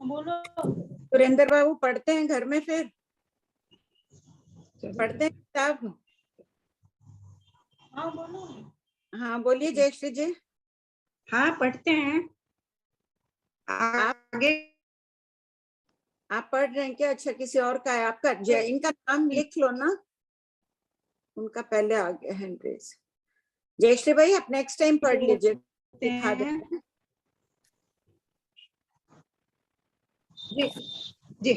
बोलो। सुरेंद्र बाबू पढ़ते हैं घर में, फिर पढ़ते हैं किताब? हाँ बोलो। हाँ बोलिए जयश्री जी। हाँ पढ़ते हैं। आगे आप पढ़ रहे हैं क्या? अच्छा, किसी और का है आपका? इनका नाम लिख लो ना, उनका पहले आ गया हैंड रेज। जयश्री भाई आप नेक्स्ट टाइम पढ़ लीजिए, दिखा देते हैं। जी जी।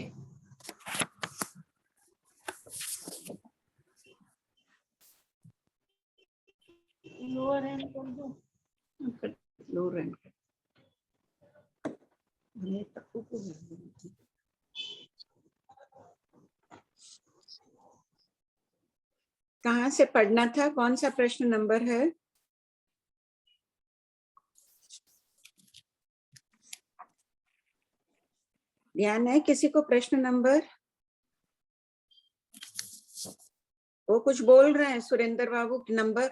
लोअर हैंड कर दो। लोअर हैंड कहाँ से पढ़ना था? कौन सा प्रश्न नंबर है? ध्यान है किसी को प्रश्न नंबर? वो कुछ बोल रहे हैं सुरेंद्र बाबू, नंबर?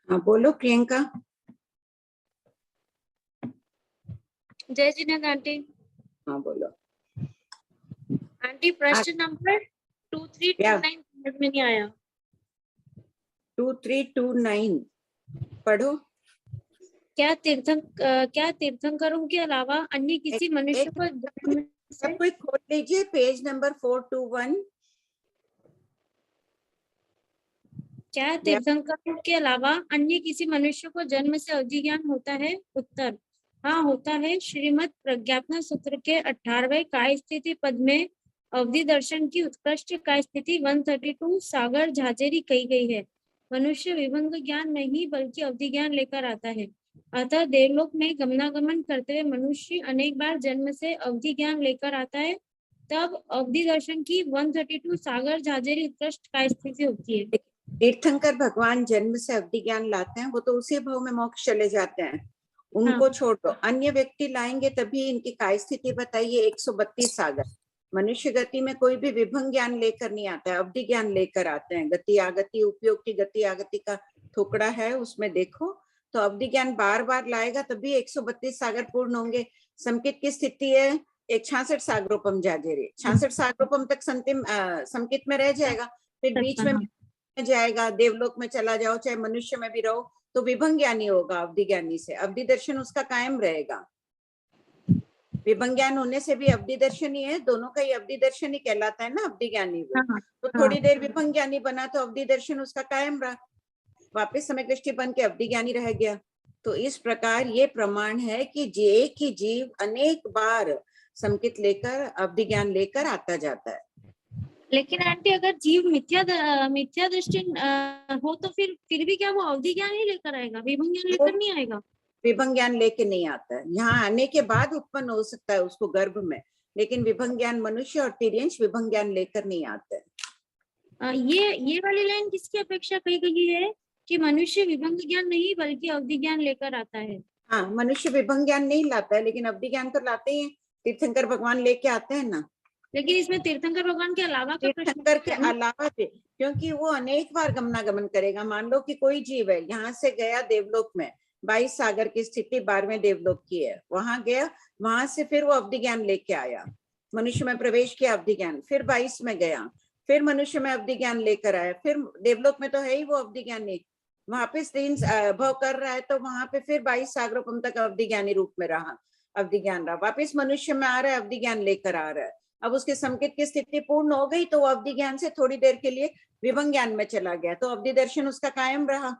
हाँ बोलो प्रियंका। जय जिनेंद्र आंटी। हाँ बोलो। आंटी प्रश्न नंबर 2329 समझ में नहीं आया। 2329 पढ़ो। क्या तीर्थंकरों के अलावा अन्य किसी मनुष्य को जन्म से सब कोई खोल लीजिए पेज नंबर 421। क्या तीर्थंकरों के अलावा अन्य किसी मनुष्य को जन्म से अवधि ज्ञान होता है? उत्तर हाँ होता है। श्रीमद् प्रज्ञापना सूत्र के 18वें काय स्थिति पद में अवधि दर्शन की उत्कृष्ट काय स्थिति 132 सागर झांझेरी कही गई है। मनुष्य विभंग ज्ञान नहीं बल्कि अवधि ज्ञान लेकर आता है। अतः देवलोक में गमनागमन करते हुए मनुष्य अनेक बार जन्म से अवधि ज्ञान लेकर आता है, तब अवधि दर्शन की 132 सागर झांझेरी उत्कृष्ट काय स्थिति होती है। तीर्थंकर भगवान जन्म से अवधि ज्ञान लाते हैं, वो तो उसी भाव में मोक्ष चले जाते हैं, उनको छोड़ दो। अन्य व्यक्ति लाएंगे तभी इनकी काय स्थिति बताइए। 132 सागर। मनुष्य गति में कोई भी विभंग ज्ञान लेकर नहीं आता है, अवधि ज्ञान लेकर आते हैं। गति आगति उपयोग की गति आगति का थोकड़ा है, उसमें देखो तो अवधि ज्ञान बार बार लाएगा तभी 132 सागर पूर्ण होंगे। समकित की स्थिति है 66 सागरोपम जाजेरे, 66 सागरोपम तक समकित में रह जाएगा, फिर बीच में जाएगा, देवलोक में चला जाओ, चाहे मनुष्य में भी रहो, तो विभंग ज्ञानी होगा अवधि ज्ञानी से। अवधि दर्शन उसका कायम रहेगा। विभंग ज्ञान होने से भी अवधि दर्शन ही है, दोनों का ही अवधि दर्शन ही कहलाता है ना, अवधि ज्ञानी वो। तो थोड़ी देर विभंग ज्ञानी बना तो अवधि दर्शन उसका कायम रहा, वापिस समय दृष्टि बन के अवधि ज्ञानी रह गया। तो इस प्रकार ये प्रमाण है कि एक ही जीव अनेक बार संकित लेकर अवधि ज्ञान लेकर आता जाता है। लेकिन आंटी अगर जीव मिथ्या दृष्टि हो तो फिर भी क्या वो अवधि ज्ञान ही लेकर आएगा, विभंग ज्ञान लेकर नहीं आएगा? विभंग ज्ञान लेके नहीं आता है, यहाँ आने के बाद उत्पन्न हो सकता है उसको गर्भ में, लेकिन विभंग ज्ञान मनुष्य और तिर्यंश विभंग ज्ञान लेकर नहीं आते हैं। ये वाली लाइन किसकी अपेक्षा कही गई है कि मनुष्य विभंग ज्ञान नहीं बल्कि अवधि ज्ञान लेकर आता है? हाँ, मनुष्य विभंग ज्ञान नहीं लाता है, लेकिन अवधि ज्ञान तो लाते ही हैं। तीर्थंकर भगवान लेके आते हैं ना। लेकिन इसमें तीर्थंकर भगवान के अलावा का प्रश्न तीर्थंकर के अलावा से, क्योंकि वो अनेक बार गमनागमन करेगा। मान लो कि कोई जीव है, यहाँ से गया देवलोक में, 22 सागर की स्थिति 12वें देवलोक की है, वहां गया, वहां से फिर वो अवधि ज्ञान लेके आया, मनुष्य में प्रवेश किया अवधि ज्ञान, फिर 22 में गया, फिर मनुष्य में अवधि ज्ञान लेकर आया, फिर देवलोक में तो है ही वो अवधि ज्ञानी, वापिस 3 भव कर रहा है, तो वहां पे फिर 22 सागरोपम तक अवधि ज्ञानी रूप में रहा, अवधि ज्ञान रहा, वापिस मनुष्य में आ रहा है, अवधि ज्ञान लेकर आ रहा है। अब उसके संकेत की स्थिति पूर्ण हो गई तो वो अवधि ज्ञान से थोड़ी देर के लिए विभंग ज्ञान में चला गया, तो अवधि दर्शन उसका कायम रहा।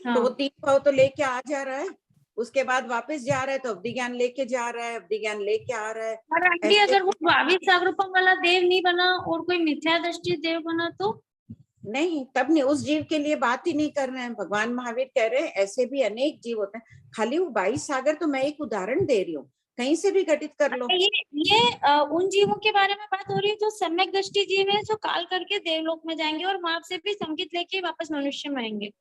तो वो हाँ। 3 भाव तो लेके आ जा रहा है, उसके बाद वापस जा रहा है तो अवधि ज्ञान लेके जा रहा है, अवधि ज्ञान लेके आ रहा है। और आंटी ऐसे अगर वो 22 सागरूपम वाला देव नहीं बना और कोई मिथ्या दृष्टि देव बना तो? नहीं, तब नहीं, उस जीव के लिए बात ही नहीं कर रहे हैं। भगवान महावीर कह रहे हैं ऐसे भी अनेक जीव होते हैं, खाली वो 22 सागर तो मैं एक उदाहरण दे रही हूँ, कहीं से भी घटित कर लो। ये उन जीवों के बारे में बात हो रही है जो सम्यक दृष्टि जीव है, जो काल करके देवलोक में जाएंगे और वहां से भी संकेत लेके वापस मनुष्य में आएंगे।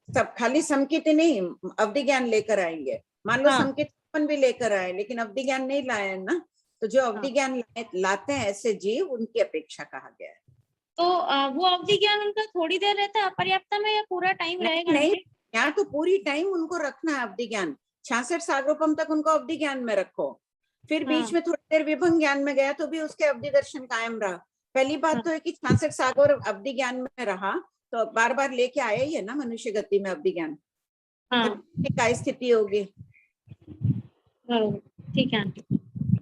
सब खाली संकेत नहीं, अवधि ज्ञान लेकर आएंगे। मान लो हाँ। संकेत अपन भी लेकर आए लेकिन अवधि ज्ञान नहीं लाए हैं ना, तो जो अवधि हाँ। ज्ञान लाते हैं ऐसे जीव, उनकी अपेक्षा कहा गया है। तो वो अवधि ज्ञान उनका थोड़ी देर रहता है अपर्याप्त में या पूरा टाइम रहेगा? नहीं, यहाँ तो पूरी टाइम उनको रखना है अवधि ज्ञान। 66 सागरोपम तक उनको अवधि ज्ञान में रखो, फिर बीच हाँ। में थोड़ी देर विभंग ज्ञान में गया तो भी उसके अवधि दर्शन कायम रहा। पहली बात हाँ। तो है कि 66 सागर अवधि ज्ञान में रहा तो बार बार लेके आया ही है ना मनुष्य गति में अवधि ज्ञान। हाँ। क्या स्थिति होगी? ठीक है आंटी।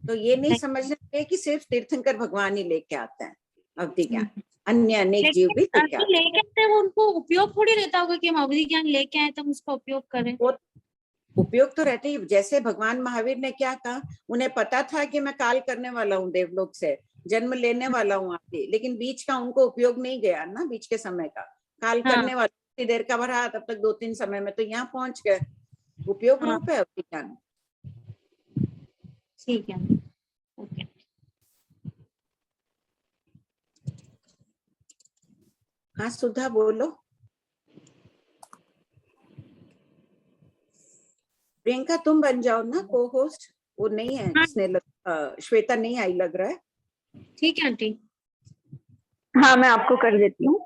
तो ये नहीं समझना चाहिए कि सिर्फ तीर्थंकर भगवान ही लेके आते हैं अवधि ज्ञान, अन्य अनेक जीव भी लेके आते हैं। लेके आते वो उनको उपयोग थोड़ी रहता होगा कि हम अवधि ज्ञान लेके आए तो हम उसका उपयोग करें। वो उपयोग तो रहते ही, जैसे भगवान महावीर ने क्या कहा, उन्हें पता था कि मैं काल करने वाला हूँ, देवलोक से जन्म लेने वाला हूँ आगे, लेकिन बीच का उनको उपयोग नहीं गया ना, बीच के समय का काल हाँ। करने वाला इतनी देर का भरा, तब तक 2-3 समय में तो यहाँ पहुंच गए। उपयोग हाँ। रूप है अवधि ज्ञान। ठीक है। ओके। हाँ सुधा बोलो। प्रियंका तुम बन जाओ ना को होस्ट, वो नहीं है हाँ। श्वेता नहीं आई लग रहा है। ठीक है आंटी। हाँ मैं आपको कर देती हूँ।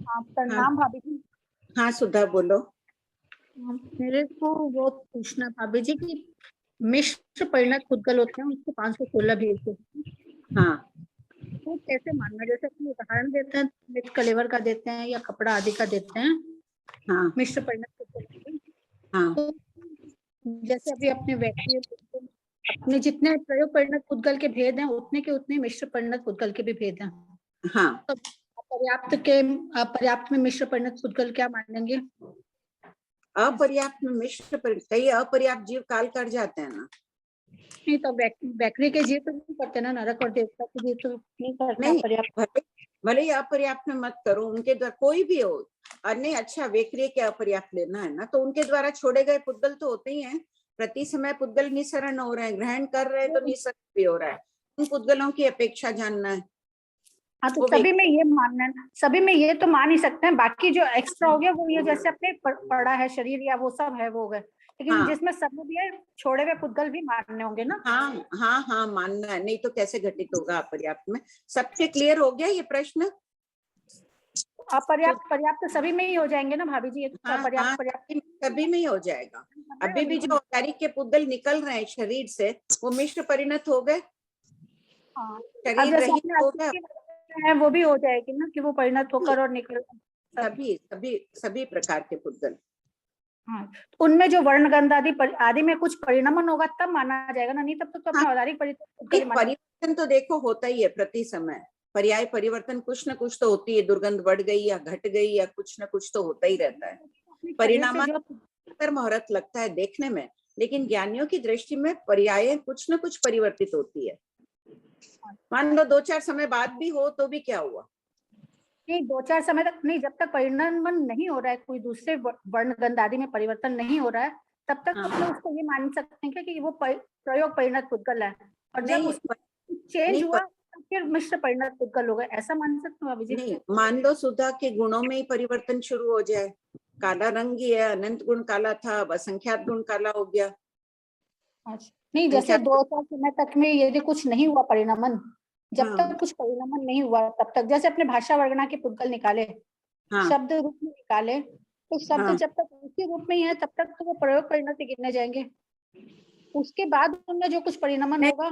आपका नाम भाभी जी? हाँ सुधा बोलो। मेरे को वो पूछना भाभी जी कि मिश्र परिणत पुद्गल होते हैं, उसको 516 भेजते हैं। हाँ तो कैसे मानना, जैसे अपने उदाहरण देते हैं मिर्च कलेवर का देते हैं या कपड़ा आदि का देते हैं। हाँ मिश्र परिणत पुद्गल। हाँ तो जैसे अभी अपने व्यक्ति अपने जितने प्रयोग परिणत पुद्गल के भेद हैं उतने के उतने मिश्र परिणत पुद्गल के भी भेद हैं। हाँ। तो पर्याप्त में मिश्र परिणत पुद्गल क्या मानेंगे? अपर्याप्त में मिश्र कई अपर्याप्त जीव काल कर जाते हैं ना। नहीं तो बैकरी के जीव तो नहीं करते ना, नरक और देवता के जीव तो नहीं करते। नहीं, पर्याप्त भले ही अपर्याप्त में मत करो, उनके द्वारा कोई भी हो, अन्य अच्छा वेक्रिय के अपर्याप्त लेना है ना, तो उनके द्वारा छोड़े गए पुद्गल तो होते ही हैं। प्रति समय पुद्गल निसरण हो रहे हैं, ग्रहण कर रहे हैं तो निसरण भी हो रहा है, उन पुद्गलों की अपेक्षा जानना है। हाँ तो सभी में ये मानना है, सभी में ये तो मान ही सकते हैं, बाकी जो एक्स्ट्रा हो गया वो ये जैसे अपने पड़ा है शरीर या वो सब है वो गए, लेकिन हाँ। जिसमें सब भी है छोड़े हुए पुद्गल भी मानने होंगे ना। हाँ हाँ हाँ मानना है, नहीं तो कैसे घटित होगा अपर्याप्त में। सबके क्लियर हो गया ये प्रश्न? पर्याप्त सभी में ही हो जाएंगे ना भाभी जी? हाँ, पर्याप्त सभी में ही हो जाएगा। अभी भी जो औजारिक के पुद्गल निकल रहे हैं शरीर से वो मिश्र परिणत हो गए, शरीर रहित हो गए, है वो भी हो जाएगी ना कि वो परिणत होकर और निकल सभी प्रकार के पुद्गल। हाँ तो उनमें जो वर्ण गंध आदि में कुछ परिणमन होगा तब माना जाएगा ना, नहीं तब तो अपने औदारिक परिवर्तन तो देखो होता ही है प्रति समय, पर्याय परिवर्तन कुछ न कुछ तो होती है, दुर्गंध बढ़ गई या घट गई या कुछ न कुछ तो होता ही रहता है। परिणाम मुहूर्त लगता है देखने में, लेकिन ज्ञानियों की दृष्टि में पर्याय कुछ न कुछ परिवर्तित होती है। मान लो 2-4 समय बाद भी हो तो भी क्या हुआ? नहीं 2-4 समय तक नहीं, जब तक परिणामन नहीं हो रहा है, कोई दूसरे वर्ण गंध आदि में परिवर्तन नहीं हो रहा है, तब तक तो उसको ये मान सकते हैं कि वो प्रयोग परिणत पुद्गल है, और जब उसमें चेंज हुआ फिर मिश्र परिणत पुद्गल हो गए, ऐसा मान सकते हो अभिजीत? नहीं, मान लो सुधा के गुणों में ही परिवर्तन शुरू हो जाए, काला रंग ही है, अनंत गुण काला था, अब असंख्यात गुण काला हो गया। नहीं जैसे 2-4 समय तक में यदि कुछ नहीं हुआ परिणामन, जब तक कुछ परिणामन नहीं हुआ तब तक, जैसे अपने भाषा वर्गना के पुद्गल निकाले, शब्द रूप में निकाले, तो शब्द जब तक उसी रूप में ही है तब तक तो वो प्रयोग परिणत गिने जाएंगे। उसके बाद उनमें जो कुछ परिणामन होगा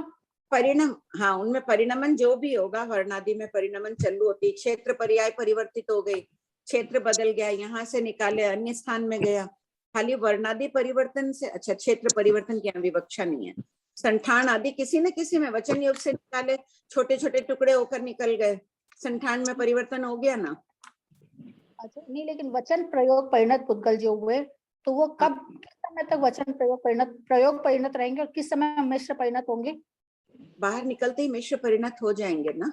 परिणाम, हाँ उनमें परिणामन जो भी होगा, वर्णादि में परिणामन चालू होती, क्षेत्र पर्याय परिवर्तित हो गई, क्षेत्र बदल गया, यहाँ से निकाले अन्य स्थान में गया, खाली वर्णादि परिवर्तन से, अच्छा क्षेत्र परिवर्तन की विवक्षा नहीं है, संठान आदि किसी न किसी में वचन योग से निकाले, छोटे छोटे टुकड़े होकर निकल गए, संठान में परिवर्तन हो गया ना। अच्छा, नहीं लेकिन वचन प्रयोग परिणत पुद्गल जो हुए तो वो कब किस समय तक वचन प्रयोग परिणत रहेंगे और किस समय मिश्र परिणत होंगे? बाहर निकलते ही मिश्र परिणत हो जाएंगे ना।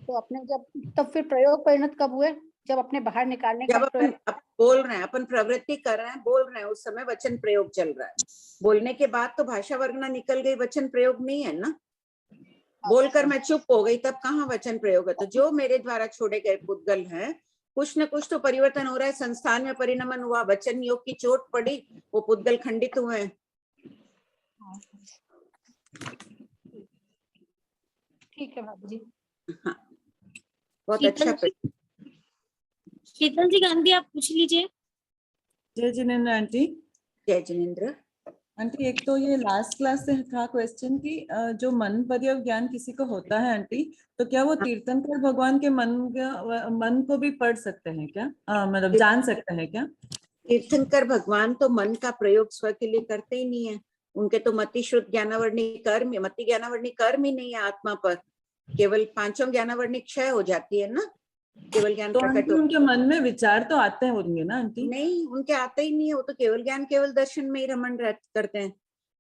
तो अपने जब तब फिर प्रयोग परिणत कब हुए? जब अपने बाहर निकालने जब का अपन बोल रहे हैं, अपन प्रवृत्ति कर रहे हैं, बोल रहे हैं, उस समय वचन प्रयोग चल रहा है। बोलने के बाद तो भाषा वर्गना निकल गई, वचन प्रयोग नहीं है ना। बोलकर मैं चुप हो गई तब कहाँ वचन प्रयोग है? तो जो मेरे द्वारा छोड़े गए पुद्गल हैं, कुछ न कुछ तो परिवर्तन हो रहा है, संस्थान में परिणमन हुआ, वचन योग की चोट पड़ी, वो पुद्गल खंडित हुए हैं। ठीक है भाभी जी। हाँ, बहुत अच्छा। शीतल जी गांधी आप पूछ लीजिए। जय जिनेन्द्र आंटी। जय जिनेन्द्र आंटी, एक तो ये लास्ट क्लास से था क्वेश्चन कि जो मन पर्यव ज्ञान किसी को होता है आंटी, तो क्या वो तीर्थंकर भगवान के मन को भी पढ़ सकते हैं क्या? मतलब जान सकते हैं क्या? तीर्थंकर भगवान तो मन का प्रयोग स्व के लिए करते ही नहीं है। उनके तो मति श्रुत ज्ञानावर्णी कर्म, मति ज्ञानावर्णी कर्म ही नहीं है आत्मा पर। केवल पांचों ज्ञानावर्णी क्षय हो जाती है ना, केवल ज्ञान तो प्रकट आंटी उनके मन में विचार तो आते होंगे ना आंटी? नहीं, उनके आते ही नहीं है। वो तो केवल ज्ञान केवल दर्शन में ही रमण करते हैं।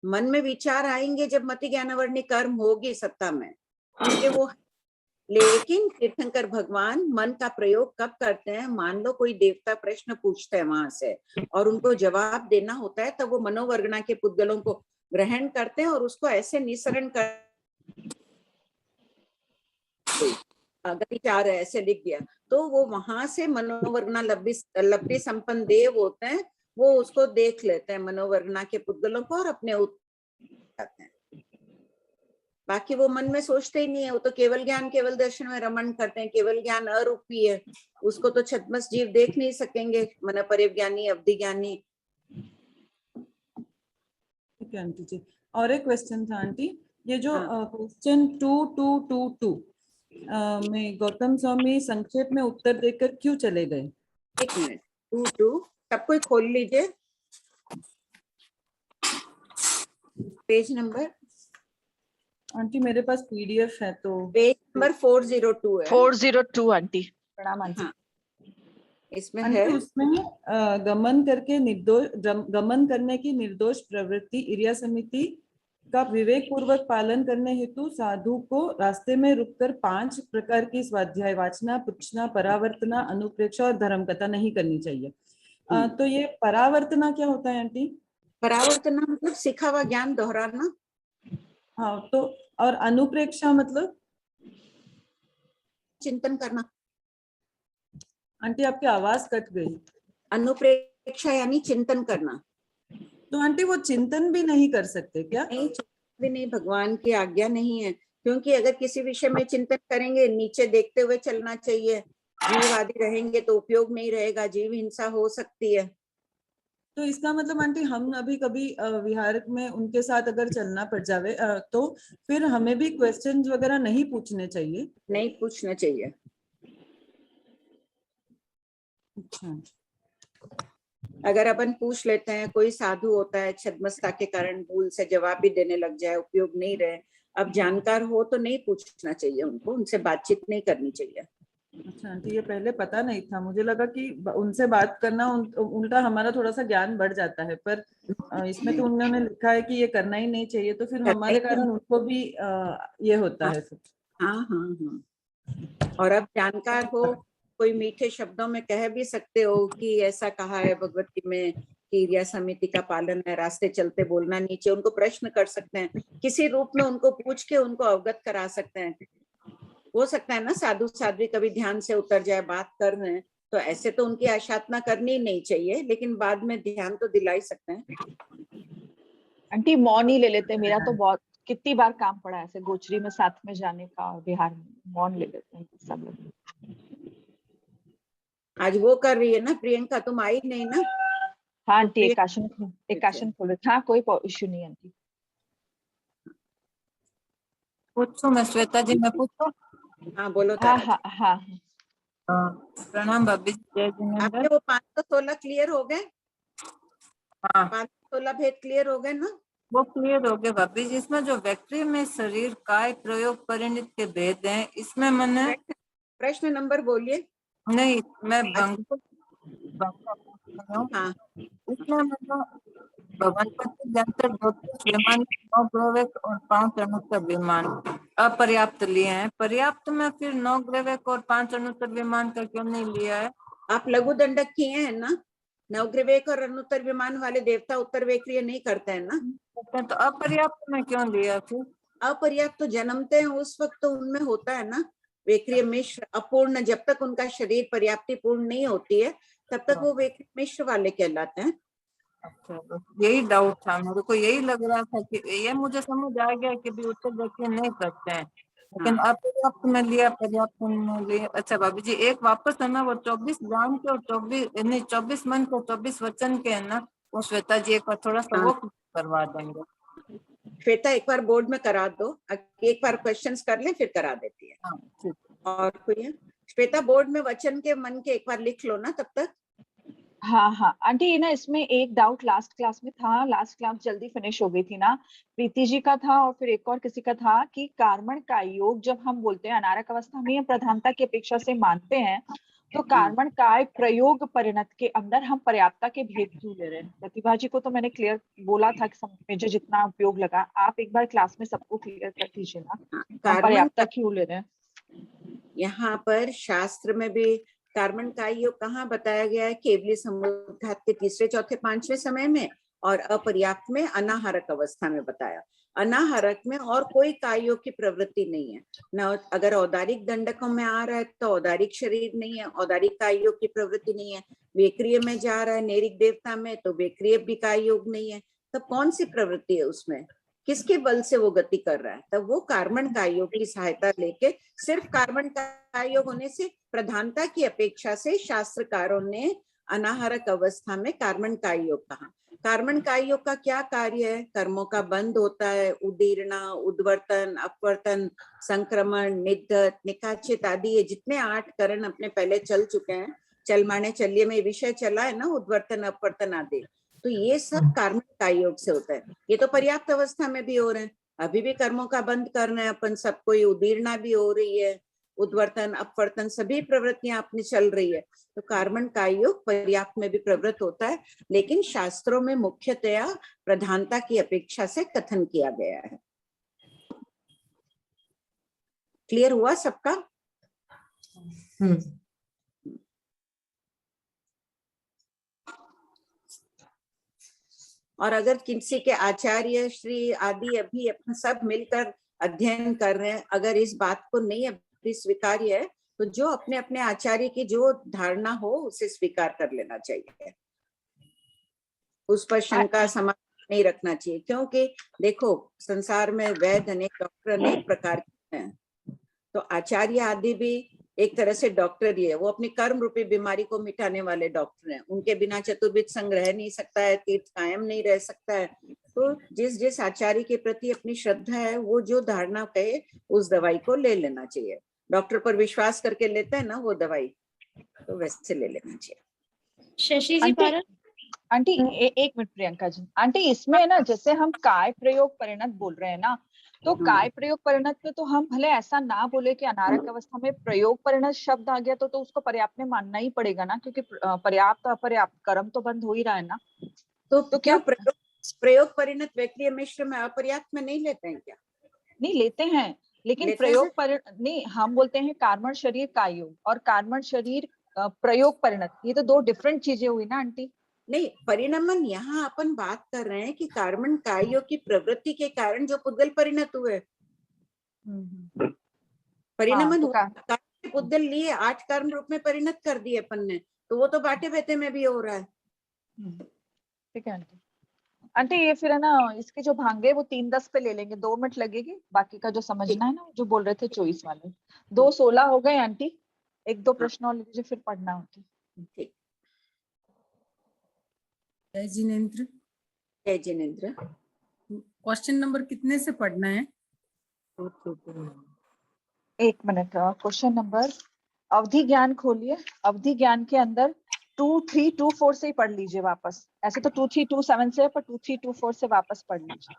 मन में विचार आएंगे जब मति ज्ञानावर्णी कर्म होगी सत्ता में, उनके वो। लेकिन तीर्थंकर भगवान मन का प्रयोग कब करते हैं? मान लो कोई देवता प्रश्न पूछते हैं वहां से और उनको जवाब देना होता है, तब वो मनोवर्गना के पुद्गलों को ग्रहण करते हैं और उसको ऐसे निसरण कर, अगर विचार ऐसे लिख दिया तो वो वहां से मनोवर्गना लब्धि संपन्न देव होते हैं, वो उसको देख लेते हैं मनोवर्गना के पुद्गलों को और अपने जाते हैं। बाकी वो मन में सोचते ही नहीं है। वो तो केवल ज्ञान केवल दर्शन में रमण करते हैं। केवल ज्ञान अरूपी है, उसको तो छद्मस जीव देख नहीं सकेंगे, मन परिज्ञानी अवधि ज्ञानी। ठीक है आंटी जी। और एक क्वेश्चन था आंटी, ये जो क्वेश्चन 2222 में गौतम स्वामी संक्षेप में उत्तर देकर क्यों चले गए? एक मिनट, 22 सब कोई खोल लीजिए पेज नंबर। आंटी मेरे पास पीडीएफ है तो पेज नंबर 402 है। 402 आंटी। प्रणाम आंटी। हाँ, इसमें आंटी है उसमें गमन करने की निर्दोष प्रवृत्ति इरिया समिति का विवेक पूर्वक पालन करने हेतु साधु को रास्ते में रुककर 5 प्रकार की स्वाध्याय वाचना, पूछना, परावर्तना, अनुप्रेक्षा और धर्मकथा नहीं करनी चाहिए। तो ये परावर्तना क्या होता है आंटी? परावर्तना मतलब सीखा हुआ ज्ञान दोहराना। हाँ, तो और अनुप्रेक्षा मतलब? चिंतन करना। आंटी आपकी आवाज कट गई। अनुप्रेक्षा यानी चिंतन करना। तो आंटी वो चिंतन भी नहीं कर सकते क्या? नहीं, भी नहीं, भगवान की आज्ञा नहीं है। क्योंकि अगर किसी विषय में चिंतन करेंगे, नीचे देखते हुए चलना चाहिए। जीववादी रहेंगे तो उपयोग नहीं रहेगा, जीव हिंसा हो सकती है। तो इसका मतलब आंटी हम अभी कभी विहार में उनके साथ अगर चलना पड़ जावे तो फिर हमें भी क्वेश्चंस वगैरह नहीं पूछने चाहिए? नहीं पूछना चाहिए। अच्छा। अगर अपन पूछ लेते हैं, कोई साधु होता है छद्मस्ता के कारण भूल से जवाब भी देने लग जाए, उपयोग नहीं रहे, अब जानकार हो तो नहीं पूछना चाहिए उनको, उनसे बातचीत नहीं करनी चाहिए। अच्छा आंटी, ये पहले पता नहीं था। मुझे लगा कि उनसे बात करना उल्टा हमारा थोड़ा सा ज्ञान बढ़ जाता है, पर इसमें तो उन्होंने लिखा है कि ये करना ही नहीं चाहिए, तो फिर हमारे कारण उनको भी ये होता है फिर। हाँ हाँ हाँ। और अब जानकार हो, कोई मीठे शब्दों में कह भी सकते हो कि ऐसा कहा है भगवती में कि इरिया समिति का पालन है, रास्ते चलते बोलना नीचे। उनको प्रश्न कर सकते हैं, किसी रूप में उनको पूछ के उनको अवगत करा सकते हैं। हो सकता है ना साधु साध्वी कभी ध्यान से उतर जाए, बात कर रहे हैं, तो ऐसे तो उनकी आशातना करनी नहीं चाहिए, लेकिन बाद में ध्यान तो दिला ही सकते हैं। आंटी मौन ही ले लेते हैं। मेरा तो बहुत कितनी बार काम पड़ा ऐसे गोचरी में साथ में जाने का, और बिहार में मौन ले लेते हैं सब लोग। आज वो कर रही है ना प्रियंका, तुम आई नहीं ना? हाँ आंटी, एकाशन खोले। हाँ कोई इश्यू नहीं आंटी। पूछूं मैं श्वेता जी, मैं पूछूं? हाँ बोलो। हाँ हाँ हाँ। प्रणाम भाभी। जय जिनेन्द्र। आपके वो 516 क्लियर हो गए? हाँ 516 भेद क्लियर हो गए ना? वो क्लियर हो गया भाभी जी। इसमें जो व्यक्ति में शरीर काय प्रयोग परिणित के भेद हैं, इसमें मैंने प्रश्न नंबर बोलिए। नहीं, मैं अच्छा, हाँ इसमें मतलब भगवनपति जंतर ज्योतिष विमान 9 ग्रहवेक और 5 अणुत्तर विमान अपर्याप्त लिए हैं। पर्याप्त में फिर 9 ग्रहवेक और 5 अणुत्तर विमान का क्यों नहीं लिया है? आप लघु दंडक किए हैं ना? नवग्रहवेक और अनुत्तर विमान वाले देवता उत्तर वेक्रिय नहीं करते हैं ना? तो अपर्याप्त में क्यों लिया फिर? अपर्याप्त तो जन्मते हैं उस वक्त तो उनमें होता है ना वेक्रिय मिश्र अपूर्ण, जब तक उनका शरीर पर्याप्ति पूर्ण नहीं होती है तब तक वो वेक्रिय मिश्र वाले कहलाते हैं। अच्छा, बस यही डाउट था मेरे को, यही लग रहा था कि ये मुझे समझ आ गया कि भी उत्तर वेक्रिय नहीं करते हैं, लेकिन अपर्याप्त में लिया, पर्याप्त में लिया। अच्छा भाभी जी, एक वापस है ना वो 24 ज्ञान के और 24 मन के 24 वचन के है ना, वो श्वेता जी एक बार थोड़ा सा वो करवा देंगे। श्वेता एक बार बोर्ड में करा दो, एक बार क्वेश्चंस कर ले फिर करा देती है। हाँ, ठीक। और कोई है? श्वेता बोर्ड में वचन के मन के एक बार लिख लो ना तब तक। हाँ हाँ आंटी, ये ना इसमें एक डाउट लास्ट क्लास में था, लास्ट क्लास जल्दी फिनिश हो गई थी ना, प्रीति जी का था और फिर एक और किसी का था कि कार्बन का योग जब हम बोलते हैं अनारक अवस्था में प्रधानता की अपेक्षा से मानते हैं, तो कार्बन काय प्रयोग परिणत के अंदर हम पर्याप्तता के भेद क्यों ले रहे हैं? प्रतिभा जी को तो मैंने क्लियर बोला था कि मुझे जितना उपयोग लगा, आप एक बार क्लास में सबको क्लियर कर दीजिए ना, हम पर्याप्तता क्यों ले रहे हैं? यहाँ पर शास्त्र में भी कार्बन का योग कहाँ बताया गया है? केवली समुद्घात के तीसरे चौथे पांचवें समय में और अपर्याप्त में अनाहारक अवस्था में बताया। अनाहारक में और कोई कायोग की प्रवृत्ति नहीं है ना। अगर औदारिक दंडकों में आ रहा है तो औदारिक शरीर नहीं है, औदारिक कायोग की प्रवृत्ति नहीं है। वेक्रिय में जा रहा है नेरिक देवता में तो वेक्रिय भी कायोग नहीं है। तब कौन सी प्रवृत्ति है उसमें? किसके बल से वो गति कर रहा है? तब वो कार्बन कायोग की सहायता लेके, सिर्फ कार्बन कायोग होने से प्रधानता की अपेक्षा से शास्त्रकारों ने अनाहारक अवस्था में कार्बन कायोग कहा। कार्बन कायोग का क्या कार्य है? कर्मों का बंध होता है, उदीर्णा, उद्वर्तन, अपवर्तन, संक्रमण, निद्धत, निकाचित आदि, ये जितने 8 करण अपने पहले चल चुके हैं, चल माने चलिए में विषय चला है ना, उद्वर्तन अपवर्तन आदि, तो ये सब कार्बन कायोग से होता है। ये तो पर्याप्त अवस्था में भी हो रहे हैं, अभी भी कर्मों का बंद करना है अपन सबको, ये उदीर्णा भी हो रही है, उद्वर्तन अपवर्तन सभी प्रवृत्तियां अपनी चल रही है, तो कार्बन कायोग पर्याप्त में भी प्रवृत्त होता है, लेकिन शास्त्रों में मुख्यतया प्रधानता की अपेक्षा से कथन किया गया है। क्लियर हुआ सबका? और अगर किसी के आचार्य श्री आदि अभी अपन सब मिलकर अध्ययन कर रहे हैं, अगर इस बात को नहीं अभी स्वीकार्य है तो जो अपने अपने आचार्य की जो धारणा हो उसे स्वीकार कर लेना चाहिए, उस पर शंका समाधान नहीं रखना चाहिए। क्योंकि देखो संसार में वैद्य अनेक, डॉक्टर अनेक प्रकार के हैं, तो आचार्य आदि भी एक तरह से डॉक्टर ही है, वो अपनी कर्म रूपी बीमारी को मिटाने वाले डॉक्टर हैं। उनके बिना चतुर्विध संग रह नहीं सकता है, तीर्थ कायम नहीं रह सकता है। तो जिस जिस आचार्य के प्रति अपनी श्रद्धा है वो जो धारणा कहे उस दवाई को ले लेना चाहिए। डॉक्टर पर विश्वास करके लेते हैं ना वो दवाई, तो वैसे ले लेना चाहिए। शशि जी भारत आंटी एक मिनट प्रियंका जी, आंटी इसमें है ना, जैसे हम काय प्रयोग परिणत बोल रहे हैं ना, तो काय प्रयोग परिणत में तो हम भले ऐसा ना बोले कि अनारक अवस्था में प्रयोग परिणत शब्द आ गया तो उसको पर्याप्त में मानना ही पड़ेगा ना, क्योंकि पर्याप्त अपर्याप्त कर्म तो बंद हो ही रहा है ना। तो क्या प्रयोग परिणत व्यक्ति मिश्र में अपर्याप्त में नहीं लेते हैं क्या? नहीं लेते हैं, लेकिन प्रयोग नहीं, हम बोलते हैं कार्बन शरीर का योग और कार्बन शरीर प्रयोग परिणत, ये तो दो डिफरेंट चीजें हुई ना आंटी। नहीं, परिणमन यहाँ अपन बात कर रहे हैं कि कार्बन कायोग की प्रवृत्ति के कारण जो पुद्गल परिणत हुए, परिणमन हुआ, पुद्गल लिए 8 कर्म रूप में परिणत कर दिए अपन ने, तो वो तो बाटे बेटे में भी हो रहा है। ठीक है आंटी। आंटी ये फिर है ना, इसके जो भांगे वो 3-10 पे ले लेंगे, 2 मिनट लगेगी, बाकी का जो समझना है ना, जो बोल रहे थे 24 वाले 2:16 हो गए आंटी, 1-2 प्रश्न और लीजिए फिर पढ़ना होती। ठीक, जय जिनेंद्र। जय जिनेंद्र। क्वेश्चन नंबर कितने से पढ़ना है? 1 मिनट, क्वेश्चन नंबर, अवधि ज्ञान खोलिए, अवधि ज्ञान के अंदर 2324 से ही पढ़ लीजिए वापस। ऐसे तो 2327 से, पर 2324 से वापस पढ़ लीजिए।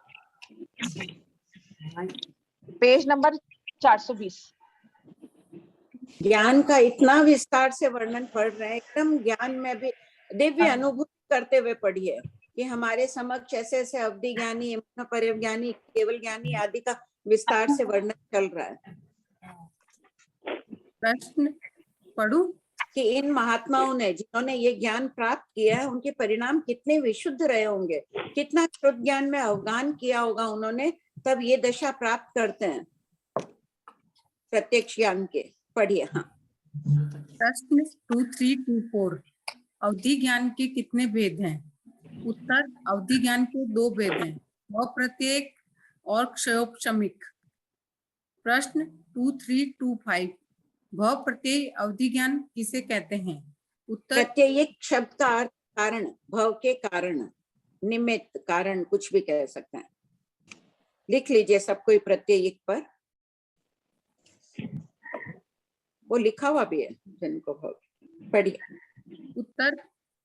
Page number 420। ज्ञान का इतना विस्तार से वर्णन पढ़ रहे हैं, एकदम ज्ञान में भी दिव्य अनुभूति करते हुए पढ़िए कि हमारे समक्ष ऐसे ऐसे अवधि ज्ञानी, परिज्ञानी, केवल ज्ञानी आदि का विस्तार से वर्णन चल रहा है। प्रश्न पढ़ू कि इन महात्माओं ने, जिन्होंने ये ज्ञान प्राप्त किया है, उनके परिणाम कितने विशुद्ध रहे होंगे, कितना शुद्ध ज्ञान में अवगान किया होगा उन्होंने, तब ये दशा प्राप्त करते हैं प्रत्यक्ष ज्ञान के। पढ़िए। हाँ, प्रश्न 2324 अवधि ज्ञान के कितने भेद हैं? उत्तर, अवधि ज्ञान के 2 भेद हैं, अप्रत्येक और क्षयोपशमिक। प्रश्न 2325 भव प्रत्यय अवधि ज्ञान किसे कहते हैं? उत्तर, प्रत्येक शब्द का अर्थ कारण, भव के कारण, निमित्त, कारण, कुछ भी कह सकते हैं। लिख लीजिए सब कोई प्रत्येक पर, वो लिखा हुआ भी है जिनको भव। पढ़िए। उत्तर,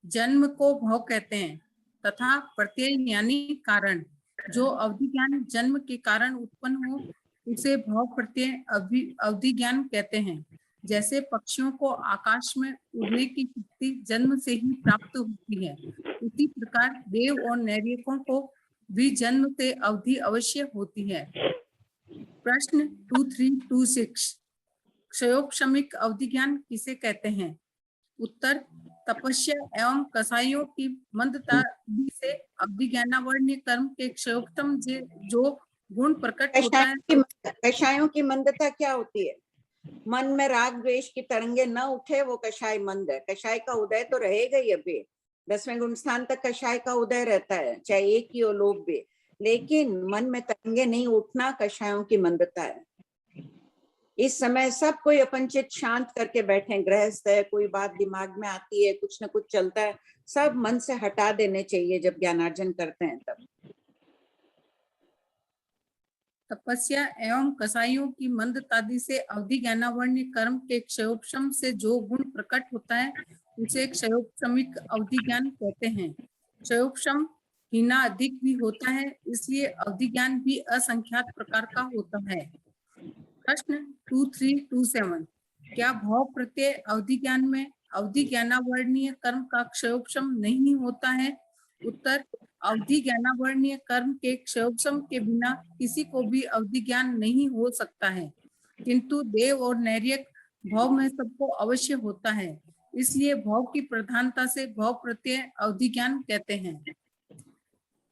जन्म को भव कहते हैं तथा प्रत्यय यानी कारण। जो अवधि ज्ञान जन्म के कारण उत्पन्न हो उसे भव प्रत्यय अवधि ज्ञान कहते हैं। जैसे पक्षियों को आकाश में उड़ने की शक्ति जन्म से ही प्राप्त होती है, उसी प्रकार देव और नैर्यकों को भी जन्म से अवधि अवश्य होती है। प्रश्न 2326 क्षयोपशमिक अवधि ज्ञान किसे कहते हैं? उत्तर, तपस्या एवं कसाईयों की मंदता से अवधि ज्ञानावरणीय कर्म के क्षयोपशम जो गुण प्रकट होता है। कषायों की मंदता क्या होती है? मन में राग द्वेष की तरंगे न उठे, वो कषाय मंद है। कषाय का उदय तो रहेगा ही, अभी 10वें गुण स्थान तक कषाय का उदय रहता है, चाहे एक ही हो लोग भी, लेकिन मन में तरंगे नहीं उठना कषायों की मंदता है। इस समय सब कोई अपन चित्त शांत करके बैठे, गृहस्थ है, कोई बात दिमाग में आती है, कुछ न कुछ चलता है, सब मन से हटा देने चाहिए जब ज्ञानार्जन करते हैं तब। तपस्या एवं कसाईयों की मंदतादि से अवधि ज्ञानावरणीय कर्म के क्षयोपशम से जो गुण प्रकट होता है उसे क्षयोपशमिक अवधि ज्ञान कहते हैं। क्षयोपशम हीना अधिक भी होता है, इसलिए अवधि ज्ञान भी असंख्यात प्रकार का होता है। प्रश्न 2327 क्या भव प्रत्यय अवधि ज्ञान में अवधि ज्ञानावरणीय कर्म का क्षयोपशम नहीं होता है? उत्तर, अवधि ज्ञानावरणीय कर्म के क्षयोपशम के बिना किसी को भी अवधि ज्ञान नहीं हो सकता है, किंतु देव और नैर्यक भव में सबको अवश्य होता है, इसलिए भव की प्रधानता से भव प्रत्यय अवधि ज्ञान कहते हैं।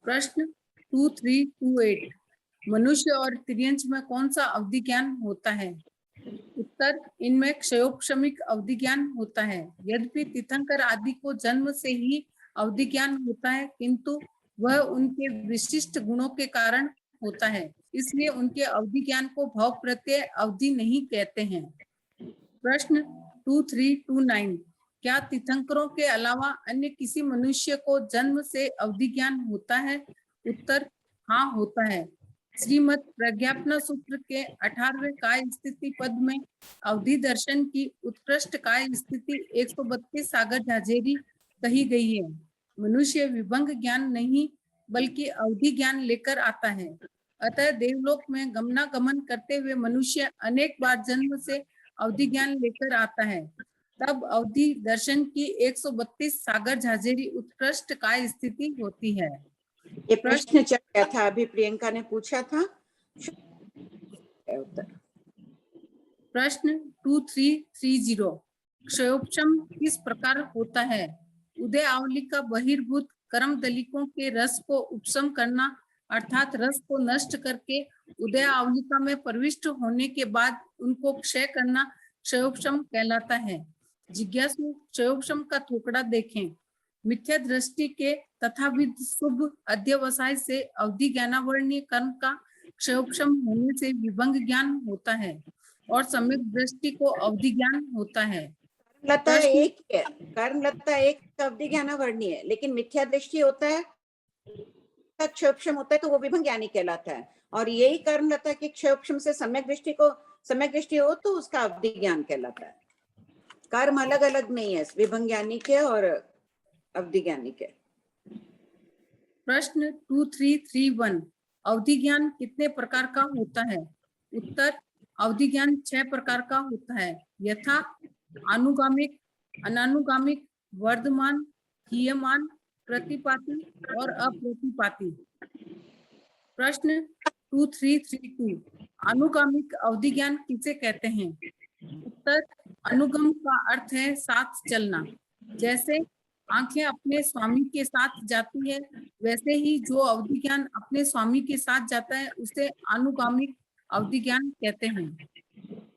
प्रश्न 2328 मनुष्य और तिर्यंच में कौन सा अवधि ज्ञान होता है? उत्तर, इनमें क्षयोपशमिक अवधि ज्ञान होता है। यद्यपि तीर्थंकर आदि को जन्म से ही अवधि ज्ञान होता है, किंतु वह उनके विशिष्ट गुणों के कारण होता है, इसलिए उनके अवधि ज्ञान को भव प्रत्यय अवधि नहीं कहते हैं। प्रश्न 2329 क्या तीर्थंकरों के अलावा अन्य किसी मनुष्य को जन्म से अवधि ज्ञान होता है? उत्तर, हाँ होता है। श्रीमद् प्रज्ञापना सूत्र के 18वें काय स्थिति पद में अवधि दर्शन की उत्कृष्ट काय स्थिति 132 सागर झाझेरी कही गई है। मनुष्य विभंग ज्ञान नहीं बल्कि अवधि ज्ञान लेकर आता है, अतः देवलोक में गमनागमन करते हुए मनुष्य अनेक बार जन्म से अवधि ज्ञान लेकर आता है, तब अवधि दर्शन की 132 सागर झाझेरी उत्कृष्ट काय स्थिति होती है। ये प्रश्न चल गया था, अभी प्रियंका ने पूछा था। प्रश्न 2330 क्षयोपशम किस प्रकार होता है? उदय आवली का बहिर्भूत कर्म दलिकों के रस को उपशम करना, अर्थात रस को नष्ट करके उदय आवलिका में प्रविष्ट होने के बाद उनको क्षय करना क्षयोपशम कहलाता है। जिज्ञासु क्षयोपशम का थोकड़ा देखें। मिथ्या दृष्टि के तथाविध शुभ अध्यवसाय से अवधि ज्ञानावरणीय कर्म का क्षयोपशम होने से विभंग ज्ञान होता है और सम्यक दृष्टि को अवधि ज्ञान होता है। लता एक है, कर्म लता एक अवधि ज्ञानावरणीय है, लेकिन मिथ्या दृष्टि होता है, क्षयोपशम होता है तो वो विभंग ज्ञानी कहलाता है। और यही कर्म लता के क्षयोपशम से सम्यक दृष्टि हो तो उसका अवधि ज्ञान कहलाता है। कर्म अलग अलग नहीं है विभंग ज्ञानी के और अवधि ज्ञानी के। प्रश्न 2331 अवधि ज्ञान कितने प्रकार का होता है? उत्तर अवधि ज्ञान 6 प्रकार का होता है, यथा अनुगामिक, अनानुगामिक, वर्धमान, हीयमान, प्रतिपाती और अप्रतिपाती। प्रश्न 2332 अनुगामिक अवधि ज्ञान किसे कहते हैं? उत्तर अनुगम का अर्थ है साथ चलना। जैसे आंखें अपने स्वामी के साथ जाती है, वैसे ही जो अवधि ज्ञान अपने स्वामी के साथ जाता है उसे अनुगामिक अवधि ज्ञान कहते हैं।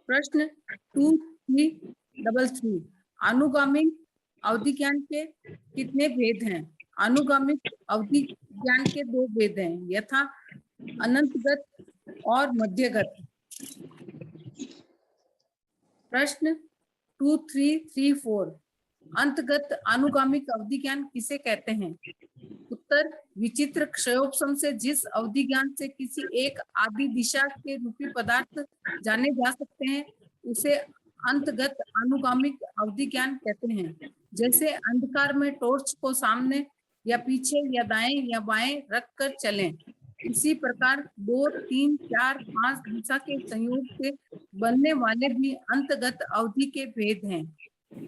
प्रश्न 2333 अनुगामिक अवधि ज्ञान के कितने भेद हैं? अनुगामिक अवधि ज्ञान के 2 भेद हैं, यथा अनंतगत और मध्यगत। प्रश्न 2334 अंतगत अनुगामिक अवधि ज्ञान किसे कहते हैं? उत्तर विचित्र क्षयोपम से जिस अवधि ज्ञान से किसी एक आदि दिशा के रूपी पदार्थ जाने जा सकते हैं उसे अंतगत अनुगामिक अवधि ज्ञान कहते हैं। जैसे अंधकार में टॉर्च को सामने या पीछे या दाएं या बाएं रख कर चलें। इसी प्रकार 2, 3, 4, 5 दिशा के संयोग से बनने वाले भी अंतगत अवधि के भेद हैं।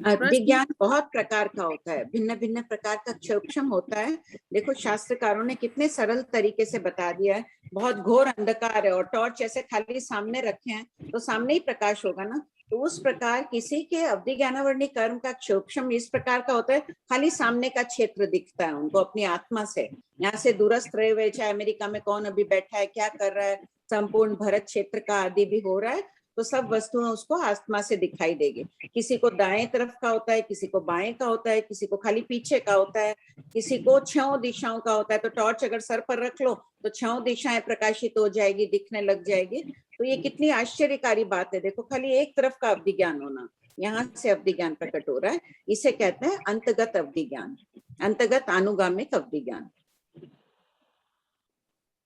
अवधि ज्ञान बहुत प्रकार का होता है, भिन्न भिन्न प्रकार का क्षोक्षम होता है। देखो शास्त्रकारों ने कितने सरल तरीके से बता दिया है। बहुत घोर अंधकार है और टॉर्च ऐसे खाली सामने रखे हैं तो सामने ही प्रकाश होगा ना, तो उस प्रकार किसी के अवधि ज्ञानावर्णी कर्म का क्षोक्षम इस प्रकार का होता है, खाली सामने का क्षेत्र दिखता है उनको अपनी आत्मा से। यहाँ से दूरस्थ रहे हुए चाहे अमेरिका में कौन अभी बैठा है, क्या कर रहा है, संपूर्ण भारत क्षेत्र का आदि भी हो रहा है, तो सब वस्तुएं उसको आत्मा से दिखाई देगी। किसी को दाएं तरफ का होता है, किसी को बाएं का होता है, किसी को खाली पीछे का होता है, किसी को 6 दिशाओं का होता है। तो टॉर्च अगर सर पर रख लो तो 6 दिशाएं प्रकाशित हो जाएगी, दिखने लग जाएगी। तो ये कितनी आश्चर्यकारी बात है। देखो खाली एक तरफ का अवधि ज्ञान होना, यहाँ से अवधि ज्ञान प्रकट हो रहा है, इसे कहते हैं अंतगत अवधि ज्ञान, अंतगत अनुगामिक अवधि ज्ञान।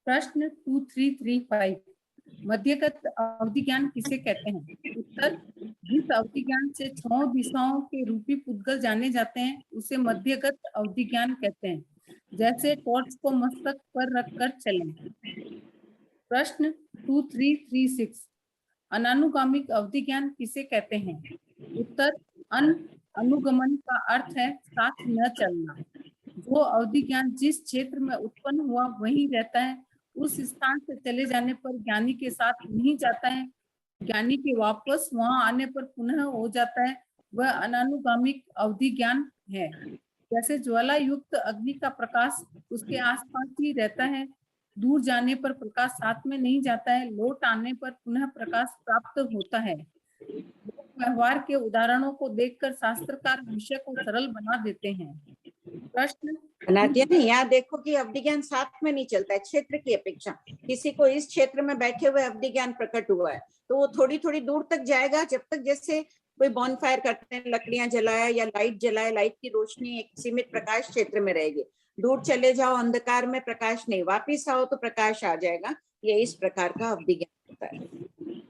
प्रश्न 2335 मध्यगत अवधि ज्ञान किसे कहते हैं? उत्तर जिस अवधि ज्ञान से 6 दिशाओं के रूपी पुद्गल जाने जाते हैं उसे मध्यगत अवधि ज्ञान कहते हैं। जैसे टॉर्च को मस्तक पर रखकर चलें। प्रश्न 2336 अनानुगामिक अवधि ज्ञान किसे कहते हैं? उत्तर अनुगमन का अर्थ है साथ न चलना। जो अवधि ज्ञान जिस क्षेत्र में उत्पन्न हुआ वहीं रहता है, उस स्थान से चले जाने पर ज्ञानी के साथ नहीं जाता है, ज्ञानी के वापस वहां आने पर पुनः हो जाता है, वह अनानुगामिक अवधि ज्ञान है। जैसे ज्वाला युक्त अग्नि का प्रकाश उसके आसपास ही रहता है, दूर जाने पर प्रकाश साथ में नहीं जाता है, लौट आने पर पुनः प्रकाश प्राप्त होता है। व्यवहार के उदाहरणों को देखकर शास्त्रकार विषय को सरल बना देते हैं। प्रश्न नादिया ने यहाँ देखो कि अवधि ज्ञान साथ में नहीं चलता है, क्षेत्र की अपेक्षा। किसी को इस क्षेत्र में बैठे हुए अवधि ज्ञान प्रकट हुआ है तो वो थोड़ी थोड़ी दूर तक जाएगा, जब तक जैसे कोई बॉनफायर करते हैं, लकड़ियां जलाए या लाइट जलाए, लाइट की रोशनी एक सीमित प्रकाश क्षेत्र में रहेगी। दूर चले जाओ अंधकार में प्रकाश नहीं, वापिस आओ तो प्रकाश आ जाएगा। ये इस प्रकार का अवधि ज्ञान होता है।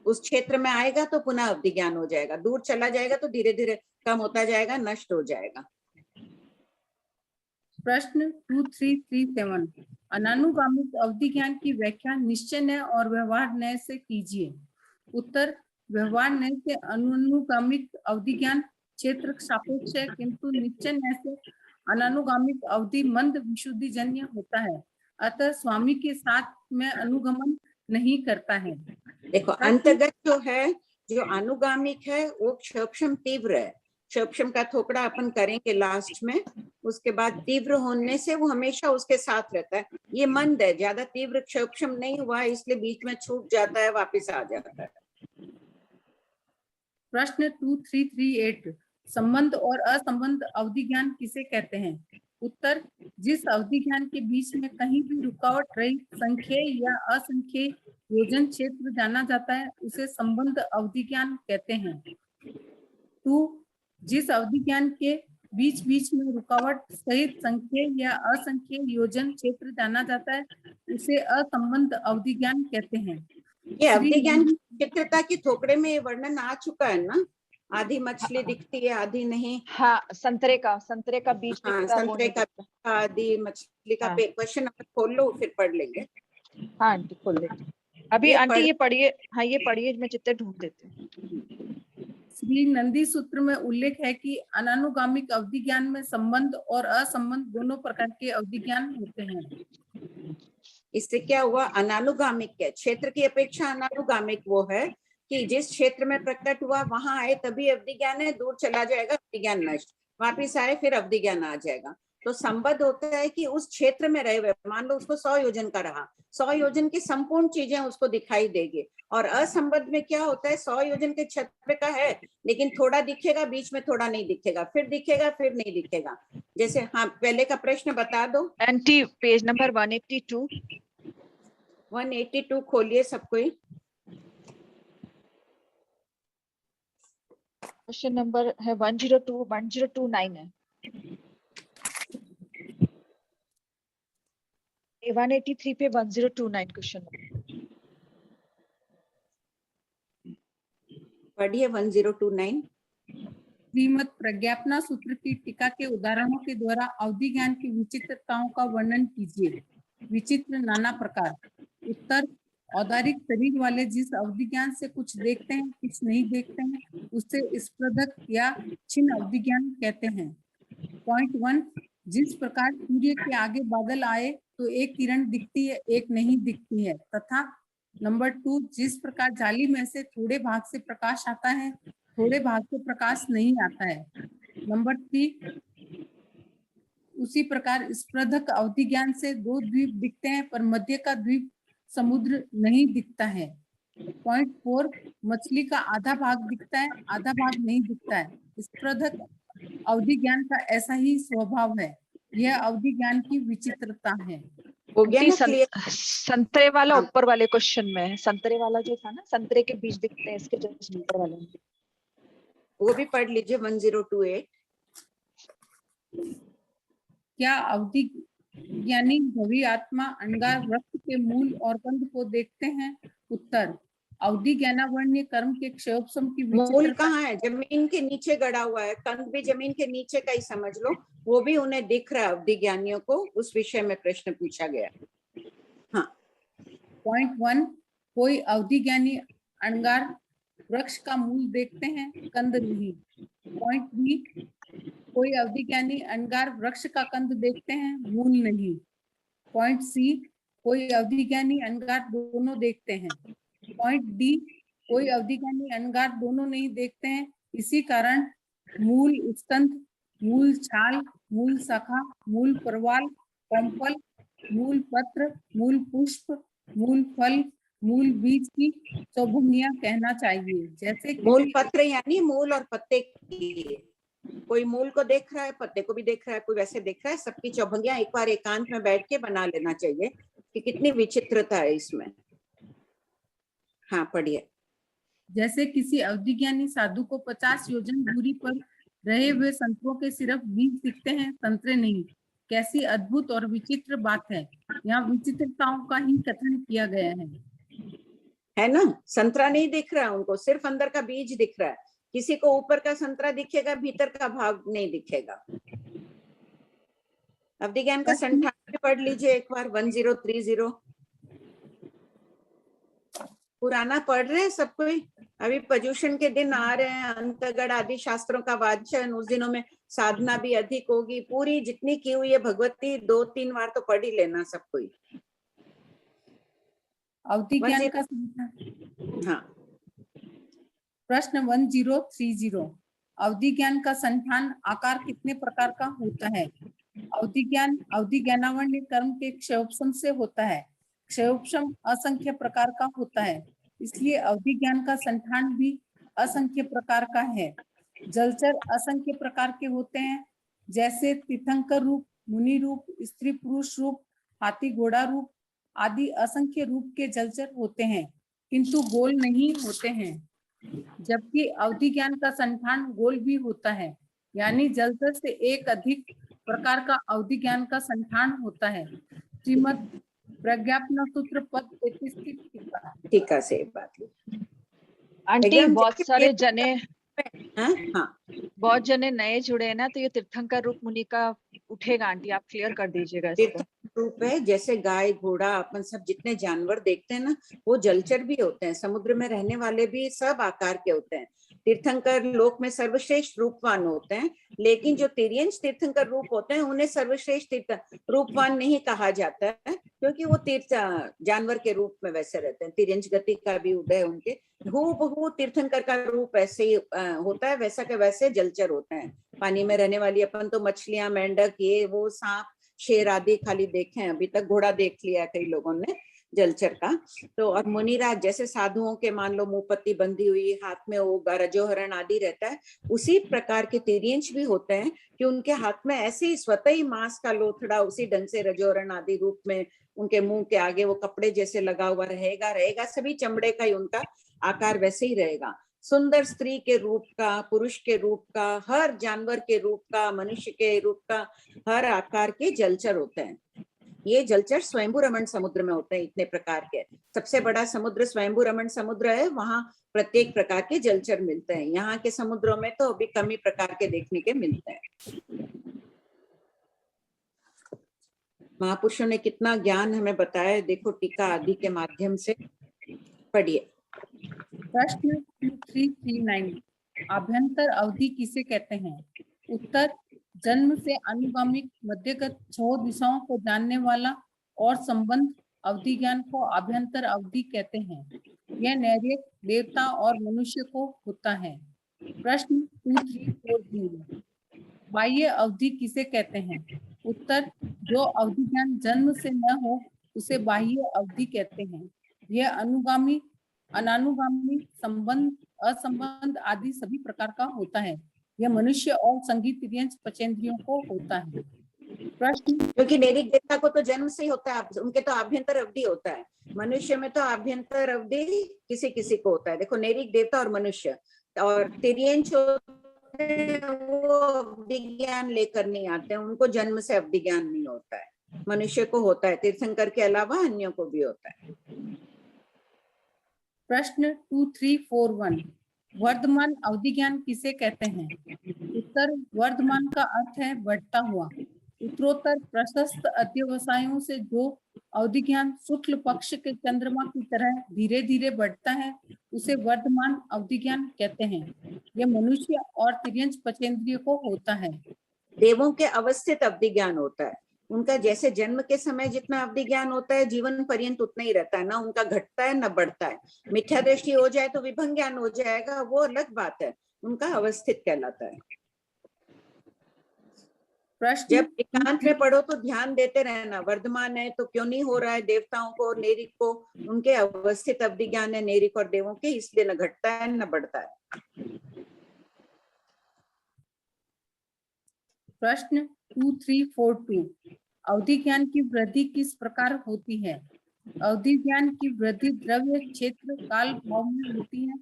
उस क्षेत्र में आएगा तो पुनः अवधि ज्ञान हो जाएगा, दूर चला जाएगा तो धीरे धीरे कम होता जाएगा, नष्ट हो जाएगा। प्रश्न 2337 अनानुगामिक अवधि ज्ञान की व्याख्या निश्चय न्याय और व्यवहार न्याय से कीजिए। उत्तर व्यवहार न्याय से अनानुगामिक अवधि ज्ञान क्षेत्र सापेक्ष है, किंतु निश्चय न्याय से अनानुगामिक अवधि मंद विशुद्धि जन्य होता है, अतः स्वामी के साथ में अनुगमन नहीं करता है। देखो अंतर्गत जो है, जो अनुगामिक है वो क्षोक्षम तीव्र है। क्षोक्षम का थोकड़ा अपन करेंगे लास्ट में, उसके बाद तीव्र होने से वो हमेशा उसके साथ रहता है। ये मंद है, ज्यादा तीव्र क्षोक्षम नहीं हुआ है, इसलिए बीच में छूट जाता है, वापिस आ जाता है। प्रश्न 2338 संबंध और असंबंध अवधि ज्ञान किसे कहते हैं? उत्तर जिस अवधि ज्ञान के बीच में कहीं भी रुकावट रहित संख्येय या असंख्येय योजन क्षेत्र जाना जाता है उसे संबंध अवधि ज्ञान कहते हैं। 2 जिस अवधि ज्ञान के बीच बीच में रुकावट सहित संख्येय या असंख्येय योजन क्षेत्र जाना जाता है उसे असंबंध अवधि ज्ञान कहते हैं। ये अवधि ज्ञान की चित्रता की थोकड़े में ये वर्णन आ चुका है ना, आधी मछली दिखती है आधी नहीं। हाँ, संतरे का बीज हाँ, दिखता है, वो संतरे नहीं का दिखता। आधी मछली का हाँ। क्वेश्चन नंबर खोल लो फिर पढ़ लेंगे। हाँ आंटी खोल लेती अभी। आंटी ये पढ़िए। हाँ ये पढ़िए, मैं चित्ते ढूंढ देती हूँ। श्री नंदी सूत्र में उल्लेख है कि अनानुगामिक अवधि ज्ञान में संबंध और असंबंध दोनों प्रकार के अवधि ज्ञान होते हैं। इससे क्या हुआ? अनानुगामिक है, क्षेत्र की अपेक्षा अनानुगामिक वो है कि जिस क्षेत्र में प्रकट हुआ वहां आए तभी अवधि ज्ञान है, दूर चला जाएगा अवधि ज्ञान नष्ट, वापिस आए फिर अवधि ज्ञान आ जाएगा। तो संबद्ध होता है कि उस क्षेत्र में रहे हुए, मान लो उसको 100 योजन का रहा, 100 योजन की संपूर्ण चीजें उसको दिखाई देगी। और असंबद्ध में क्या होता है? 100 योजन के क्षेत्र का है लेकिन थोड़ा दिखेगा, बीच में थोड़ा नहीं दिखेगा, फिर दिखेगा फिर नहीं दिखेगा। जैसे हाँ, पहले का प्रश्न बता दो। आंटी पेज नंबर 182 182 खोलिए सब कोई। क्वेश्चन नंबर है 1029 है। 183 पे 1029 क्वेश्चन। पढ़िए 1029। श्रीमद प्रज्ञापना सूत्र की टीका के उदाहरणों के द्वारा अवधि ज्ञान की विचित्रताओं का वर्णन कीजिए। विचित्र नाना प्रकार। उत्तर, औदारिक शरीर वाले जिस अवधि ज्ञान से कुछ देखते हैं कुछ नहीं देखते हैं उससे स्पर्धक या छिन्न अवधि ज्ञान कहते हैं। पॉइंट 1, जिस प्रकार सूर्य के आगे बादल आए तो एक किरण दिखती है एक नहीं दिखती है, तथा नंबर 2, जिस प्रकार जाली में से थोड़े भाग से प्रकाश आता है थोड़े भाग से प्रकाश नहीं आता है। नंबर 3, उसी प्रकार स्पर्धक अवधि ज्ञान से 2 द्वीप दिखते हैं पर मध्य का द्वीप समुद्र नहीं दिखता है। पॉइंट 4, मछली का आधा भाग दिखता है आधा भाग नहीं दिखता है। स्पर्धक अवधि ज्ञान का ऐसा ही स्वभाव है, यह अवधि ज्ञान की विचित्रता है। हो गया ना क्लियर? संतरे वाला ऊपर वाले क्वेश्चन में है, संतरे वाला जो था ना, संतरे के बीज दिखते हैं इसके जस्ट ऊपर वाले में, वो भी पढ़ लीजिए 1028। क्या अवधि ज्ञानी भवी आत्मा अंगार वृक्ष के मूल और कंद को देखते हैं? उत्तर, अवधि ज्ञानावण्य कर्म के क्षयोपशम की मूल कहाँ है? जमीन के नीचे गड़ा हुआ है, कंद भी जमीन के नीचे का ही समझ लो, वो भी उन्हें दिख रहा है अवधि ज्ञानियों को। उस विषय में प्रश्न पूछा गया। हाँ। पॉइंट 1, कोई अवधि ज्ञानी अंगार वृक्ष का मूल देखते हैं कंद नहीं। पॉइंट बी, कोई अवधि ज्ञानी अंगार वृक्ष का कंद देखते हैं मूल नहीं। पॉइंट सी, कोई अवधि ज्ञानी अंगार दोनों देखते हैं। पॉइंट डी, कोई अवधि ज्ञानी अंगार दोनों नहीं देखते हैं, इसी कारण मूल स्कंध, मूल छाल, मूल शाखा, मूल परवाल, पंपल, मूल पत्र, मूल पुष्प, मूल फल, मूल बीज की चौभुनिया कहना चाहिए। जैसे मूल पत्र यानी मूल और पत्ते की, कोई मूल को देख रहा है पत्ते को भी देख रहा है, कोई वैसे देख रहा है, सबकी चौभंगियां एक बार एकांत में बैठ के बना लेना चाहिए कि कितनी विचित्रता है इसमें। हाँ पढ़िए। जैसे किसी अवधि ज्ञानी साधु को 50 योजन दूरी पर रहे हुए संतरों के सिर्फ बीज दिखते हैं, संतरे नहीं। कैसी अद्भुत और विचित्र बात है। यहाँ विचित्रताओं का ही कथन किया गया है ना? संतरा नहीं दिख रहा है उनको, सिर्फ अंदर का बीज दिख रहा है। किसी को ऊपर का संतरा दिखेगा, भीतर का भाग नहीं दिखेगा। अवधि ज्ञान का संठान पढ़ लीजिए एक बार 1030। पुराना पढ़ रहे हैं सब कोई? अभी पर्युषण के दिन आ रहे हैं, अंतगढ़ आदि शास्त्रों का वाचन, उस दिनों में साधना भी अधिक होगी। पूरी जितनी की हुई है भगवती 2-3 बार तो पढ़ ही लेना सब कोई। अवधि ज्ञान का हाँ। प्रश्न 1030, अवधि ज्ञान का संठान आकार कितने प्रकार का होता है? अवधि ज्ञानावण्य कर्म के क्षयोपशम से होता है। क्षयोपशम असंख्य प्रकार का होता है, इसलिए अवधि ज्ञान का संठान भी असंख्य प्रकार का है। जलचर असंख्य प्रकार के होते हैं, जैसे तीर्थंकर रूप, मुनि रूप, स्त्री पुरुष रूप, हाथी घोड़ा रूप आदि असंख्य रूप के जलचर होते हैं, किंतु गोल नहीं होते हैं। जबकि अवधि ज्ञान का संठान गोल भी होता है, यानी जलचर से एक अधिक प्रकार का अवधि ज्ञान का संठान होता है। श्रीमद प्रज्ञापना सूत्र पद 33 की टीका से बात। आंटी बहुत सारे जने हाँ, बहुत जने नए जुड़े हैं ना, तो ये तीर्थंकर रूप मुनि का उठेगा आंटी, आप क्लियर कर दीजिएगा इसको। तीर्थंकर रूप है, जैसे गाय घोड़ा अपन सब जितने जानवर देखते हैं ना, वो जलचर भी होते हैं, समुद्र में रहने वाले भी सब आकार के होते हैं। तीर्थंकर लोक में सर्वश्रेष्ठ रूपवान होते हैं, लेकिन जो तिर्यंश तीर्थंकर रूप होते हैं उन्हें सर्वश्रेष्ठ रूपवान नहीं कहा जाता है, क्योंकि वो तीर्थ जानवर के रूप में वैसे रहते हैं। तिर्यंश गति का भी उदय उनके हूबहू तीर्थंकर का रूप ऐसे ही होता है, वैसा के वैसे जलचर होते हैं। पानी में रहने वाली अपन तो मछलियां, मेंढक, ये वो, सांप, शेर आदि खाली देखे हैं अभी तक, घोड़ा देख लिया कई लोगों ने जलचर का। तो और मुनिराज जैसे साधुओं के मान लो मुंहपत्ती बंधी हुई, हाथ में वो रजोहरण आदि रहता है, उसी प्रकार के तिर्यंश भी होते हैं कि उनके हाथ में ऐसे ही स्वतः ही मांस का लोथड़ा उसी ढंग से रजोहरण आदि रूप में, उनके मुंह के आगे वो कपड़े जैसे लगा हुआ रहेगा, सभी चमड़े का ही उनका आकार वैसे ही रहेगा। सुंदर स्त्री के रूप का, पुरुष के रूप का, हर जानवर के रूप का, मनुष्य के रूप का, हर आकार के जलचर होते हैं। ये जलचर स्वयंभू रमण समुद्र में होते हैं इतने प्रकार के। सबसे बड़ा समुद्र स्वयंभू रमण समुद्र है, वहां प्रत्येक प्रकार के जलचर मिलते हैं। यहाँ के समुद्रों में तो अभी कम ही प्रकार के देखने के मिलते हैं। महापुरुषों ने कितना ज्ञान हमें बताया, देखो टीका आदि के माध्यम से। पढ़िए। प्रश्न 2339 आभ्यंतर अवधि किसे कहते हैं? उत्तर, जन्म से अनुगामिक मध्यगत 6 दिशाओं को जानने वाला और संबंध अवधि ज्ञान को आभ्यंतर अवधि कहते हैं। यह नैर्यक, देवता और मनुष्य को होता है। प्रश्न 2340 बाह्य अवधि किसे कहते हैं? उत्तर, जो अवधि ज्ञान जन्म से न हो उसे बाह्य अवधि कहते हैं। यह अनुगामी, अनानुगामी, संबंध, असंबंध आदि सभी प्रकार का होता है। यह मनुष्य और संगीत तिर्यंश पंचेंद्रियों को होता है। प्रश्न, क्योंकि नैरिक देवता को तो जन्म से ही होता है, उनके तो आभ्यंतर अवधि होता है। मनुष्य में तो आभ्यंतर अवधि किसी किसी को होता है। देखो नैरिक देवता और मनुष्य और तिर्यंश वो अवधि ज्ञान लेकर नहीं आते हैं, उनको जन्म से अवधि ज्ञान नहीं होता है। मनुष्य को होता है, तीर्थंकर के अलावा अन्यों को भी होता है। प्रश्न 2341 वर्धमान अवधि ज्ञान किसे कहते हैं? उत्तर, वर्धमान का अर्थ है बढ़ता हुआ। उत्तरोत्तर प्रशस्त अध्यवसायों से जो अवधि ज्ञान शुक्ल पक्ष के चंद्रमा की तरह धीरे धीरे बढ़ता है उसे वर्धमान अवधि ज्ञान कहते हैं। यह मनुष्य और तिर्यंश पंचेंद्रिय को होता है। देवों के अवस्थित अवधि ज्ञान होता है, उनका जैसे जन्म के समय जितना अवधि ज्ञान होता है जीवन पर्यंत उतना ही रहता है, ना उनका घटता है ना बढ़ता है। मिथ्या दृष्टि हो जाए तो विभंग ज्ञान हो जाएगा, वो अलग बात है, उनका अवस्थित कहलाता है। प्रश्न, जब एकांत में पढ़ो तो ध्यान देते रहना, वर्धमान है तो क्यों नहीं हो रहा है देवताओं को, नेरिक को, उनके अवस्थित अवधि ज्ञान है नेरिक और देवों के, इसलिए न घटता है न बढ़ता है। प्रश्न 2342 अवधि ज्ञान की वृद्धि किस प्रकार होती है? अवधि ज्ञान की वृद्धि द्रव्य, क्षेत्र, काल भाव में होती है।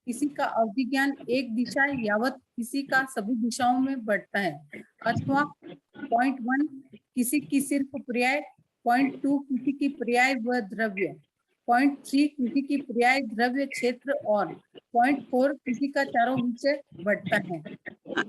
किसी का अवधि ज्ञान एक दिशा यावत, किसी का सभी दिशाओं में बढ़ता है। अथवा पॉइंट 1 किसी की सिर्फ पर्याय, पॉइंट 2 किसी की पर्याय व द्रव्य, पॉइंट 3 किसी की पर्याय द्रव्य क्षेत्र और पॉइंट 4 किसी का चारों विषय बढ़ता है।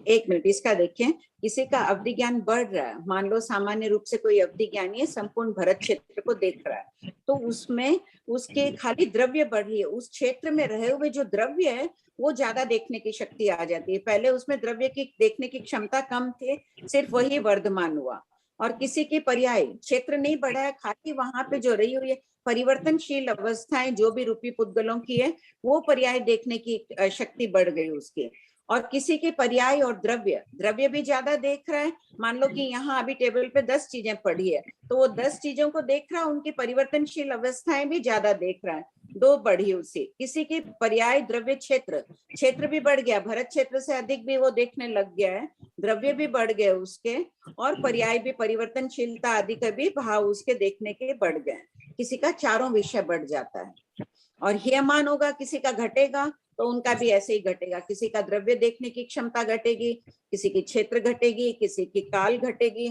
एक मिनट इसका देखें, किसी का अवधि ज्ञान बढ़ रहा है, मान लो सामान्य रूप से कोई अवधि ज्ञानी है, संपूर्ण भरत क्षेत्र को देख रहा है, तो उसमें उसके खाली द्रव्य बढ़ रही है, उस क्षेत्र में रहे हुए जो द्रव्य है वो ज्यादा देखने की शक्ति आ जाती है। पहले उसमें द्रव्य की देखने की क्षमता कम थी, सिर्फ वही वर्धमान हुआ। और किसी के पर्याय क्षेत्र नहीं बढ़ा है, खाली वहां पे जो रही हुई है परिवर्तनशील अवस्थाएं जो भी रूपी पुद्गलों की है वो पर्याय देखने की शक्ति बढ़ गई उसकी। और किसी के पर्याय और द्रव्य भी ज्यादा देख रहा है, मान लो कि यहाँ अभी टेबल पे 10 चीजें पड़ी है तो वो 10 चीजों को देख रहा है, उनकी परिवर्तनशील अवस्थाएं भी ज्यादा देख रहा है, 2 बढ़ी उससे। किसी की पर्याय द्रव्य क्षेत्र भी बढ़ गया, भरत क्षेत्र से अधिक भी वो देखने लग गया है, द्रव्य भी बढ़ गए उसके, और पर्याय भी परिवर्तनशीलता आदि का भी भाव उसके देखने के बढ़ गए। किसी का चारों विषय बढ़ जाता है। और ह्यमान होगा, किसी का घटेगा तो उनका भी ऐसे ही घटेगा, किसी का द्रव्य देखने की क्षमता घटेगी, किसी की क्षेत्र घटेगी, किसी की काल घटेगी,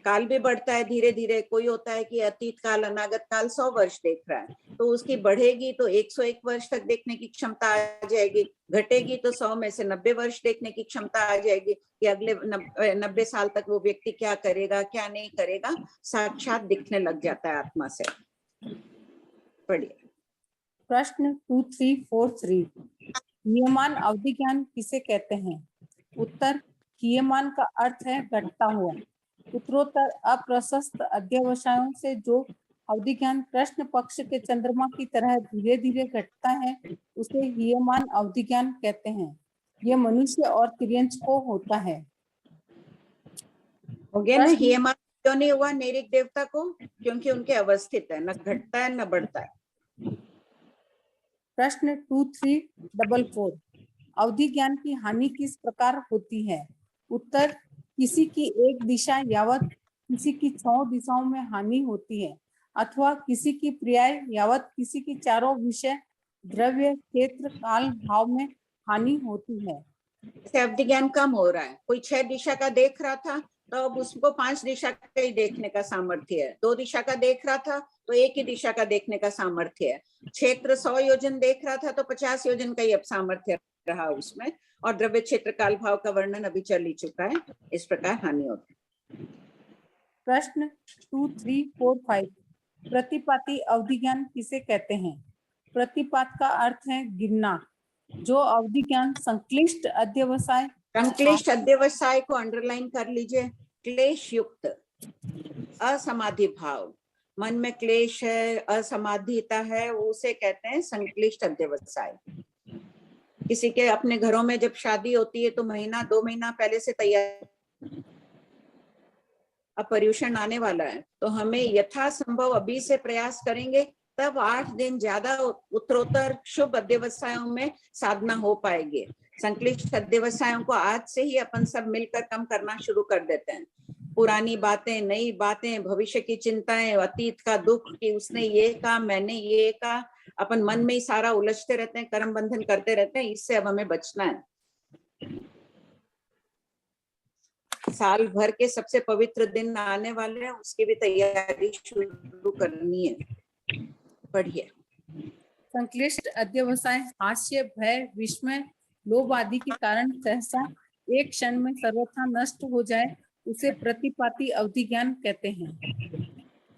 काल भी बढ़ता है धीरे धीरे। कोई होता है कि अतीत काल अनागत काल 100 वर्ष देख रहा है, तो उसकी बढ़ेगी तो 101 वर्ष तक देखने की क्षमता आ जाएगी, घटेगी तो 100 में से 90 वर्ष देखने की क्षमता आ जाएगी कि अगले 90 साल तक वो व्यक्ति क्या करेगा क्या नहीं करेगा, साक्षात दिखने लग जाता है आत्मा से। पढ़िए। प्रश्न 2343 हीयमान अवधि ज्ञान किसे कहते हैं? उत्तर, हीयमान का अर्थ है घटता हुआ। उत्तरोत्तर अप्रशस्त अध्यवसायों से जो अवधि ज्ञान कृष्ण पक्ष के चंद्रमा की तरह धीरे धीरे घटता है उसे हीयमान अवधि ज्ञान कहते हैं। यह मनुष्य और तिर्यंच को होता है। हो गया ना? हीयमान क्यों नहीं हुआ नैरिक देवता को? क्योंकि उनके अवस्थित है, न घटता है न बढ़ता है। प्रश्न 2344 अवधि ज्ञान की हानि किस प्रकार होती है? उत्तर, किसी की एक दिशा यावत किसी की 6 दिशाओं में हानि होती है, अथवा किसी की पर्याय यावत किसी की चारों विषय द्रव्य क्षेत्र काल भाव में हानि होती है। जैसे अवधि ज्ञान कम हो रहा है, कोई 6 दिशा का देख रहा था तो अब उसको 5 दिशा का ही देखने का सामर्थ्य है। 2 दिशा का देख रहा था तो एक ही दिशा का देखने का सामर्थ्य है। क्षेत्र 100 योजन देख रहा था तो 50 योजन का ही अब सामर्थ्य रहा उसमें। और द्रव्य क्षेत्र काल भाव का वर्णन अभी चल ही चुका है। इस प्रकार हानि होती है। प्रश्न 2345 प्रतिपाती अवधि ज्ञान किसे कहते हैं? प्रतिपात का अर्थ है गिरना। जो अवधि ज्ञान संक्लिष्ट अध्यवसाय संक्लिष्ट अध्यवसाय को अंडरलाइन कर लीजिए। क्लेश युक्त असमाधि भाव, मन में क्लेश है, असमाधिता है, उसे कहते हैं संक्लिष्ट अध्यवसाय। किसी के अपने घरों में जब शादी होती है तो महीना 2 महीना पहले से तैयार, अब पर्यूषण आने वाला है तो हमें यथासंभव अभी से प्रयास करेंगे, तब 8 दिन ज्यादा उत्तरोत्तर शुभ अध्यवसायों में साधना हो पाएगी। संक्लिष्ट अध्यवसायों को आज से ही अपन सब मिलकर कम करना शुरू कर देते हैं। पुरानी बातें, नई बातें, भविष्य की चिंताएं, अतीत का दुख कि उसने ये कहा, मैंने ये कहा, अपन मन में ही सारा उलझते रहते हैं, कर्म बंधन करते रहते हैं। इससे अब हमें बचना है। साल भर के सबसे पवित्र दिन आने वाले हैं, उसकी भी तैयारी शुरू करनी है। पढ़िए। संक्लिष्ट अध्यवसाय हास्य, भय, विस्मय, लोभ आदि के कारण सहसा एक क्षण में सर्वथा नष्ट हो जाए, उसे प्रतिपाती अवधि ज्ञान कहते हैं।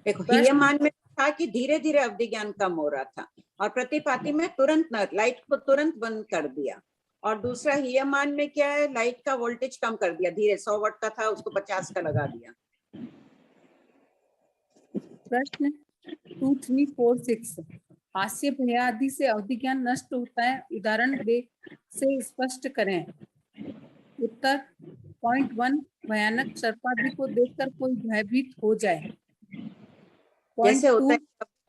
देखो, हीयमान में था कि धीरे धीरे अवधि ज्ञान कम हो रहा था, और प्रतिपाती में तुरंत लाइट को तुरंत बंद कर दिया। और दूसरा हीयमान में क्या है, लाइट का वोल्टेज कम कर दिया, धीरे 100 वाट का था उसको 50 का लगा दिया। प्रश्न 2346 हास्य, भय आदि से अवधि ज्ञान नष्ट होता है, उदाहरण दे से स्पष्ट करें। उत्तर, पॉइंट 1 भयानक सर्पादि को देखकर कोई भयभीत हो जाए। जैसे होता है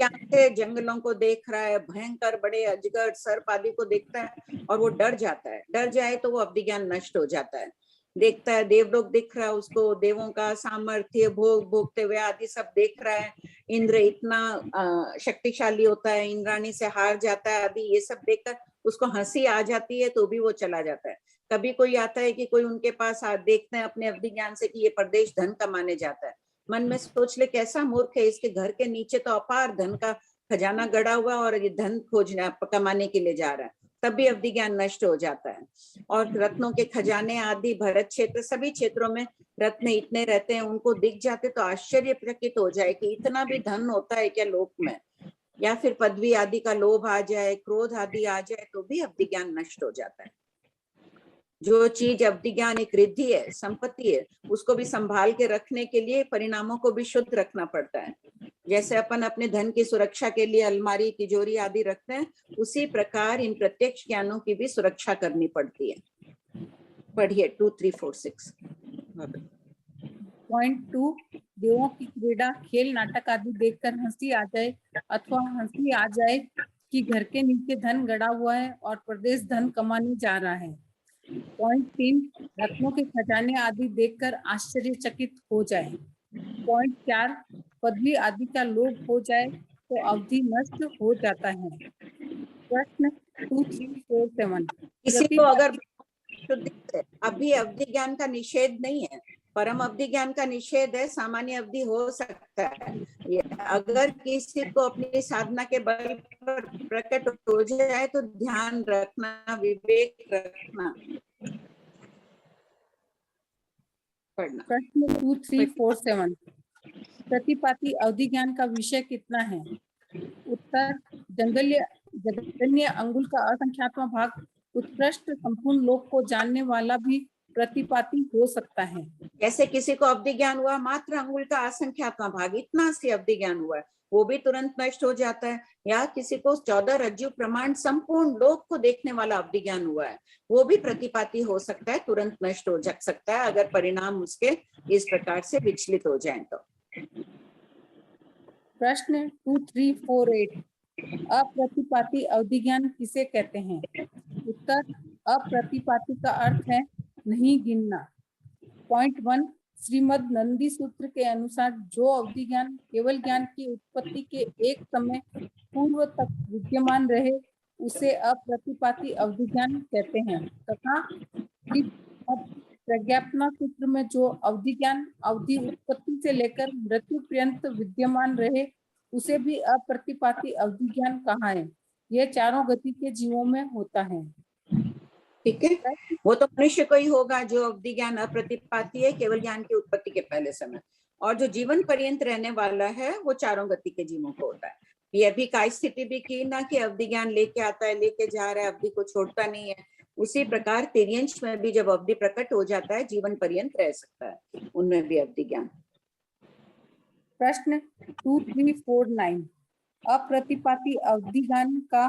यहाँ से जंगलों को देख रहा है, भयंकर बड़े अजगर सर्प आदि को देखता है और वो डर जाता है। डर जाए तो वो अवधि ज्ञान नष्ट हो जाता है। देखता है देवलोक दिख रहा है उसको, देवों का सामर्थ्य, भोग भोगते हुए आदि सब देख रहा है। इंद्र इतना शक्तिशाली होता है, इंद्राणी से हार जाता है आदि, ये सब देखकर उसको हंसी आ जाती है तो भी वो चला जाता है। कभी कोई आता है कि कोई उनके पास देखते हैं अपने अवधि ज्ञान से कि ये परदेश धन कमाने जाता है। मन में सोच ले कैसा मूर्ख है, इसके घर के नीचे तो अपार धन का खजाना गड़ा हुआ और ये धन खोजने कमाने के लिए जा रहा है, तब भी अवधि ज्ञान नष्ट हो जाता है। और रत्नों के खजाने आदि भरत क्षेत्र सभी क्षेत्रों में रत्न इतने रहते हैं, उनको दिख जाते तो आश्चर्यचकित हो जाए कि इतना भी धन होता है क्या लोक में। या फिर पदवी आदि का लोभ आ जाए, क्रोध आदि आ जाए तो भी अवधि ज्ञान नष्ट हो जाता है। जो चीज अवधि ज्ञान एक रिद्धि है, संपत्ति है, उसको भी संभाल के रखने के लिए परिणामों को भी शुद्ध रखना पड़ता है। जैसे अपन अपने धन की सुरक्षा के लिए अलमारी, तिजोरी आदि रखते हैं, उसी प्रकार इन प्रत्यक्ष ज्ञानों की भी सुरक्षा करनी पड़ती है। पढ़िए 2346। पॉइंट 2 देवों की क्रीड़ा, खेल, नाटक आदि देखकर हंसी आ जाए, अथवा हंसी आ जाए कि घर के नीचे धन गड़ा हुआ है और प्रदेश धन कमाने जा रहा है। पॉइंट 3 रत्नों के खजाने आदि देखकर आश्चर्यचकित हो जाए। पॉइंट 4 पदवी आदि का लोभ हो जाए तो अवधि नष्ट हो जाता है। प्रश्न 2347 किसी को अगर अभी अवधि ज्ञान का निषेध नहीं है, परम अवधि ज्ञान का निषेध है, सामान्य अवधि हो सकता है। अगर किसी को अपनी साधना के बल पर प्रकट हो जाए तो ध्यान रखना, विवेक रखना। पढ़ना। प्रश्न 2347 प्रतिपाती अवधि ज्ञान का विषय कितना है? उत्तर जगन्य अंगुल का असंख्यात्मा भाग उत्कृष्ट संपूर्ण लोक को जानने वाला भी प्रतिपाती हो सकता है। जैसे किसी को अवधि ज्ञान हुआ मात्र अंगुल का असंख्यात्मा भाग, इतना सी अवधि ज्ञान हुआ है, वो भी तुरंत नष्ट हो जाता है। या किसी को 14 रज्जु प्रमाण संपूर्ण लोक को देखने वाला अवधि ज्ञान हुआ है, वो भी प्रतिपाती हो सकता है, तुरंत नष्ट हो सकता है अगर परिणाम उसके इस प्रकार से विचलित हो जाएं तो। प्रश्न 2348 अप्रतिपाती अवधि ज्ञान किसे कहते हैं? उत्तर अप्रतिपाती का अर्थ है नहीं गिनना। पॉइंट 1 श्रीमद नंदी सूत्र के अनुसार जो अवधि ज्ञान केवल ज्ञान की उत्पत्ति के एक समय पूर्व तक विद्यमान रहे उसे अप्रतिपाती अवधि ज्ञान कहते हैं, तथा प्रज्ञापना सूत्र में जो अवधि ज्ञान अवधि उत्पत्ति से लेकर मृत्यु पर्यंत विद्यमान रहे उसे भी अप्रतिपाती अवधि ज्ञान कहा है। यह चारों गति के जीवों में होता है। ठीक है, वो तो मनुष्य को ही होगा जो अवधि ज्ञान अप्रतिपाती है केवल ज्ञान की उत्पत्ति के पहले समय, और जो जीवन पर्यंत रहने वाला है वो चारों गति के जीवों को होता है। ये भी काय स्थिति भी की ना कि अवधि ज्ञान लेके आता है, लेके जा रहा है, अवधि को छोड़ता नहीं है। उसी प्रकार तिर्यंश में भी जब अवधि प्रकट हो जाता है जीवन पर्यंत रह सकता है, उनमें भी अवधि ज्ञान। प्रश्न 2349 अप्रतिपाती अवधि ज्ञान का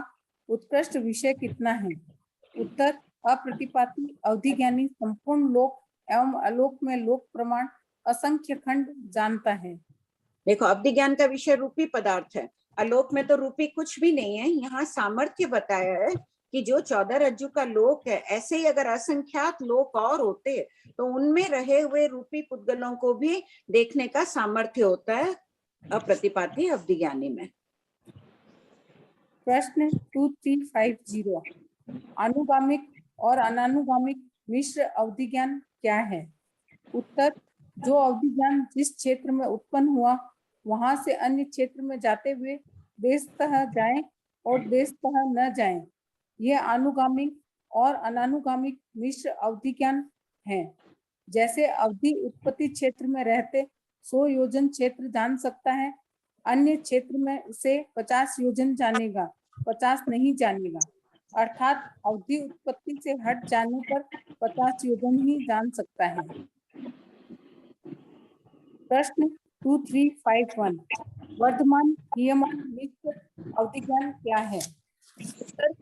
उत्कृष्ट विषय कितना है? उत्तर अप्रतिपाती अवधि ज्ञानी संपूर्ण लोक एवं आलोक में लोक प्रमाण असंख्य खंड जानता है। देखो, अवधि ज्ञान का विषय रूपी पदार्थ है, आलोक में तो रूपी कुछ भी नहीं है। यहाँ सामर्थ्य बताया है कि जो 14 रज्जु का लोक है, ऐसे ही अगर असंख्यात लोक और होते तो उनमें रहे हुए रूपी पुद्गलों को भी देखने का सामर्थ्य होता है अप्रतिपाती अवधि ज्ञानी में। प्रश्न 2350 अनुगामिक और अनानुगामिक मिश्र अवधि ज्ञान क्या है? उत्तर जो अवधि ज्ञान जिस क्षेत्र में उत्पन्न हुआ वहां से अन्य क्षेत्र में जाते हुए देशतः जाए और देशतः न जाए, यह अनुगामिक और अनानुगामिक मिश्र अवधि ज्ञान है। जैसे अवधि उत्पत्ति क्षेत्र में रहते 100 योजन क्षेत्र जान सकता है, अन्य क्षेत्र में से 50 योजन जानेगा, 50 नहीं जानेगा, अर्थात अवधि उत्पत्ति से हट जाने पर 50 योजन ही जान सकता है। प्रश्न 2351 वर्धमान नियमन मिश्र अवधि ज्ञान क्या है? उत्तर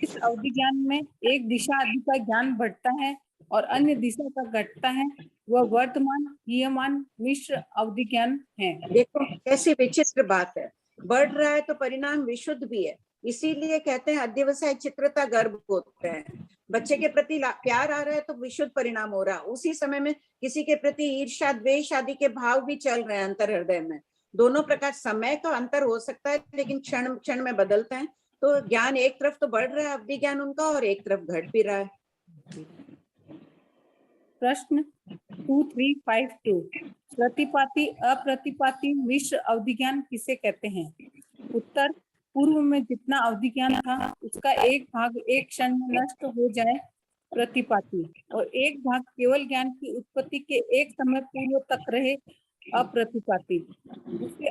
इस अवधि ज्ञान में एक दिशा आदि का ज्ञान बढ़ता है और अन्य दिशा का घटता है, वह वर्तमान नियमान मिश्र अवधि ज्ञान है। देखो कैसी विचित्र बात है, बढ़ रहा है तो परिणाम विशुद्ध भी है, इसीलिए कहते हैं अध्यवसाय चित्रता गर्भ होते हैं। बच्चे के प्रति प्यार आ रहा है तो विशुद्ध परिणाम हो रहा है, उसी समय में किसी के प्रति ईर्ष्या द्वेष आदि के भाव भी चल रहे हैं अंतर हृदय में। दोनों प्रकार समय का अंतर हो सकता है लेकिन क्षण क्षण में बदलते हैं, तो ज्ञान एक तरफ तो बढ़ रहा है अवधि ज्ञान उनका, और एक तरफ घट भी रहा है। प्रश्न 2352 प्रतिपाती अप्रतिपाती मिश्र अवधि ज्ञान किसे कहते हैं? उत्तर पूर्व में जितना अवधि ज्ञान था उसका एक भाग एक क्षण में नष्ट हो जाए प्रतिपाती, और एक भाग केवल ज्ञान की उत्पत्ति के एक समय पूर्व तक रहे अप्रतिपाती। उसे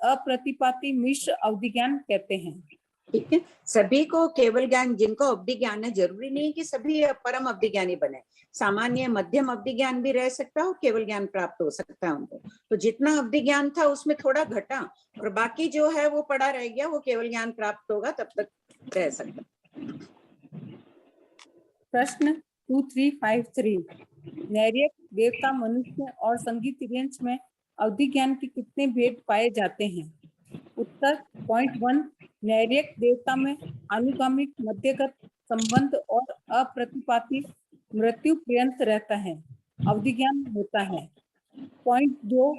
अप्रतिपाती मिश्र अवधि ज्ञान कहते हैं। ठीक है, सभी को केवल ज्ञान, जिनको अवधि ज्ञान है, जरूरी नहीं कि सभी परम अवधि ज्ञानी बने, सामान्य मध्यम अवधि ज्ञान भी रह सकता है और केवल ज्ञान प्राप्त हो सकता है उनको। तो जितना अवधि ज्ञान था उसमें थोड़ा घटा और बाकी जो है वो पड़ा रह गया, वो केवल ज्ञान प्राप्त होगा तब तक रह सकता। प्रश्न 2353 नैर्यक देवता मनुष्य और संगीत तिर्यंश में अवधि ज्ञान के कितने भेद पाए जाते हैं? उत्तर पॉइंट 1 नैर्यक देवता में अनुगामिक मध्यगत संबंध और अप्रतिपाती मृत्यु पर्यंत रहता है, अवधि ज्ञान होता है। पॉइंट 2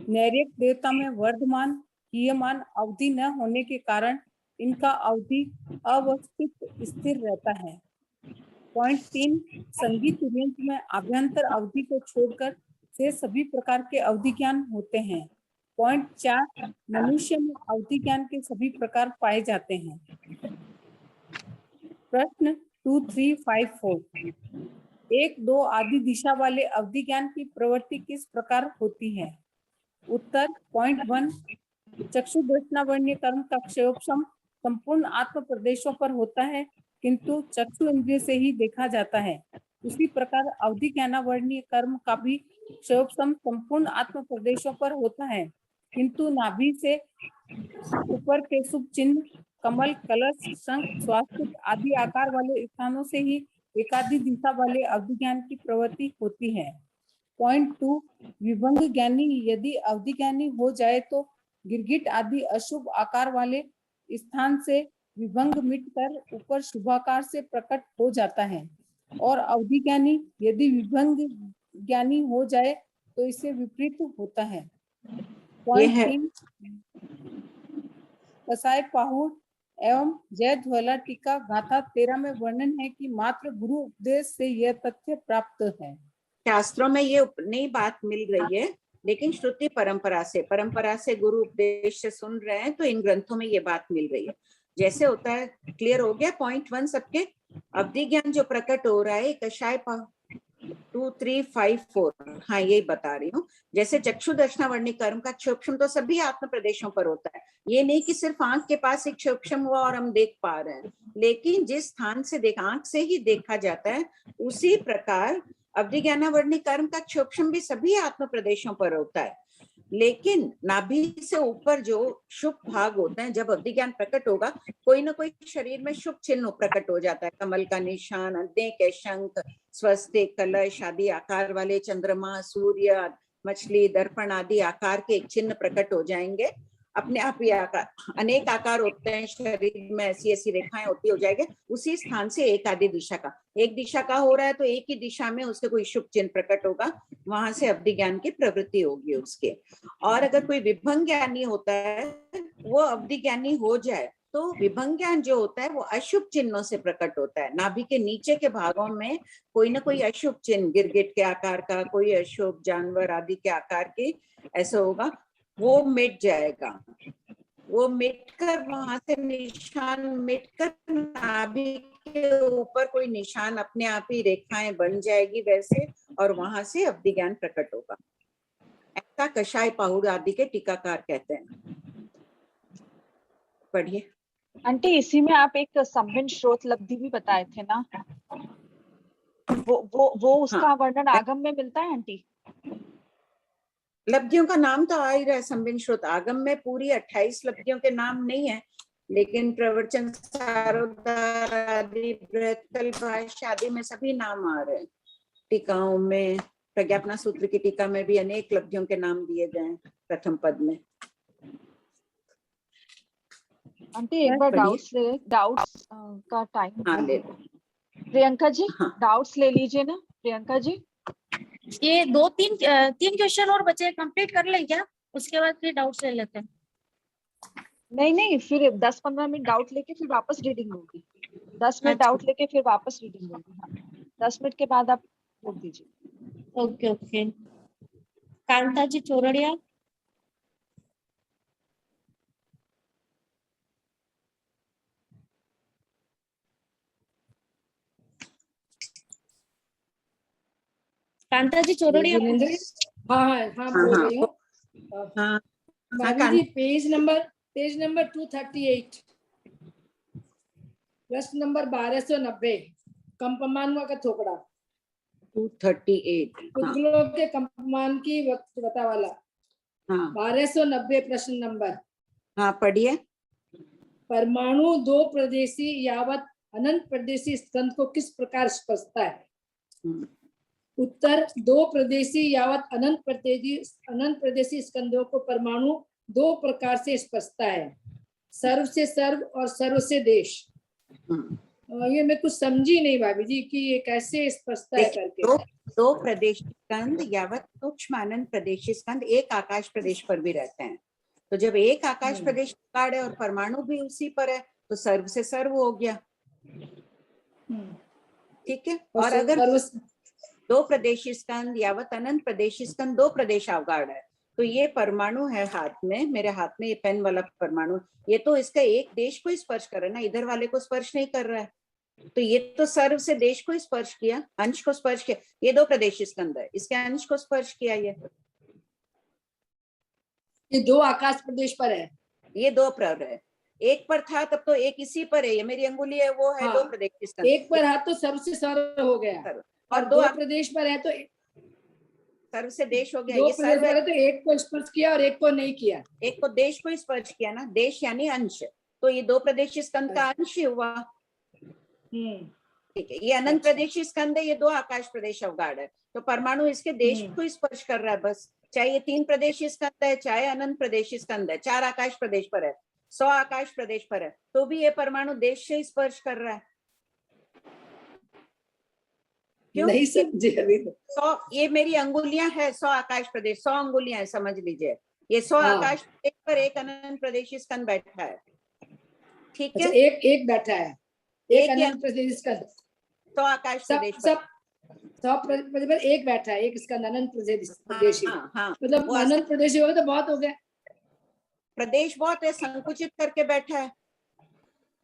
नैर्यक देवता में वर्धमान हीयमान अवधि न होने के कारण इनका अवधि अवस्थित स्थिर रहता है। पॉइंट 3, संगीत यंत्र में अभ्यंतर अवधि को छोड़कर से सभी प्रकार के अवधि ज्ञान होते हैं। पॉइंट 4, मनुष्य में अवधि ज्ञान के सभी प्रकार पाए जाते हैं। प्रश्न 2, 3, 5, 4, 1, 2 आदि दिशा वाले अवधि ज्ञान की प्रवृत्ति किस प्रकार होती है? उत्तर पॉइंट 1, चक्षु दृष्टावर्ण्य कर्म का क्षयोपशम संपूर्ण आत्म प्रदेशों पर होता है, किंतु चक्षु इंद्रिय से ही देखा जाता है। उसी प्रकार अवधि ज्ञानावर्णीय कर्म का भी क्षयोपशम संपूर्ण आत्म प्रदेशों पर होता है, किंतु नाभि से ऊपर के शुभ चिन्ह, कमल, कलश, शंख, स्वास्तिक आदि आकार वाले स्थानों से ही एकादि दिशा वाले अवधि ज्ञान की प्रवृत्ति होती है। पॉइंट 2, विभंग ज्ञानी यदि अवधि ज्ञानी हो जाए तो गिरगिट आदि अशुभ आकार वाले स्थान से विभंग मिटकर ऊपर शुभाकार से प्रकट हो जाता है, और अवधि ज्ञानी यदि विभंग ज्ञानी हो जाए तो इससे विपरीत होता है। पॉइंट 3, कसाय पाहुड़ एवं जय ज्वाला टीका गाथा 13 में वर्णन है कि मात्र गुरु उपदेश से यह तथ्य प्राप्त है। शास्त्रों में ये नई बात मिल रही है, लेकिन श्रुति परंपरा से गुरु उपदेश से सुन रहे हैं, तो इन ग्रंथों में ये बात मिल रही है। जैसे होता है, क्लियर हो गया पॉइंट 1 सबके? अवधि ज्ञान जो प्रकट हो रहा है कषाय 2, 3, 5, 4, हाँ यही बता रही हूँ। जैसे चक्षु दर्शनावर्णी कर्म का क्षोक्षम तो सभी आत्म प्रदेशों पर होता है, ये नहीं कि सिर्फ आंख के पास एक क्षोक्षम हुआ और हम देख पा रहे हैं, लेकिन जिस स्थान से आंख से ही देखा जाता है, उसी प्रकार अवधि ज्ञानावर्णी कर्म का क्षोक्षम भी सभी आत्म प्रदेशों पर होता है। लेकिन नाभि से ऊपर जो शुभ भाग होते हैं, जब अवधि ज्ञान प्रकट होगा, कोई ना कोई शरीर में शुभ चिन्ह प्रकट हो जाता है। कमल का निशान, अद्दे के शंख, स्वस्तिक, कलश आदि आकार वाले, चंद्रमा, सूर्य, मछली, दर्पण आदि आकार के चिन्ह प्रकट हो जाएंगे। अपने आप ही आकार, अनेक आकार होते हैं शरीर में, ऐसी ऐसी रेखाएं होती हो जाएंगे। उसी स्थान से एक आदि दिशा का, एक दिशा का हो रहा है तो एक ही दिशा में उसके कोई शुभ चिन्ह प्रकट होगा, वहां से अवधि ज्ञान की प्रवृत्ति होगी उसके। और अगर कोई विभंग ज्ञानी होता है, वो अवधि ज्ञानी हो जाए तो विभंग ज्ञान जो होता है वो अशुभ चिन्हों से प्रकट होता है। नाभि के नीचे के भागों में कोई ना कोई अशुभ चिन्ह, गिरगिट के आकार का, कोई अशुभ जानवर आदि के आकार के ऐसा होगा, वो मिट जाएगा। वो मिटकर वहां से निशान मिटकर नाभि के ऊपर कोई निशान अपने आप ही रेखाएं बन जाएगी वैसे, और वहां से अवधि ज्ञान प्रकट होगा। ऐसा कषाय पाहुड़ आदि के टीकाकार कहते हैं। पढ़िए आंटी, इसी में आप एक संबिन स्रोत लब्धि भी बताए थे ना, वो उसका वर्णन आगम में मिलता है आंटी? लब्धियों का नाम तो आ ही रहा है संबिन स्रोत। आगम में पूरी 28 लब्धियों के नाम नहीं है, लेकिन प्रवचन, सारोद्धार आदि, बृहत्कल्प आदि में सभी नाम आ रहे हैं। टीकाओं में, प्रज्ञापना सूत्र की टीका में भी अनेक लब्धियों के नाम दिए गए प्रथम पद में। आंटी एक बार डाउट्स का टाइम। हाँ ले प्रियंका जी, हाँ। डाउट्स ले लीजिए ना प्रियंका जी। ये 2-3 क्वेश्चन और बचे, कंप्लीट कर लें क्या? उसके बाद फिर डाउट्स ले लेते हैं। नहीं, फिर 10-15 मिनट डाउट लेके फिर वापस रीडिंग होगी। 10 मिनट डाउट लेके फिर वापस रीडिंग होगी। हाँ, 10 मिनट के बाद आप रोक दीजिए। ओके। कांता जी चोरड़िया। कांता जी चोरड़िया। हाँ बोल रही हूँ। हाँ भाभी जी, पेज नंबर 238, प्रश्न नंबर 1290, कंपमान का थोकड़ा। 238 पुद्गलों के कंपमान की वक्तव्यता वाला। हाँ 1290 प्रश्न नंबर। हाँ पढ़िए। परमाणु 2 प्रदेशी यावत अनंत प्रदेशी स्कंद को किस प्रकार स्पर्शता है? उत्तर 2 प्रदेशी यावत अनंत प्रदेशी स्कंदों को परमाणु 2 प्रकार से स्पर्शता है, सर्व से सर्व और सर्व से देश। ये मैं कुछ समझी नहीं भाभी जी कि ये कैसे स्पर्शता है करके। 2 प्रदेश स्कंद यावत सूक्ष्म अनंत प्रदेशी स्कंद एक आकाश प्रदेश पर भी रहते हैं। तो जब एक आकाश प्रदेश कार्ड है और परमाणु भी उसी पर है, तो सर्व से सर्व हो गया। ठीक है। और अगर दो प्रदेशी स्कंद यावत अनंत प्रदेशी स्कंद दो प्रदेश अवगाढ़ है, तो ये परमाणु है हाथ में, मेरे हाथ में ये पेन वाला परमाणु, ये तो इसका एक देश को स्पर्श कर रहा है ना, इधर वाले को स्पर्श नहीं कर रहा है। तो ये तो सर्व से देश को स्पर्श किया, अंश को स्पर्श किया। ये दो प्रदेशी स्कंद है, इसके अंश को स्पर्श किया। ये दो आकाश प्रदेश पर है, ये दो पर है। एक पर था तब तो एक इसी पर है, ये मेरी अंगुली है, वो है हाँ, दो प्रदेशी स्कंद। एक पर हाथ तो सर्व से सर्व हो गया, और दो प्रदेश पर है तो सर्व से देश हो गया। दो ये प्रदेश पर है तो एक को स्पर्श किया और एक को नहीं किया। एक को देश को स्पर्श किया ना, देश यानी अंश, तो ये दो प्रदेशी स्कंद का अंश ही हुआ। ठीक है। ये अनंत प्रदेशी स्कंद है, ये दो आकाश प्रदेश अवगाढ़ है, तो परमाणु इसके देश को स्पर्श कर रहा है बस। चाहे ये तीन प्रदेशी स्कंद है, चाहे अनंत प्रदेशी स्कंद है, 4 आकाश प्रदेश पर है, 100 आकाश प्रदेश पर है, तो भी ये परमाणु देश से स्पर्श कर रहा है। क्यों? नहीं समझे अभी तो। 100 ये मेरी अंगुलियां है, 100 आकाश प्रदेश, 100 अंगुलियां है, समझ लीजिए। ये 100 आकाश प्रदेश पर एक अनंत प्रदेशी स्कंद बैठा है। ठीक है। अच्छा, एक बैठा है, एक अनंत प्रदेश स्कंद, 100 आकाश प्रदेश पर सब 100 प्रदेश पर एक बैठा है, एक स्कंद अनंत प्रदेश। मतलब अनंत प्रदेश हो गया तो बहुत हो गया, प्रदेश बहुत है, संकुचित करके बैठा है।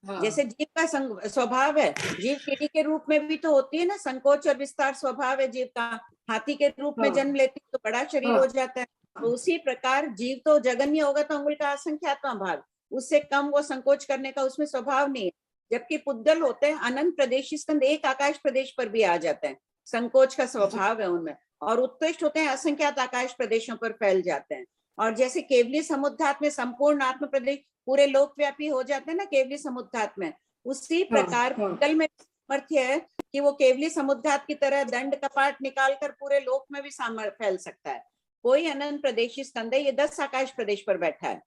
जैसे जीव का स्वभाव है, जीव कीड़ी के रूप में भी तो होती है ना, संकोच और विस्तार स्वभाव है जीव का। हाथी के रूप में जन्म लेती है तो बड़ा शरीर हो जाता है, तो उसी प्रकार जीव तो जगन्य होगा तो अंगुल का असंख्यात्मा भाग, उससे कम वो संकोच करने का उसमें स्वभाव नहीं है। जबकि पुद्गल होते हैं अनंत प्रदेशी स्कंद एक आकाश प्रदेश पर भी आ जाते हैं, संकोच का स्वभाव है उनमें, और उत्कृष्ट होते हैं असंख्यात आकाश प्रदेशों पर फैल जाते हैं। और जैसे केवली समुद्धात में संपूर्ण आत्म प्रदेश पूरे लोकव्यापी हो जाते हैं ना केवली समुद्धात में, उसी प्रकार पुद्गल में सामर्थ्य है कि वो केवली समुद्धात की तरह दंड कपाट निकालकर पूरे लोक में भी फैल सकता है। कोई अनंत प्रदेशी स्कंद है, ये 10 आकाश प्रदेश पर बैठा है,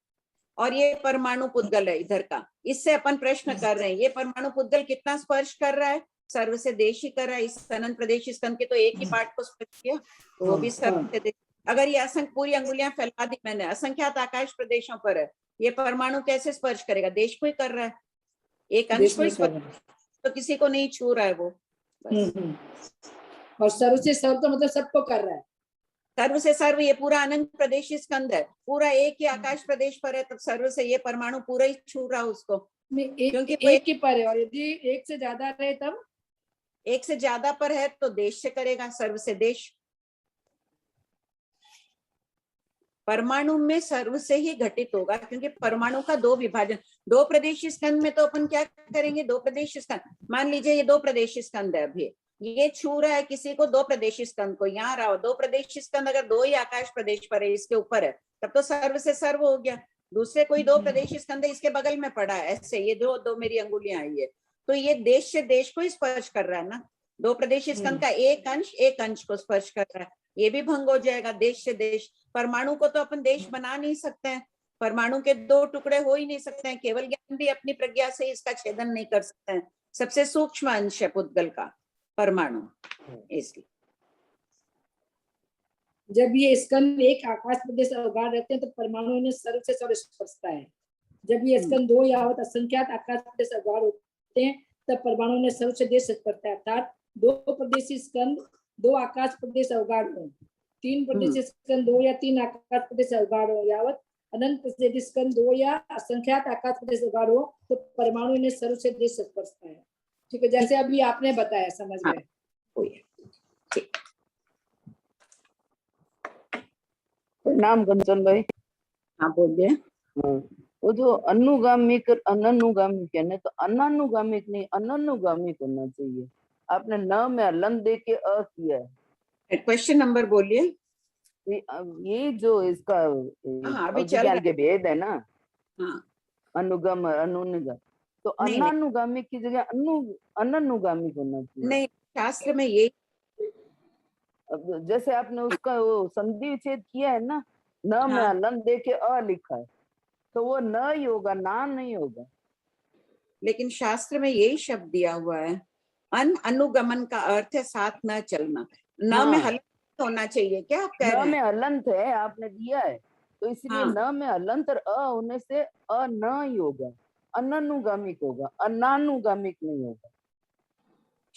और ये परमाणु पुद्गल है इधर का। इससे अपन प्रश्न कर रहे हैं, ये परमाणु पुद्गल कितना स्पर्श कर रहा है? सर्व से देश ही कर रहा है। इस अनंत प्रदेशी स्कंद के तो एक ही पार्ट को स्पर्श किया, तो वो भी सर्व से देश। अगर ये असंख्य पूरी अंगुलियां फैला दी मैंने, असंख्यात आकाश प्रदेशों पर है, ये परमाणु कैसे स्पर्श करेगा? देश को ही कर रहा है, एक अंश को स्पर्श, तो किसी को नहीं छू रहा है वो। और सर्व से सर्व तो मतलब सबको कर रहा है। सर्व से सर्व ये पूरा अनंत प्रदेशी स्कंद है, पूरा एक ही आकाश प्रदेश पर है, तब सर्व से ये परमाणु पूरा ही छू रहा है उसको, क्योंकि एक ही पर है। और यदि एक से ज्यादा रहे तब? एक से ज्यादा पर है तो देश से करेगा, सर्व से देश। परमाणु में सर्व से ही घटित होगा, क्योंकि परमाणु का दो विभाजन, दो प्रदेशी स्कंद में तो अपन क्या करेंगे, दो प्रदेशी स्कंद, मान लीजिए ये दो प्रदेशी स्कंद है, अभी ये छू रहा है किसी को, दो प्रदेशी स्कंद को, यहाँ रहा दो प्रदेशी स्कंद, अगर दो ही आकाश प्रदेश पर है, इसके ऊपर है, तब तो सर्व से सर्व हो गया। दूसरे कोई दो प्रदेशी स्कंद है, इसके बगल में पड़ा है, ऐसे ये जो दो मेरी अंगुलियां आई है, तो ये देश से देश को स्पर्श कर रहा है ना। दो प्रदेशी स्कंद का एक अंश को स्पर्श कर रहा है, ये भी भंग हो जाएगा, देश से देश। परमाणु को तो अपन देश बना नहीं सकते हैं, परमाणु के दो टुकड़े हो ही नहीं सकते हैं, केवल ज्ञान भी अपनी प्रज्ञा से इसका छेदन नहीं कर सकते हैं। सबसे सूक्ष्म अंश है पुद्गल का परमाणु। इसलिए जब ये स्कंद एक आकाश प्रदेश अवगाढ़ रहते हैं तो परमाणु ने सर्व से सर्व स्पर्शता है। जब ये स्कंद दो यावत असंख्यात आकाश प्रदेश अवगाढ़ होते हैं तब परमाणु ने सर्व से देश स्पर्शता है। अर्थात दो प्रदेशी स्कंद दो आकाश प्रदेश अवगाढ़ हो, तीन प्रदेशी स्कंद दो या तीन आकाश प्रदेश अवगाढ़ हो, यावत अनंत प्रदेशी स्कंद दो या असंख्यात आकाश प्रदेश अवगाढ़ हो, तो परमाणु ने सर्व से देश स्पर्शता है। ठीक है, जैसे अभी आपने बताया, समझ गए। प्रणाम कंचन भाई। हाँ बोलिए। वो जो अनुगामिक अननुगामिक है ना, तो अनानुगामिक नहीं अननुगामिक होना चाहिए। आपने न में हलन दे के अ किया है। क्वेश्चन नंबर बोलिए। ये जो इसका अभी चल के भेद है ना, अनुगम अनुगम, तो अनानुगामिक की जगह अननुगामिक होना चाहिए। नहीं, शास्त्र में ये जैसे आपने उसका वो संधि विच्छेद किया है ना, न में हलन दे के अ लिखा है, तो वो न ही होगा, ना नहीं होगा। लेकिन शास्त्र में यही शब्द दिया हुआ है, अनुगमन का अर्थ है साथ न चलना। न में हलंत होना चाहिए, क्या आप कह रहे हैं? न में हलंत है, आपने दिया है, तो इसलिए न में हलंत और अ होने से अ न ही होगा, अननुगामिक होगा, अनानुगामिक नहीं होगा।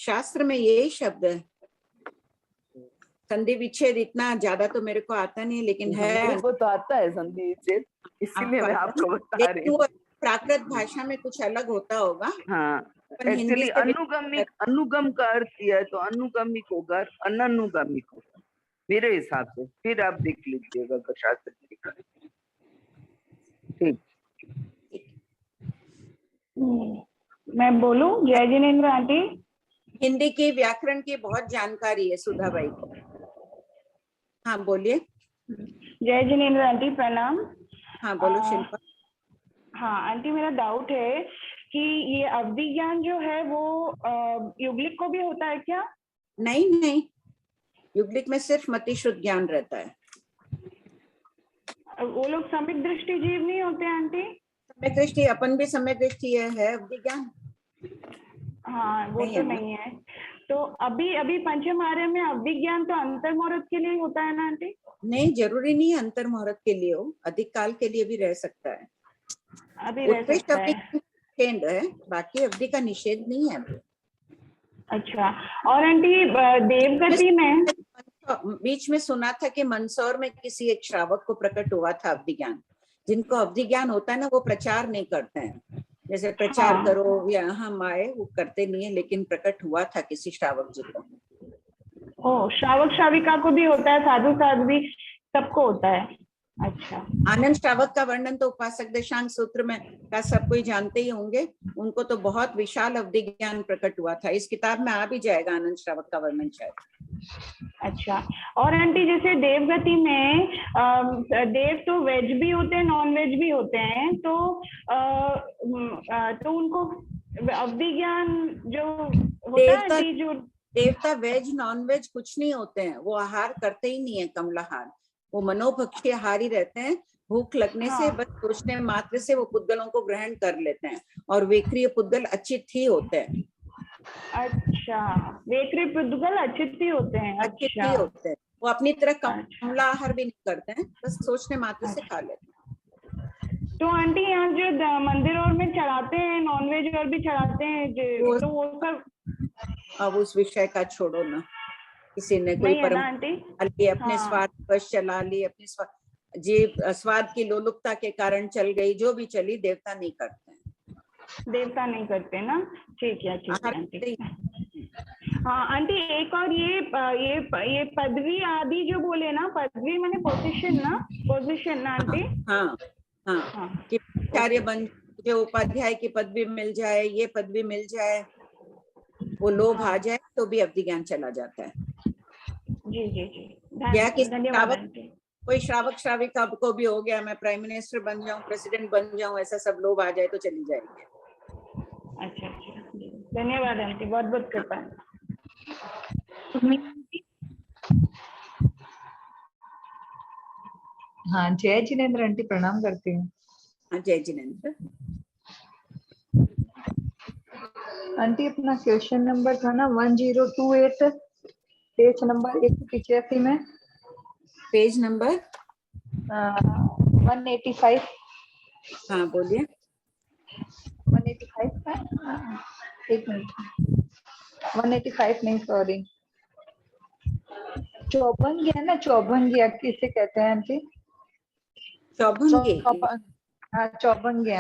शास्त्र में यही शब्द है। संधि विच्छेद इतना ज्यादा तो मेरे को आता नहीं, लेकिन है। मेरे को तो आता है संधि विच्छेद, इसीलिए मैं आपको बता रही हूँ। प्राकृत भाषा में कुछ अलग होता होगा। हाँ, एक्चुअली अनुगम का अर्थ यह है, तो अनुगमिक होगा, अननुगामिक होगा मेरे हिसाब से। फिर आप देख लीजिएगा अगर शास्त्र में लिखा है। ठीक, मैं बोलूं? जय जिनेन्द्र आंटी। हिंदी की व्याकरण की बहुत जानकारी है सुधा बाई को। हाँ बोलिए। जय जिनेन्द्र आंटी, प्रणाम। हाँ बोलो शिल्पा। हाँ आंटी, मेरा डाउट है कि ये अवधि ज्ञान जो है वो युगलिक को भी होता है क्या? नहीं नहीं, युगलिक में सिर्फ मतिश्रुत ज्ञान रहता है। वो लोग सम्यक दृष्टि जीव नहीं होते आंटी? सम्यक दृष्टि, अपन भी सम्यक दृष्टि है अवधि ज्ञान। हाँ वो तो नहीं है। तो अभी पंचम आर्य में अवधि ज्ञान तो अंतर मुहूर्त के लिए होता है ना आंटी? नहीं, जरूरी नहीं है अंतर मुहूर्त के लिए हो, अधिक काल के लिए भी रह सकता है। अभी रह सकता है। केंद्र है, बाकी अवधि का निषेध नहीं है। अच्छा, और आंटी देवगति में बीच में सुना था कि मंदसौर में किसी एक श्रावक को प्रकट हुआ था अवधि ज्ञान। जिनको अवधि ज्ञान होता है ना, वो प्रचार नहीं करते हैं। जैसे प्रचार हाँ। करो या हम आए, वो करते नहीं है, लेकिन प्रकट हुआ था किसी श्रावक जी को। ओ, श्रावक श्राविका को भी होता है, साधु साध्वी सबको होता है। अच्छा, आनंद श्रावक का वर्णन तो उपासक देशांग सूत्र में का सब कोई जानते ही होंगे। उनको तो बहुत विशाल अवधि ज्ञान प्रकट हुआ था। इस किताब में आ भी जाएगा आनंद श्रावक का वर्णन शायद। अच्छा, और आंटी जैसे देवगति में देव तो वेज भी होते हैं, नॉन वेज भी होते हैं, तो उनको अवधि ज्ञान जो होता है जो देवता वेज नॉन वेज कुछ नहीं होते हैं। वो आहार करते ही नहीं है, कमलाहार। वो मनोभक्षी आहारी रहते हैं। भूख लगने से बस सोचने मात्र से वो पुद्गलों को ग्रहण कर लेते हैं, और वेक्रिय पुद्गल अचित ही होते हैं। अच्छा, वेक्रिय पुद्गल अचित ही होते हैं। अचित ही होते हैं। वो अपनी तरह कमला आहार भी नहीं करते हैं, बस सोचने मात्र से खा लेते हैं। तो आंटी यहाँ जो मंदिर और में चढ़ाते हैं नॉनवेज और भी चढ़ाते हैं तो वो सब अब उस विषय का छोड़ो ना। किसी ने कोई परंपरा अपने स्वार्थ बस चला ली, अपने स्वाद की लोलुपता के कारण चल गई, जो भी चली, देवता नहीं करते हैं। देवता नहीं करते ना। ठीक है, ठीक है आंटी। हाँ आंटी, एक और ये पदवी आदि जो बोले ना, पदवी माने पोजीशन ना, पोजीशन ना आंटी? हाँ हाँ, कि आचार्य बन, जो उपाध्याय की पदवी मिल जाए, ये पदवी मिल जाए, वो लोभ आ जाए, तो भी अवधि ज्ञान चला जाता है। जी जी जी, धन्यवाद। कोई श्रावक श्राविका को भी हो गया, मैं प्राइम मिनिस्टर बन जाऊं, प्रेसिडेंट बन जाऊं, ऐसा सब लोग आ जाए तो चली जाएंगे। अच्छा अच्छा, धन्यवाद आंटी, बहुत बहुत कृपा। हाँ, जय जिनेन्द्र आंटी, प्रणाम करती हूँ। हाँ, जय जिनेन्द्र आंटी। अपना क्वेश्चन नंबर था ना 1028, पेज नंबर 185 में। Page number 185। हाँ बोलिए। 185 का, एक मिनट, 185 नहीं, सॉरी, चौभंगी है ना, चौभंगी किसे कहते हैं आंटी? चौभंगी। हाँ, चौभंगी।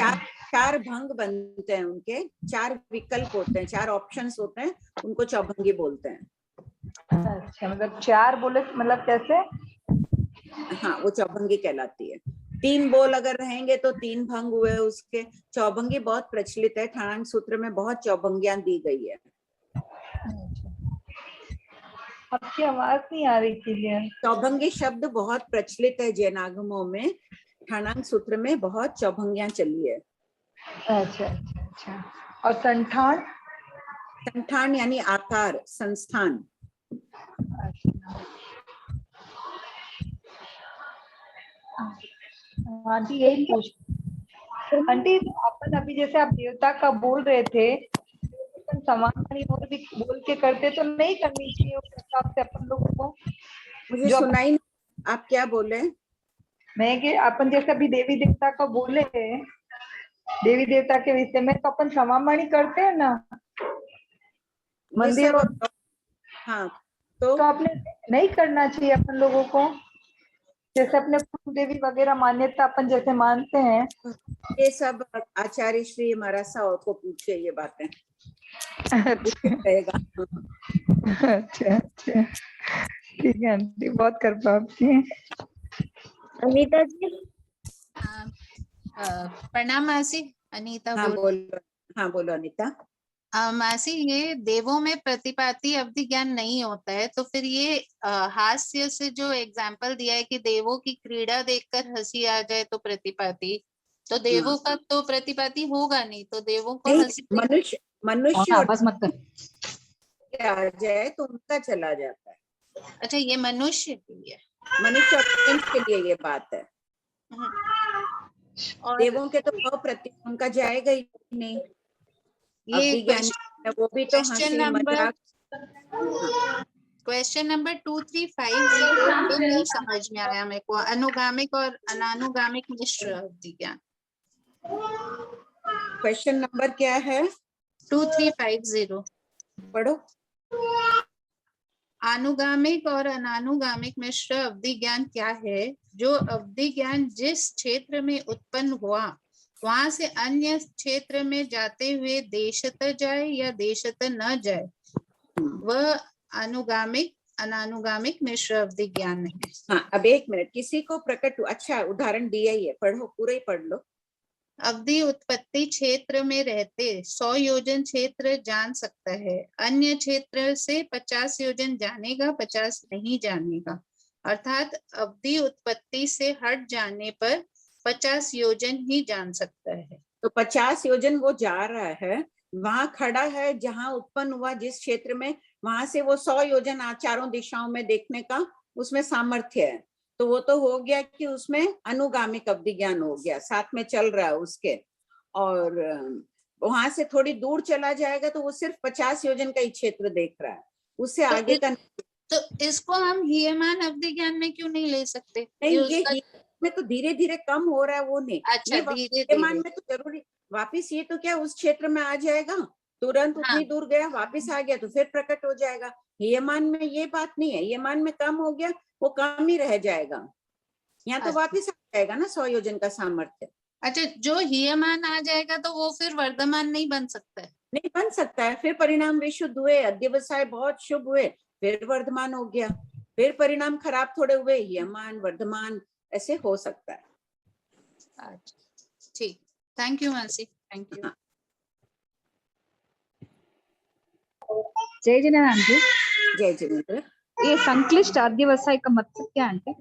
चार भंग बनते हैं, उनके 4 विकल्प होते हैं, 4 ऑप्शंस होते हैं, उनको चौभंगी बोलते हैं। अच्छा, मतलब 4 बोले, मतलब कैसे? हाँ, वो चौभंगी कहलाती है। 3 बोल अगर रहेंगे तो 3 भंग हुए उसके। चौभंगी बहुत प्रचलित है, ठाणांग सूत्र में बहुत चौभंगियां दी गई है। आपकी आवाज नहीं आ रही थी। चौभंगी शब्द बहुत प्रचलित है जैनागमों में, ठाणांग सूत्र में बहुत चौभंगियां चली है। अच्छा अच्छा अच्छा। और संठान? संठान यानी आकार, संस्थान। आंटी यही पूछ, आंटी अपन अभी जैसे आप देवता का बोल रहे थे, समान और भी बोल के करते तो नहीं करनी चाहिए उस हिसाब से अपन लोगों को? मुझे सुनाई नहीं, आप क्या बोले? मैं कि अपन जैसे अभी देवी देवता का बोले, देवी देवता के विषय में, तो अपन समामणि करते हैं ना? मंदिर और हाँ तो आपने नहीं करना चाहिए अपन लोगों को, जैसे अपने देवी वगैरह मान्यता अपन जैसे मानते हैं। ये सब आचार्य श्री महाराज साहब को पूछिए ये बातें। अच्छा अच्छा ठीक है आंटी, बहुत कृपा आपकी। अनीता जी। प्रणाम मासी। अनीता हाँ बोलो, हाँ बोलो अनीता। मासी, ये देवों में प्रतिपाती अवधि ज्ञान नहीं होता है, तो फिर ये हास्य से जो एग्जाम्पल दिया है कि देवों की क्रीड़ा देखकर हंसी आ जाए तो प्रतिपाती, तो देवों का तो प्रतिपाती होगा नहीं, तो देवों को हंसी मनुष्य आ जाए तो उनका चला जाता है। अच्छा, ये मनुष्य के लिए, मनुष्य के लिए ये बात है। और देवों के तो प्रति उनका जाएगा ही नहीं। ये वो भी तो हंसी मजाक। क्वेश्चन नंबर 2350 ये नहीं समझ में आया मेरे को, अनुगामिक और अनानुगामिक मिश्र अवधि ज्ञान। क्वेश्चन नंबर क्या है? 2350 पढ़ो। अनुगामिक और अनानुगामिक मिश्र अवधि ज्ञान क्या है? जो अवधि ज्ञान जिस क्षेत्र में उत्पन्न हुआ वहां से अन्य क्षेत्र में जाते हुए देशत जाए या देशत न जाए, वह अनुगामिक अनानुगामिक मिश्र अवधि ज्ञान है। हाँ, अब एक मिनट, किसी को प्रकट, अच्छा उदाहरण दिया ही है, पढ़ो, पूरा ही पढ़ लो। अवधि उत्पत्ति क्षेत्र में रहते 100 योजन क्षेत्र जान सकता है, अन्य क्षेत्र से 50 योजन जानेगा, 50 नहीं जानेगा। अर्थात अवधि उत्पत्ति से हट जाने पर 50 योजन ही जान सकता है। तो 50 योजन वो जा रहा है, वहां खड़ा है जहां उत्पन्न हुआ जिस क्षेत्र में, वहां से वो 100 योजन चारों दिशाओं में देखने का उसमें सामर्थ्य है। तो वो तो हो गया कि उसमें अनुगामिक अवधि ज्ञान हो गया, साथ में चल रहा है उसके। और वहां से थोड़ी दूर चला जाएगा तो वो सिर्फ 50 योजन का ही क्षेत्र देख रहा है, उससे तो आगे का। तो इसको हम हीयमान अवधि ज्ञान में क्यों नहीं ले सकते? नहीं, ये में तो धीरे धीरे कम हो रहा है, वो नहीं। अच्छा, धीरे में तो जरूरी वापिस, ये तो क्या उस क्षेत्र में आ जाएगा तुरंत। हाँ। उतनी दूर गया वापिस आ गया तो फिर प्रकट हो जाएगा। हीयमान में ये बात नहीं है, हीयमान में कम हो गया वो कम ही रह जाएगा, यहाँ तो वापिस आ जाएगा ना 100 योजन का सामर्थ्य। अच्छा, जो हीयमान आ जाएगा तो वो फिर वर्धमान नहीं बन सकता है? नहीं बन सकता है, फिर परिणाम विशुद्ध हुए, अध्यवसाय बहुत शुभ हुए, फिर वर्धमान हो गया, फिर परिणाम खराब थोड़े हुए, हीयमान वर्धमान ऐसे हो सकता है। ठीक, thank you Mansi, thank you. जय जिनेन्द्र आंटी। जय जिनेन्द्र। ये संक्लिष्ट अध्यवसाय का मतलब क्या आंटी?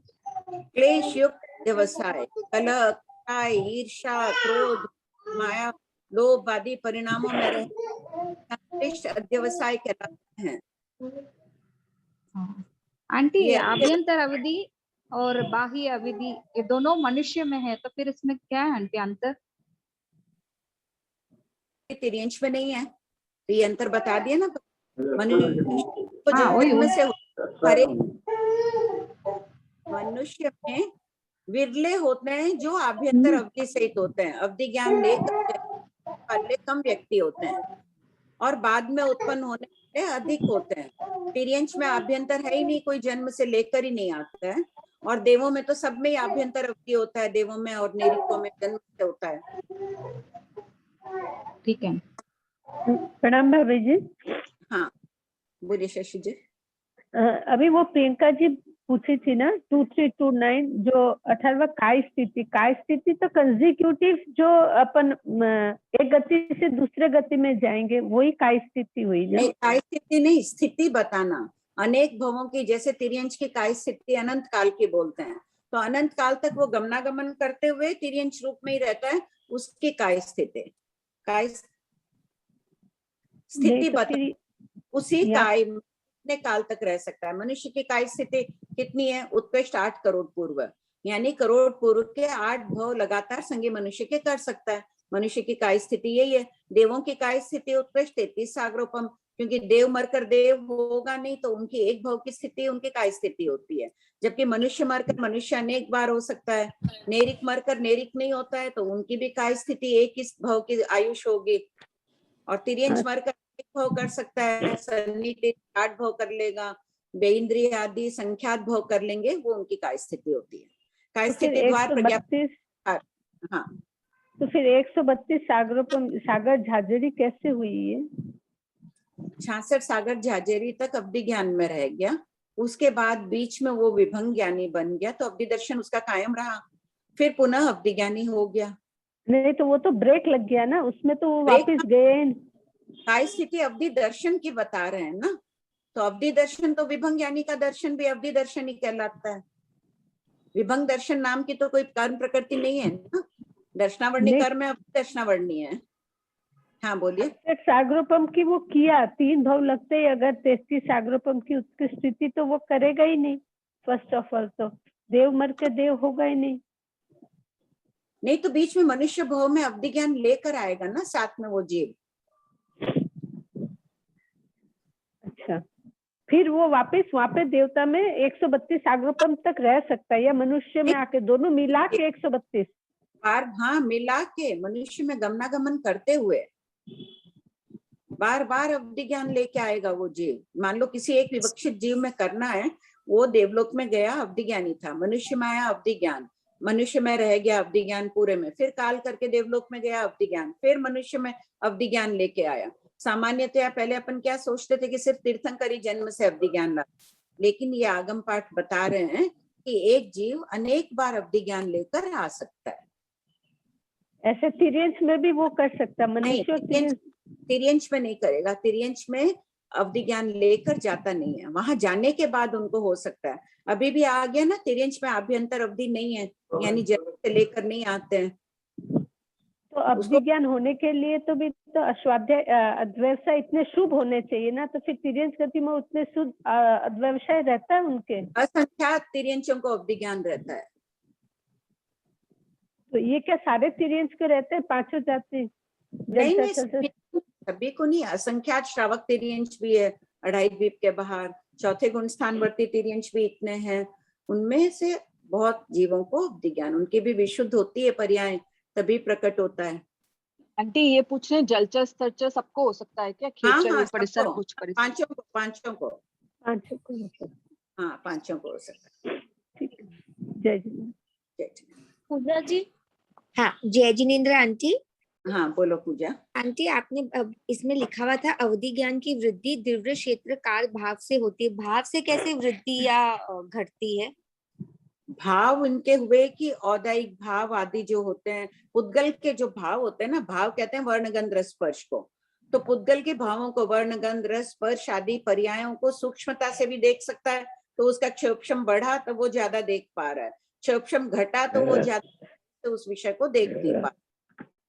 क्लेश युक्त व्यवसाय, कलह, ईर्ष्या, क्रोध, माया, लोभ आदि परिणामों में रहे संक्लिष्ट अध्यवसाय कहलाते हैं। आंटी, आभ्यंतर अवधि और बाह्य अवधि ये दोनों मनुष्य में है, तो फिर इसमें क्या है आंटी अंतर? तिर्यंश में नहीं है, तो ये अंतर बता दिया ना। मनुष्य में विरले होते हैं जो आभ्यंतर अवधि सहित होते हैं, अवधि ज्ञान लेकर वाले कम व्यक्ति होते हैं, और बाद में उत्पन्न होने वाले अधिक होते हैं। तिर्यंश में आभ्यंतर है ही नहीं, कोई जन्म से लेकर ही नहीं आता है, और देवों में तो सब में ही आभ्यंतर अवधि होता है, देवों में और नेरिकों में जन्म से होता है। ठीक है, प्रणाम भाभी जी। हाँ बोलिए शशि जी। अभी वो प्रियंका जी पूछी थी ना 2329, जो 18वां काय स्थिति तो कंसेक्यूटिव जो अपन एक गति से दूसरे गति में जाएंगे वही काय स्थिति हुई ना? नहीं, काय स्थिति नहीं, स्थिति बताना। अनेक भवों की, जैसे तिर्यंश की काय स्थिति अनंत काल की बोलते हैं, तो अनंत काल तक वो गमनागमन करते हुए तिर्यंश रूप में ही रहता है, उसकी काय स्थिति बता, उसी काय कितने काल तक रह सकता है। मनुष्य की काय स्थिति कितनी है? उत्कृष्ट 8 करोड़ पूर्व, यानी करोड़ पूर्व के 8 भव लगातार संगी मनुष्य के कर सकता है। मनुष्य की काय स्थिति यही है। देवों की काय स्थिति उत्कृष्ट 33 सागरोपम, क्योंकि देव मरकर देव होगा नहीं, तो उनकी एक भव की स्थिति उनकी काय स्थिति होती है, जबकि मनुष्य मरकर मनुष्य अनेक बार हो सकता है। नेरिक मरकर नेरिक नहीं होता है, तो उनकी भी काय स्थिति एक ही भव की आयुष होगी, और तिर्यंश मरकर भव कर सकता है, सन्निहित आठ भव कर लेगा, बेइंद्रिय आदि संख्यात भव कर लेंगे, वो उनकी काय स्थिति होती है। काय स्थिति द्वार प्रज्ञापन। हाँ, तो फिर 132 सागर झांझरी कैसे हुई है? 66 सागर झांझरी तक अवधि ज्ञान में रह गया, उसके बाद बीच में वो विभंग ज्ञानी बन गया, तो अवधि दर्शन उसका कायम रहा, फिर पुनः अवधि ज्ञानी हो गया। नहीं तो वो तो ब्रेक लग गया ना उसमें, तो वो वापस गए। काय स्थिति अवधि दर्शन की बता रहे हैं ना, तो अवधि दर्शन तो विभंग ज्ञानी का दर्शन भी अवधि दर्शन ही कहलाता है। विभंग दर्शन नाम की तो कोई कर्म प्रकृति नहीं है ना, दर्शनावर्णी कर्म है, दर्शनावर्णी है। हाँ बोलिए। सागरोपम की वो किया, 3 भाव लगते ही अगर 33 सागरोपम की उत्कृष्ट स्थिति तो वो करेगा ही नहीं। फर्स्ट ऑफ ऑल तो देव मर के देव होगा ही नहीं। नहीं तो बीच में मनुष्य भाव में अवधि ज्ञान लेकर आएगा ना साथ में वो जीव। अच्छा, फिर वो वापस वहां पे देवता में 132 सागरोपम तक रह सकता है, या मनुष्य में आके दोनों मिला के 132 बार, हाँ मिला के मनुष्य में गमनागमन करते हुए बार बार अवधि ज्ञान लेके आएगा वो जीव। मान लो किसी एक विवक्षित जीव में करना है, वो देवलोक में गया अवधि ज्ञानी था, मनुष्य में आया अवधि ज्ञान, मनुष्य में रह गया अवधि ज्ञान पूरे में, फिर काल करके देवलोक में गया अवधि ज्ञान, फिर मनुष्य में अवधि ज्ञान लेके आया। सामान्यतया पहले अपन क्या सोचते थे कि सिर्फ तीर्थंकरी जन्म से अवधि ज्ञान ला, लेकिन ये आगम पाठ बता रहे हैं कि एक जीव अनेक बार अवधि ज्ञान लेकर आ सकता है। ऐसे तिर्यंश में भी वो कर सकता है मनुष्य? तिर्यंश में नहीं करेगा, तिर्यंश में अवधि ज्ञान लेकर जाता नहीं है, वहां जाने के बाद उनको हो सकता है। अभी भी आ गया ना, तिर्यंश में आभ्यंतर अवधि नहीं है, यानी जन्म से लेकर नहीं आते हैं। तो अवधि ज्ञान होने के लिए तो भी तो अश्वाध्याय अध्यवसाय इतने शुभ होने चाहिए ना, तो फिर तिर्यंश गति में उतने शुद्ध अध्यवसाय रहता है उनके? असंख्यात तिर्यंशों को अवधि ज्ञान रहता है। तो ये क्या सारे तिर्यंश को रहते हैं, पांचों जाति? नहीं, सभी को नहीं, असंख्यात श्रावक तिर्यंश भी है, अढ़ाई द्वीप के बाहर, चौथे गुण स्थानवर्ती तिर्यंश भी इतने हैं, उनमें से बहुत जीवों को अवधि ज्ञान, उनकी भी विशुद्ध होती है पर्याय, तभी प्रकट होता है। आंटी ये पूछ रहे जलचर स्तरचर सबको हो सकता है क्या? खेचर, परिसर, कुछ परिसर? पांचों को हाँ, पांचों को हो सकता है। जय पूजा जी। हाँ, जय जिनेन्द्र आंटी। हाँ बोलो पूजा। आंटी आपने इसमें लिखा हुआ था अवधि ज्ञान की वृद्धि दिव्य क्षेत्र काल भाव से होती है, भाव से कैसे वृद्धि या घटती है? भाव उनके हुए कि औदायिक भाव आदि जो होते हैं, पुद्गल के जो भाव होते हैं ना, भाव कहते हैं वर्ण गंध रस स्पर्श को, तो पुद्गल के भावों को वर्ण गंध रस स्पर्श आदि पर्यायों को सूक्ष्मता से भी देख सकता है, तो उसका क्षोभक्षम बढ़ा तो वो ज्यादा देख पा रहा है, क्षोभक्षम घटा तो वो ज्यादा तो उस विषय को देख नहीं पा।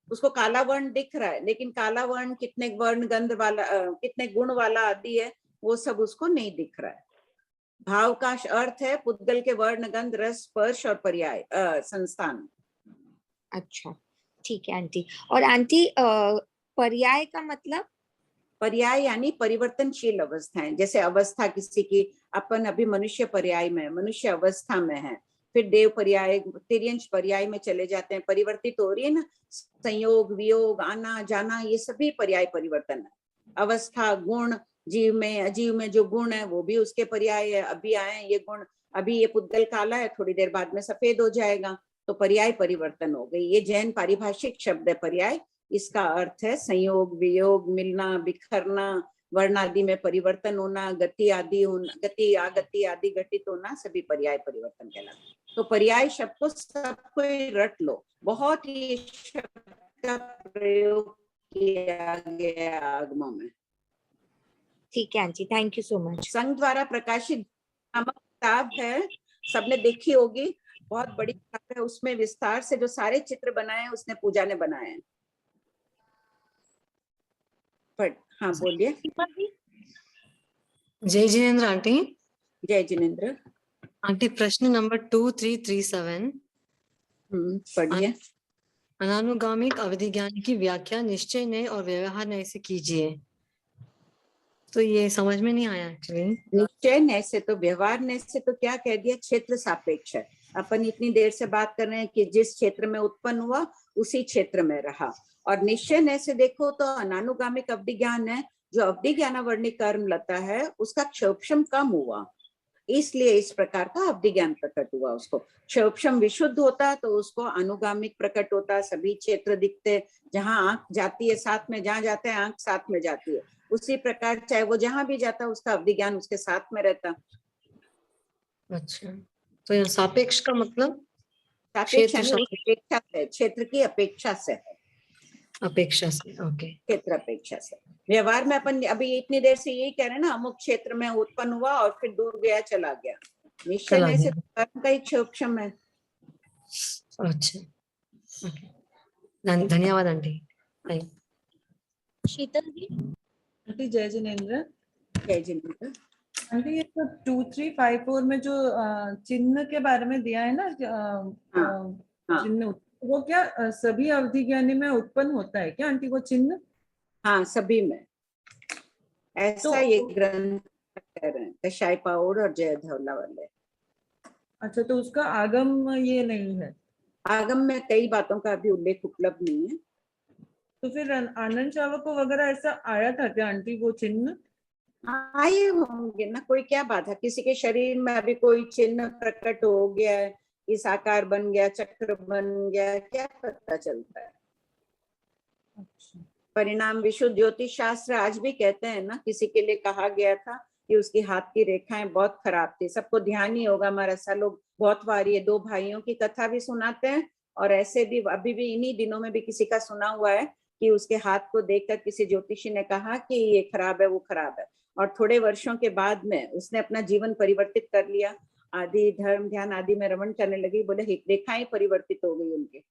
उसको काला वर्ण दिख रहा है, लेकिन काला वर्ण कितने वर्ण गंध वाला कितने गुण वाला आदि है, वो सब उसको नहीं दिख रहा है। भाव का अर्थ है पुद्गल के वर्ण गंध रस स्पर्श और पर्याय संस्थान। अच्छा ठीक है आंटी। और आंटी पर्याय का मतलब? पर्याय यानी परिवर्तनशील अवस्थाएं, जैसे अवस्था किसी की, अपन अभी मनुष्य पर्याय में, मनुष्य अवस्था में है, फिर देव पर्याय, तिर्यंश पर्याय में चले जाते हैं, परिवर्तित हो रही है ना, संयोग वियोग आना जाना, ये सभी पर्याय परिवर्तन है। अवस्था गुण, जीव में अजीव में जो गुण है वो भी उसके पर्याय है, अभी आए ये गुण, अभी ये पुद्गल काला है, थोड़ी देर बाद में सफेद हो जाएगा, तो पर्याय परिवर्तन हो गई। ये जैन पारिभाषिक शब्द है पर्याय, इसका अर्थ है संयोग वियोग, मिलना बिखरना, वर्ण आदि में परिवर्तन होना, गति आदि होना, गति आगति आदि घटित होना, सभी पर्याय परिवर्तन कहलाते। तो पर्याय शब्द को सबको रट लो, बहुत ही शब्द का प्रयोग किया गया आगमों में। ठीक है aunty, thank you so much. संघ द्वारा प्रकाशित नामक किताब है, सबने देखी होगी, बहुत बड़ी किताब है, उसमें विस्तार से जो सारे चित्र बनाए हैं उसने पूजा ने बनाए हैं। हाँ बोलिए। जय जिनेन्द्र आंटी। जय जिनेन्द्र आंटी, प्रश्न नंबर 2337 पढ़िए। अनानुगामिक अवधि ज्ञान की व्याख्या निश्चय नय और व्यवहार नय से कीजिए। तो ये समझ में नहीं आया एक्चुअली। निश्चय नय से तो व्यवहार नय से तो क्या कह दिया, क्षेत्र सापेक्ष है। अपन इतनी देर से बात कर रहे हैं कि जिस क्षेत्र में उत्पन्न हुआ उसी क्षेत्र में रहा, और निश्चय नय से देखो तो अनानुगामिक अवधि ज्ञान है, जो अवधि ज्ञानावर्णी कर्म लता है उसका क्षोभशम कम हुआ, इसलिए इस प्रकार का अवधि ज्ञान प्रकट हुआ। उसको क्षोभशम विशुद्ध होता तो उसको अनुगामिक प्रकट होता, सभी क्षेत्र दिखते, जहां आंख जाती है साथ में, जहां जाते हैं आंख साथ में जाती है, उसी प्रकार चाहे वो जहां भी जाता उसका अवधि ज्ञान उसके साथ में रहता। अच्छा, तो यहाँ सापेक्ष का मतलब सापेक्ष क्षेत्र यानी अपेक्षा से, क्षेत्र की अपेक्षा से है, अपेक्षा से, ओके। क्षेत्र अपेक्षा से। व्यवहार में अपन अभी इतनी देर से यही कह रहे हैं ना, अमुक क्षेत्र में उत्पन्न हुआ और फिर दूर गया चला गया, निश्चय नहीं से कर्म का ही क्षोभशम है। अच्छा, धन्यवाद आंटी। शीतल जी। आंटी जय जिनेन्द्र। जय जिनेन्द्र। आंटी ये तो 2354 में जो चिन्ह के बारे में दिया है ना, चिन्ह, वो क्या सभी अवधि ज्ञानी में उत्पन्न होता है क्या आंटी वो चिन्ह? हाँ, सभी में ऐसा ये ग्रंथ कह रहे हैं, कशाय पाउड और जय धवला वाले। अच्छा, तो उसका आगम ये नहीं है? आगम में कई बातों का अभी उल्लेख उपलब्ध नहीं है। तो फिर आनंद चावको वगैरह ऐसा आया था क्या आंटी वो चिन्ह? आए होंगे ना, कोई क्या बात है, किसी के शरीर में अभी कोई चिन्ह प्रकट हो गया है, इस आकार बन गया, चक्र बन गया, क्या पता चलता है। अच्छा। परिणाम विशुद्ध ज्योतिष शास्त्र आज भी कहते हैं ना, किसी के लिए कहा गया था कि उसकी हाथ की रेखाएं बहुत खराब थी। सबको ध्यान ही होगा, हमारे ऐसा लोग बहुत बार ये दो भाइयों की कथा भी सुनाते हैं, और ऐसे भी अभी भी इन्हीं दिनों में भी किसी का सुना हुआ है कि उसके हाथ को देखकर किसी ज्योतिषी ने कहा कि ये खराब है, वो खराब है, और थोड़े वर्षों के बाद में उसने अपना जीवन परिवर्तित कर लिया, आदि धर्म ध्यान आदि में रमण करने लगी, बोले रेखाएं परिवर्तित हो गई उनके।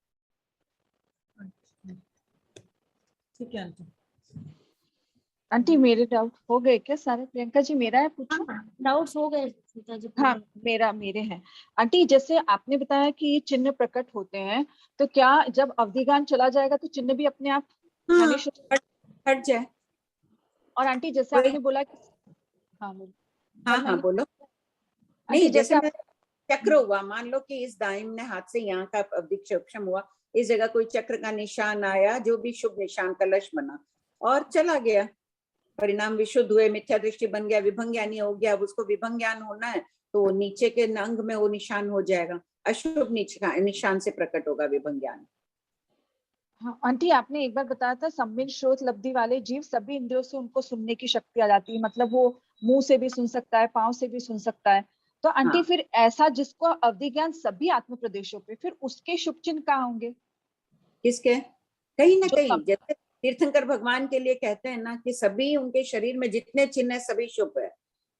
ठीक है आंटी। आंटी मेरे डाउट हो गए क्या सारे? प्रियंका जी मेरा है, पूछो। डाउट्स हो गए सीता जी? हाँ, मेरे हैं आंटी। जैसे आपने बताया कि ये चिन्ह प्रकट होते हैं, तो क्या जब अवधिगान चला जाएगा तो चिन्ह भी अपने आप हट जाए? और आंटी जैसे आपने बोला कि हाँ बोलो। नहीं, जैसे मैं चक्र हुआ, मान लो कि इस दाहिने हाथ से यहाँ का अवधिक्षोभशम हुआ, इस जगह कोई चक्र का निशान आया, जो भी शुभ निशान कलश बना और चला गया, परिणाम विशुद्ध हुए, मिथ्या दृष्टि बन गया, विभंग ज्ञानी हो गया। अब उसको विभंग ज्ञान होना है तो नीचे के अंग में वो निशान हो जाएगा, अशुभ निशान से प्रकट होगा विभंग ज्ञान। हाँ आंटी, आपने एक बार बताया था संबिन श्रोत लब्धि वाले जीव सभी इंद्रियों से उनको सुनने की शक्ति आ जाती है, मतलब वो मुंह से भी सुन सकता है, पांव से भी सुन सकता है। तो आंटी हाँ। फिर ऐसा जिसको अवधि ज्ञान सभी आत्म प्रदेशों पे, फिर उसके शुभ चिन्ह कहाँ होंगे? किसके? कहीं ना कहीं, जैसे तीर्थंकर भगवान के लिए कहते हैं ना कि सभी उनके शरीर में जितने चिन्ह है सभी शुभ है,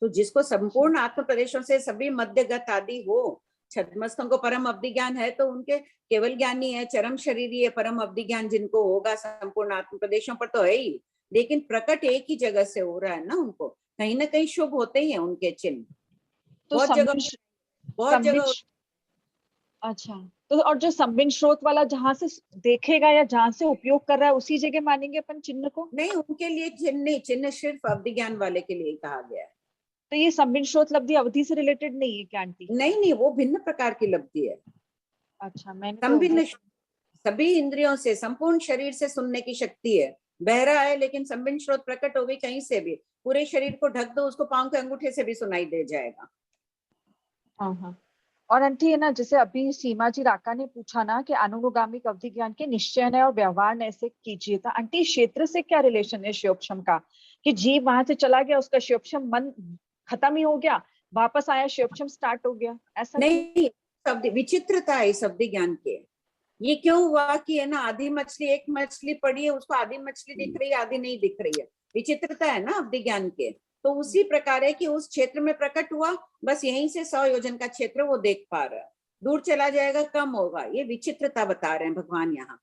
तो जिसको संपूर्ण आत्म प्रदेशों से सभी मध्यगत आदि हो, छद्मस्तों को परम अवधि ज्ञान है तो उनके केवल ज्ञानी है, चरम शरीरी है, परम अवधि ज्ञान जिनको होगा संपूर्ण आत्म प्रदेशों पर तो है ही, लेकिन प्रकट एक ही जगह से हो रहा है ना, उनको कहीं ना कहीं शुभ होते ही है उनके चिन्ह। तो बहुत जगह। अच्छा, तो और जो संबिन स्रोत वाला जहां से देखेगा या जहां से उपयोग कर रहा है उसी जगह मानेंगे अपन चिन्ह को? नहीं, उनके लिए चिन्ह नहीं, चिन्ह सिर्फ अवधि ज्ञान वाले के लिए कहा गया है। तो ये संबिन स्रोत लब्धि अवधि से रिलेटेड नहीं है क्या आंटी? नहीं, वो भिन्न प्रकार की लब्धि है। अच्छा, मैंने संबिन सभी इंद्रियों से, संपूर्ण शरीर से सुनने की शक्ति है। बहरा है लेकिन संबिन स्रोत प्रकट हो गई कहीं से भी, पूरे शरीर को ढक दो, उसको पांव के अंगूठे से भी सुनाई दे जाएगा। हाँ। और आंटी है ना, जैसे अभी सीमा जी राका ने पूछा ना कि अनुगामिक अवधि ज्ञान के निश्चय नय और व्यवहार नय से कीजिए, तो आंटी क्षेत्र से क्या रिलेशन है शिवक्षम का? कि जीव वहां से चला गया, उसका शिवक्षम मन खत्म ही हो गया, वापस आया शिवक्षम स्टार्ट हो गया, ऐसा नहीं? शब्द विचित्रता है इस अवधि ज्ञान के। ये क्यों हुआ कि है ना, आधी मछली, एक मछली पड़ी है, उसको आधी मछली दिख रही है, आधी नहीं दिख रही है, विचित्रता है ना अवधि ज्ञान के। तो उसी प्रकार है कि उस क्षेत्र में प्रकट हुआ, बस यहीं से 100 योजन का क्षेत्र वो देख पा रहा है, दूर चला जाएगा कम होगा, ये विचित्रता बता रहे हैं भगवान यहाँ।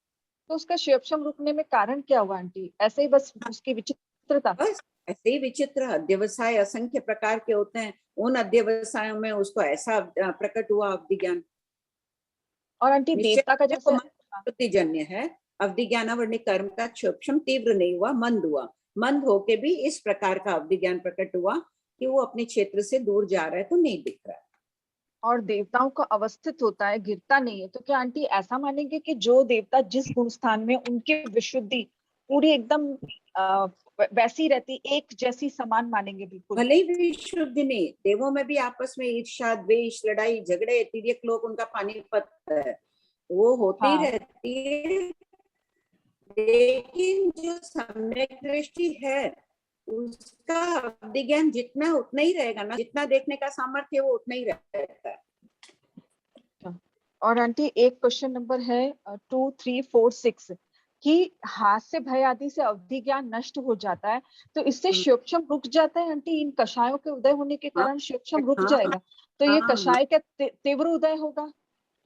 तो उसका शिवक्षम रुकने में कारण क्या हुआ आंटी? ऐसे ही बस उसकी विचित्रता? बस ऐसे ही विचित्र अध्यवसाय असंख्य प्रकार के होते हैं, उन अध्यवसायों में उसको ऐसा प्रकट हुआ अवधि ज्ञान। और आंटी देवता का जैसे जन्य है, अवधि ज्ञानावर्णी कर्म का क्षोभशम तीव्र नहीं हुआ, मंद हुआ, मंद होके भी इस प्रकार का अवधि ज्ञान प्रकट हुआ कि वो अपने क्षेत्र से दूर जा रहा है तो नहीं दिख रहा है। और देवताओं का अवस्थित होता है, गिरता नहीं है, तो क्या आंटी ऐसा मानेंगे कि जो देवता जिस गुण स्थान में, उनकी विशुद्धि पूरी एकदम वैसी रहती, एक जैसी समान मानेंगे बिल्कुल। भले ही शुद्ध नहीं, देवों में भी आपस में ईर्ष्या, द्वेष, लड़ाई झगड़े, तिर्यक लोग, उनका पानीपत है, वो होती ही रहती है। लेकिन जो सम्यक दृष्टि है उसका अवधि ज्ञान जितना उतना ही रहेगा ना, जितना देखने का सामर्थ्य वो उतना ही रहता है। और आंटी एक क्वेश्चन नंबर है 2, 3, 4, 6 कि हास्य भय आदि से अवधि ज्ञान नष्ट हो जाता है, तो इससे श्योक्षम रुक जाता है आंटी? इन कषायों के उदय होने के कारण श्योक्षम रुक जाएगा, तो ये कषाय का तीव्र उदय होगा?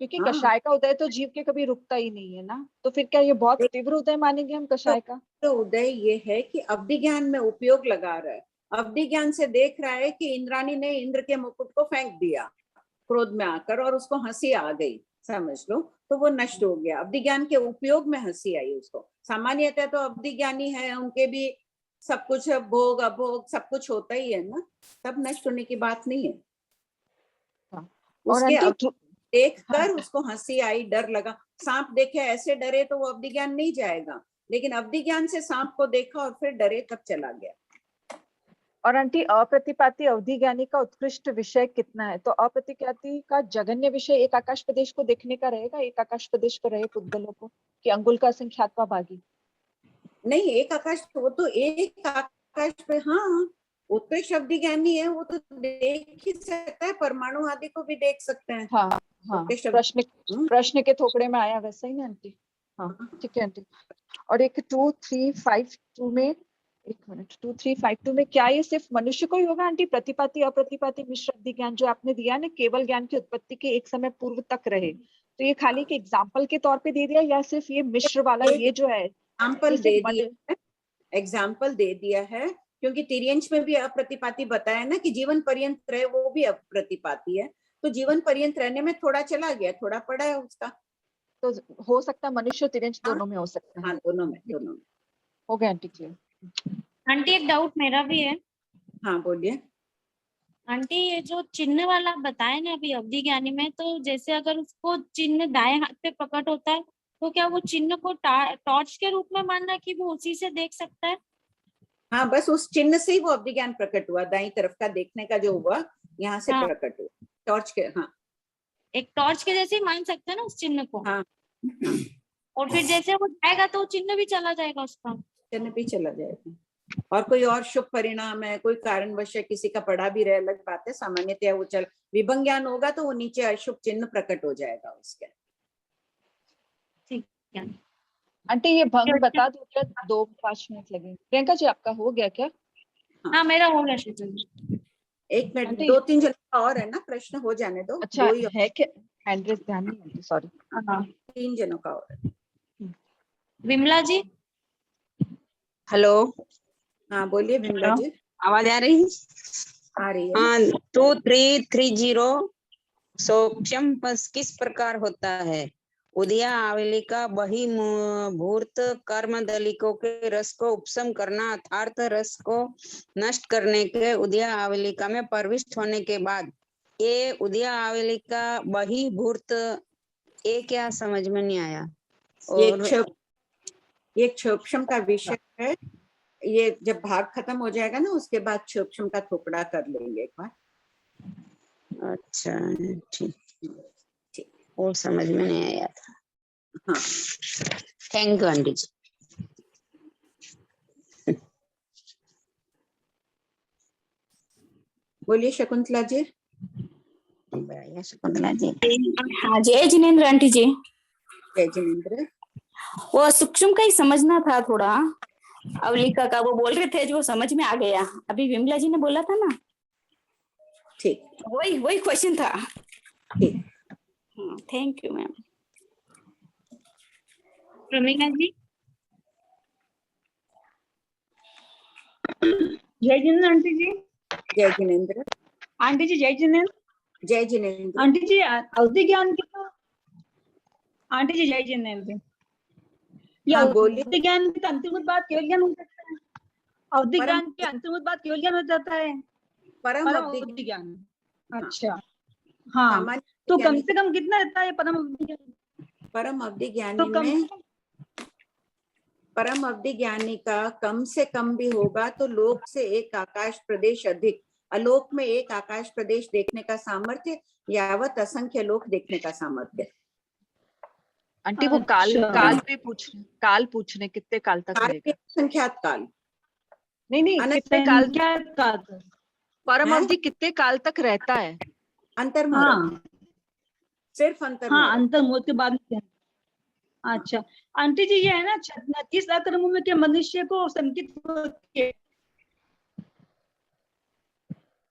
क्योंकि कषाय का उदय तो जीव के कभी रुकता ही नहीं है ना, तो फिर क्या ये बहुत तीव्र उदय मानेंगे हम कषाय का? तो उदय ये है कि अवधि ज्ञान में उपयोग लगा रहा है, अवधि ज्ञान से देख रहा है कि इंद्राणी ने इंद्र के मुकुट को फेंक दिया क्रोध में आकर और उसको हंसी आ गई, समझ लो, तो वो नष्ट हो गया। अवधि ज्ञान के उपयोग में हंसी आई उसको। सामान्यतः तो अवधि ज्ञानी है, उनके भी सब कुछ भोग अभोग सब कुछ होता ही है ना, तब नष्ट होने की बात नहीं है। उसके देख कर उसको हंसी आई, डर लगा, सांप देखे ऐसे डरे तो वो अवधि ज्ञान नहीं जाएगा, लेकिन अवधि ज्ञान से सांप को देखा और फिर डरे तब चला गया। और आंटी अप्रतिपाती अवधि ज्ञानी का उत्कृष्ट विषय कितना है? तो अप्रतिपाती का जघन्य विषय एक आकाश प्रदेश को देखने का रहेगा, एक आकाश प्रदेश पर रहे पुद्गलों को, कि अंगुल का संख्यात्वा भागी? नहीं, एक आकाश, वो तो एक आकाश पे, हाँ उत्कृष्ट अवधि ज्ञानी है, वो तो देख ही सकता है, परमाणु आदि को भी देख सकते हैं। हाँ हाँ, प्रश्न के थोपड़े में आया वैसा ही ना आंटी? हाँ ठीक है आंटी। और एक 2, 3, 5, 2 में, एक मिनट, 2, 3, 5, 2 में क्या ये सिर्फ मनुष्य को ही होगा आंटी? प्रतिपाती अप्रतिपाती मिश्र अवधि ज्ञान जो आपने दिया ना, केवल ज्ञान की उत्पत्ति के एक समय पूर्व तक रहे, तो ये खाली के एग्जाम्पल के तौर पे दे दिया या सिर्फ ये मिश्र वाला ये जो है एग्जाम्पल दे दिया है? क्योंकि तिर्यंश में भी अप्रतिपाती बताया ना कि जीवन पर्यंत रहे, वो भी अप्रतिपाती है, तो जीवन पर्यंत रहने में थोड़ा चला गया, थोड़ा पड़ा है उसका, तो हो सकता है मनुष्य तिर्यंश दोनों में हो सकता है। हाँ दोनों में हो गया आंटी क्लियर। आंटी एक डाउट मेरा भी है। हाँ बोलिए। आंटी ये जो चिन्ह वाला बताया ना अभी अवधि ज्ञानी में, तो जैसे अगर उसको चिन्ह दाएं हाथ पे प्रकट होता है तो क्या वो चिन्ह को टॉर्च के रूप में मानना कि वो उसी से देख सकता है? हाँ, बस उस चिन्ह से ही वो अवधि ज्ञान प्रकट हुआ, दाईं तरफ का देखने का जो हुआ यहाँ से प्रकट हुआ, टॉर्च के। हाँ, एक टॉर्च के जैसे ही मान सकते हैं ना उस चिन्ह को। हाँ, और फिर जैसे वो जाएगा तो चिन्ह भी चला जाएगा, उसका चिन्ह भी चला जाएगा। और कोई और शुभ परिणाम है, कोई कारणवश किसी का पढ़ा भी रहे, अलग बात है, सामान्यतया वो चल विभंग ज्ञान होगा तो वो नीचे अशुभ चिन्ह प्रकट हो जाएगा उसके। ठीक है आंटी, ये भंग बता दो क्या? 2-5 मिनट लगेंगे। प्रियंका जी आपका हो गया क्या? हाँ मेरा हो गया। 1 मिनट, 2-3 जन का और है ना, प्रश्न हो जाने दो। अच्छा है क्या? हैंड रेज ध्यान नहीं है, सॉरी। 3 जनों का और है। विमला जी। हेलो, हाँ बोलिए विमला जी। आवाज आ रही? आ रही है। 2330 सूक्ष्म किस प्रकार होता है? उदया आवली का बहिर्भूत कर्म दलिकों के रस को उपशम करना, अर्थात रस को नष्ट करने के उदया आवलिका में प्रविष्ट होने के बाद ये उदया आवलिका बहिर्भूत, ये क्या समझ में नहीं आया? और ये क्षोक्षम का विषय है, ये जब भाग खत्म हो जाएगा ना उसके बाद क्षोक्षम का थोपड़ा कर लेंगे एक बार। अच्छा ठीक, वो समझ में नहीं आया था। हाँ, थैंक यू आंटी जी। बोलिए शकुंतला जी। शकुंतला जी। हाँ, जय जिनेन्द्र आंटी जी। जय जिनेन्द्र। वो सूक्ष्म का ही समझना था थोड़ा, अवलिका का वो बोल रहे थे जो समझ में आ गया, अभी विमला जी ने बोला था ना। ठीक, वही क्वेश्चन था। ठीक, थैंक यू मैम। प्रमीला जी। जय जिनेन्द्र आंटी जी। जय जिनेन्द्र आंटी जी। जय जिनेन्द्र। जय जिनेन्द्र आंटी जी। अवधि ज्ञान की तो आंटी जी जय जिनेन्द्र। हाँ, अवधि ज्ञान की अंतिम बात केवल ज्ञान हो सकता है? अवधि ज्ञान की अंतिम बात केवल ज्ञान हो जाता है? परम अवधि ज्ञान। अच्छा हाँ, तो कम से कम कितना रहता है परम अवधि ज्ञान? परम अवधि ज्ञानी में परम अवधि ज्ञानी का कम से कम भी होगा तो लोक से एक आकाश प्रदेश अधिक, अलोक में एक आकाश प्रदेश देखने का सामर्थ्य, यावत असंख्य लोक देखने का सामर्थ्य। आंटी वो काल पूछने कितने काल तक रहेगा? संख्यात काल नहीं कितने काल क्या परम अवधि कितने काल तक रहता है? अंतर्मुहूर्त, सिर्फ अंतर्मुहूर्त। हाँ, अंतर्मुहूर्त के बाद में। अच्छा आंटी जी, ये है ना 36 अंतर्मुहूर्त के मनुष्य को संकित होती है,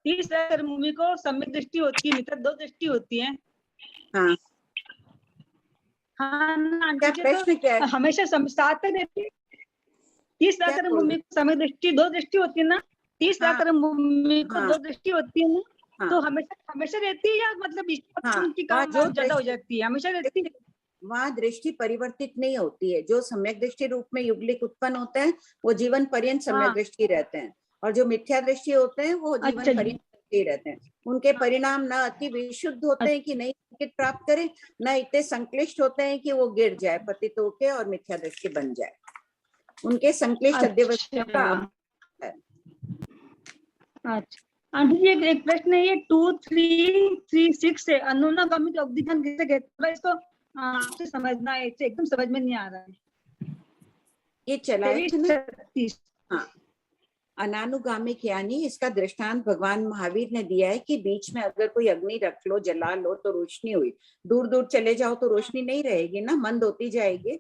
30 अंतर्मुहूर्त को सम्यक दृष्टि होती है, मित्र 2 दृष्टि होती है। हाँ हाँ ना आंटी जी, प्रश्न क्या है? हमेशा साथ में रहती है। 30 अंतर्मुहूर्त को सम्यक दृष्टि 2 दृष्टि होती है ना, 30 अंतर्मुहूर्त को 2 दृष्टि होती है ना, तो हमेशा रहती है या मतलब की काम ज्यादा हो जाती है? हमेशा रहती है। वहाँ दृष्टि परिवर्तित नहीं होती है। जो सम्यक दृष्टि रूप में युगलिक उत्पन्न होते हैं वो जीवन पर्यंत सम्यक दृष्टि रहते हैं, और जो मिथ्या दृष्टि होते हैं वो जीवन पर्यंत रहते हैं। उनके परिणाम न अति विशुद्ध होते हैं कि नहीं संकेत प्राप्त करे, न इतने संक्लिष्ट होते हैं कि वो गिर जाए पतित होके और मिथ्या दृष्टि बन जाए। उनके संक्लिष्ट अध्यवस्था का है। अच्छा आंटी जी, एक प्रश्न है, ये 2336 से अनुनागामी अवधि ज्ञान किसे कहते हैं? इसको आपसे समझना है, एकदम समझ में नहीं आ रहा है। ये चला है हाँ, अनानुगामिक यानी इसका दृष्टांत भगवान महावीर ने दिया है कि बीच में अगर कोई अग्नि रख लो, जला लो तो रोशनी हुई, दूर दूर चले जाओ तो रोशनी नहीं रहेगी ना, मंद होती जाएगी,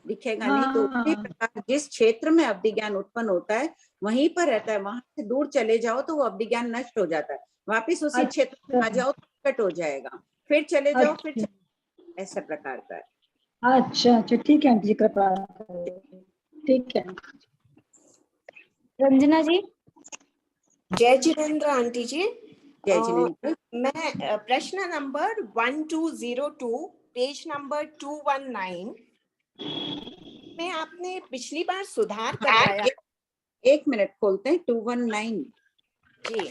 दिखेगा नहीं। तो उसी प्रकार जिस क्षेत्र में अवधि ज्ञान उत्पन्न होता है वहीं पर रहता है, वहां से दूर चले जाओ तो वो अवधि ज्ञान नष्ट हो जाता है, वापिस उसी क्षेत्र में आ जाओ तो कट हो जाएगा, फिर चले जाओ फिर ऐसा प्रकार का है। अच्छा ठीक है आंटी जी, कृपा ठीक है। रंजना जी। जय जिनेन्द्र आंटी जी। जय जिनेन्द्र। मैं प्रश्न नंबर 1202 पेज नंबर 219 में आपने पिछली बार सुधार करवाया। एक मिनट खोलते हैं 219 जी।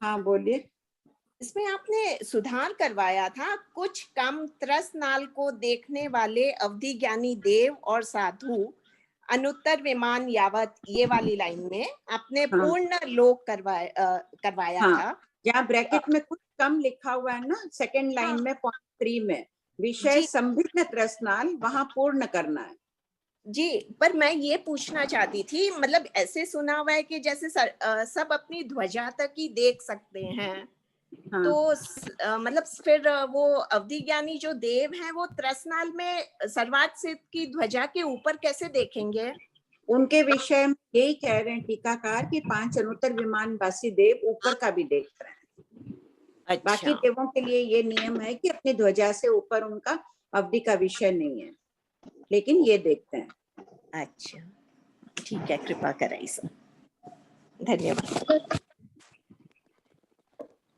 हाँ बोलिए। इसमें आपने सुधार करवाया था, कुछ कम त्रस नाल को देखने वाले अवधि ज्ञानी देव और साधु अनुत्तर विमान यावत, ये वाली लाइन में आपने पूर्ण लोक करवाया था। यहाँ ब्रैकेट में कुछ कम लिखा हुआ है ना, सेकंड लाइन में पॉइंट 3 में विषय संभिन्न त्रसनाल, वहां पूर्ण करना है जी। पर मैं ये पूछना चाहती थी, मतलब ऐसे सुना हुआ है कि जैसे सब अपनी ध्वजा तक ही देख सकते हैं, तो मतलब फिर वो अवधि ज्ञानी जो देव हैं वो त्रसनाल में सर्वात सिद्ध की ध्वजा के ऊपर कैसे देखेंगे? उनके विषय में यही कह रहे हैं टीकाकार कि 5 अनुत्तर विमान वासी देव ऊपर का भी देख रहे हैं। अच्छा। बाकी देवों के लिए ये नियम है कि अपनी ध्वजा से ऊपर उनका अवधि का विषय नहीं है, लेकिन ये देखते हैं। अच्छा ठीक है, कृपा कराई सर, धन्यवाद।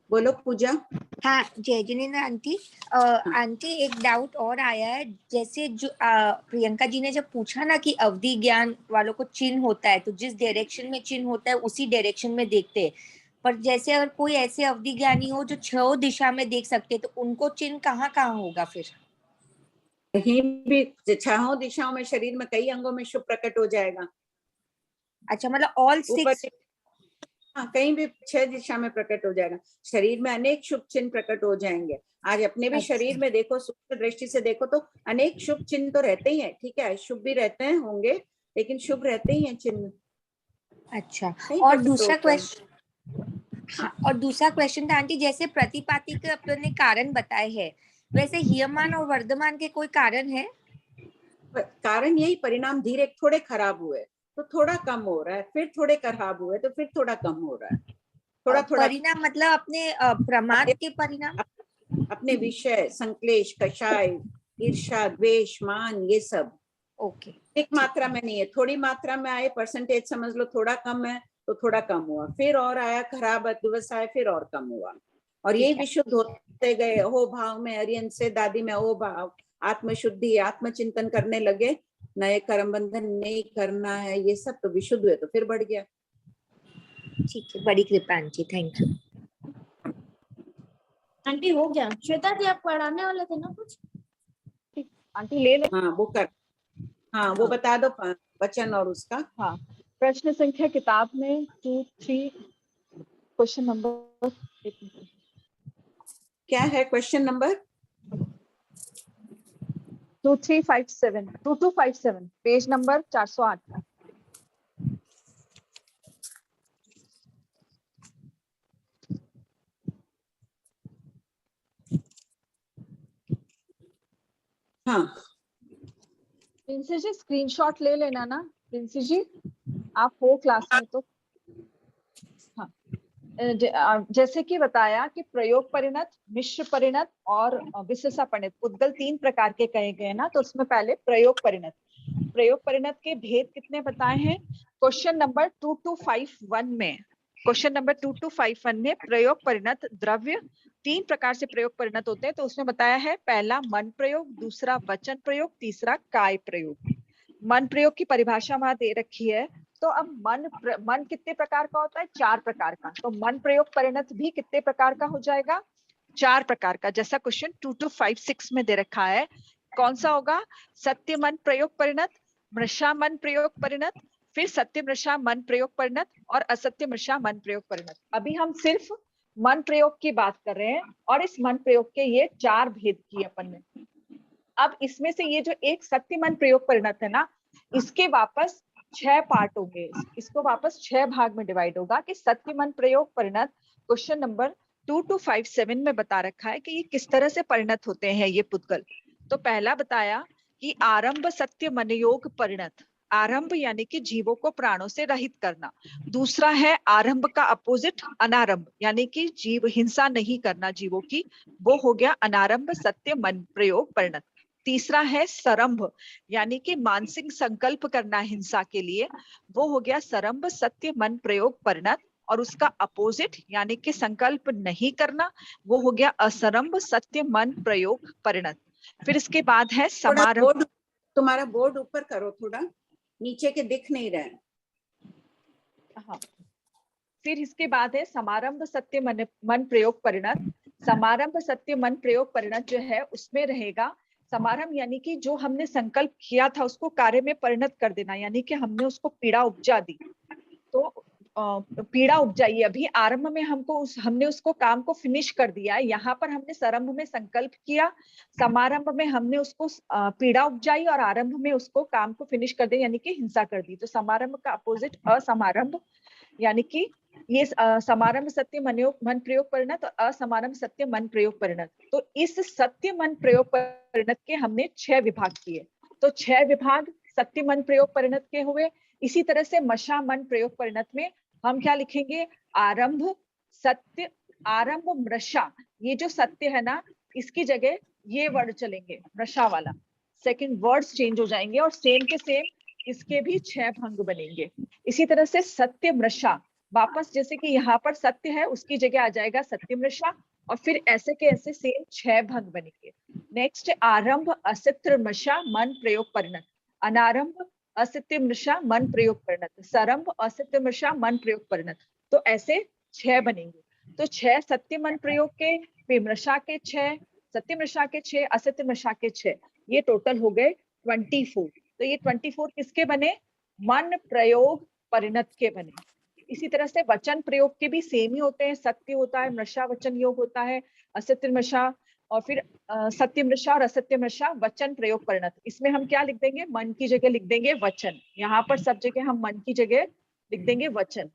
बोलो पूजा। हाँ जय जिनेन्द्र आंटी। आंटी एक डाउट और आया है, जैसे जो प्रियंका जी ने जब पूछा ना कि अवधि ज्ञान वालों को चिन्ह होता है तो जिस डायरेक्शन में चिन्ह होता है उसी डायरेक्शन में देखते हैं, पर जैसे अगर कोई ऐसे अवधि ज्ञानी हो जो 6 दिशा में देख सकते हैं तो उनको चिन्ह कहाँ कहाँ होगा फिर? कहीं भी 6 दिशाओं में, शरीर में कई अंगों में शुभ प्रकट हो जाएगा। अच्छा मतलब ऑल 6? हाँ, कहीं भी 6 दिशा में प्रकट हो जाएगा। शरीर में अनेक शुभ चिन्ह प्रकट हो जाएंगे। आज अपने भी शरीर में देखो, सूक्ष्म दृष्टि से देखो तो अनेक शुभ चिन्ह तो रहते ही हैं, ठीक है, शुभ भी रहते हैं होंगे, लेकिन शुभ रहते ही हैं चिन्ह। अच्छा, और दूसरा क्वेश्चन, हाँ, और दूसरा क्वेश्चन था आंटी, जैसे प्रतिपाती के अपने कारण बताए हैं, वैसे हीयमान और वर्धमान के कोई कारण है? कारण यही परिणाम धीरे थोड़े खराब हुए तो थोड़ा कम हो रहा है, फिर थोड़े खराब हुए तो फिर थोड़ा कम हो रहा है। थोड़ा परिणाम मतलब अपने प्रमाद के परिणाम, अपने विषय, संक्लेश, कषाय, ईर्ष्या, द्वेष, मान, ये सब ओके एक मात्रा में नहीं है, थोड़ी मात्रा में आए, परसेंटेज समझ लो थोड़ा कम है तो थोड़ा कम हुआ, फिर और आया खराब व्यवसाय, फिर और कम हुआ, और ये विशुद्ध होते गए। हो भाव में अरियन से दादी में ओ भाव, आत्मशुद्धि, आत्मचिंतन करने लगे, नए कर्म बंधन नहीं करना है, ये सब तो विशुद्ध हुए तो फिर बढ़ गया। ठीक है, बड़ी कृपा आंटी, थैंक यू। आंटी हो गया? श्वेता जी आप पढ़ाने वाले थे ना कुछ? आंटी ले ले। हाँ वो कर, हाँ वो बता दो वचन और उसका। हाँ, प्रश्न संख्या किताब में 2-3 क्वेश्चन नंबर क्या है? Question number 2257 page number 408। हाँ प्रिंसी जी स्क्रीनशॉट ले लेना ना, प्रिंसी जी आप हो क्लास में तो। हाँ, जैसे कि बताया कि प्रयोग परिणत, मिश्र परिणत और विशेषा परिणत उद्गल 3 प्रकार के कहे गए ना, तो उसमें पहले प्रयोग परिणत के भेद कितने बताए हैं? क्वेश्चन नंबर 2251 में प्रयोग परिणत द्रव्य 3 प्रकार से प्रयोग परिणत होते हैं, तो उसमें बताया है पहला मन प्रयोग, दूसरा वचन प्रयोग, तीसरा काय प्रयोग। मन प्रयोग की परिभाषा वहां दे रखी है। तो अब मन कितने प्रकार का होता है? 4 प्रकार का। तो मन प्रयोग परिणत भी कितने प्रकार का हो जाएगा? 4 प्रकार का, जैसा क्वेश्चन 2256 में दे रखा है। कौन सा होगा? सत्य मन प्रयोग परिणत, मृषा मन प्रयोग परिणत, फिर सत्य मृषा मन प्रयोग परिणत और असत्य मृषा मन प्रयोग परिणत। अभी हम सिर्फ मन प्रयोग की बात कर रहे हैं और इस मन प्रयोग के ये 4 भेद किए अपन ने। अब इसमें से ये जो एक सत्य मन प्रयोग परिणत है ना, इसके वापस 6 पार्ट होंगे, इसको वापस 6 भाग में डिवाइड होगा कि सत्य मन प्रयोग परिणत क्वेश्चन नंबर 2257 में बता रखा है कि ये किस तरह से परिणत होते हैं ये पुद्गल। तो पहला बताया कि आरंभ सत्य मनयोग परिणत, आरंभ यानी कि जीवों को प्राणों से रहित करना। दूसरा है आरंभ का अपोजिट अनारंभ, यानी कि जीव हिंसा नहीं करना जीवों की, वो हो गया अनारंभ सत्य मन प्रयोग परिणत। तीसरा है सरंभ, यानी कि मानसिक संकल्प करना हिंसा के लिए, वो हो गया सरंभ सत्य मन प्रयोग परिणत। और उसका अपोजिट यानी कि संकल्प नहीं करना, वो हो गया असरंभ सत्य मन प्रयोग परिणत। फिर इसके बाद है समारंभ। तुम्हारा बोर्ड ऊपर करो थोड़ा, नीचे के दिख नहीं रहे। हाँ, फिर इसके बाद है समारंभ सत्य मन प्रयोग परिणत। समारंभ सत्य मन प्रयोग परिणत जो है उसमें रहेगा समारंभ यानी कि जो हमने संकल्प किया था उसको कार्य में परिणत कर देना, यानी कि हमने उसको पीड़ा उपजा दी। तो पीड़ा उपजाई, अभी आरंभ में हमने उसको काम को फिनिश कर दिया है। यहाँ पर हमने सरंभ में संकल्प किया, समारंभ में हमने उसको पीड़ा उपजाई और आरंभ में उसको काम को फिनिश कर दिया, यानी कि हिंसा कर दी। तो समारंभ का अपोजिट असमारंभ, यानी कि ये समारंभ सत्य मन प्रयोग परिणत और असमारंभ सत्य मन प्रयोग परिणत। तो इस सत्य मन प्रयोग परिणत के हमने 6 विभाग किए। तो 6 विभाग सत्य मन प्रयोग परिणत के हुए। इसी तरह से मशा मन प्रयोग परिणत में हम क्या लिखेंगे? आरंभ सत्य, आरंभ मृषा, ये जो सत्य है ना इसकी जगह ये वर्ड चलेंगे मृषा वाला, सेकंड वर्ड्स चेंज हो जाएंगे और सेम के सेम इसके भी 6 भंग बनेंगे। इसी तरह से सत्य मृषा वापस, जैसे कि यहाँ पर सत्य है उसकी जगह आ जाएगा सत्य मृषा और फिर ऐसे के ऐसे सेम 6 भंग बनेंगे। नेक्स्ट आरंभ असत्य मृषा मन प्रयोग परिणत, अनारंभ असत्य मृषा मन प्रयोग परिणत, सरंभ असत्य मृषा मन प्रयोग परिणत। तो ऐसे 6 बनेंगे। तो 6 सत्य मन प्रयोग के, मृषा के 6, सत्य मृषा के 6, असत्य मृषा के 6, ये टोटल हो गए 24। तो ये 24 किसके बने? मन प्रयोग परिणत के बने। इसी तरह से वचन प्रयोग के भी सेम ही होते हैं, सत्य होता है, मृषा वचन योग होता है, असत्य मृषा और फिर सत्य मृषा और असत्य मृषा वचन प्रयोग परिणत। इसमें हम क्या लिख देंगे? मन की जगह लिख देंगे वचन। यहाँ पर सब जगह हम मन की जगह लिख देंगे वचन।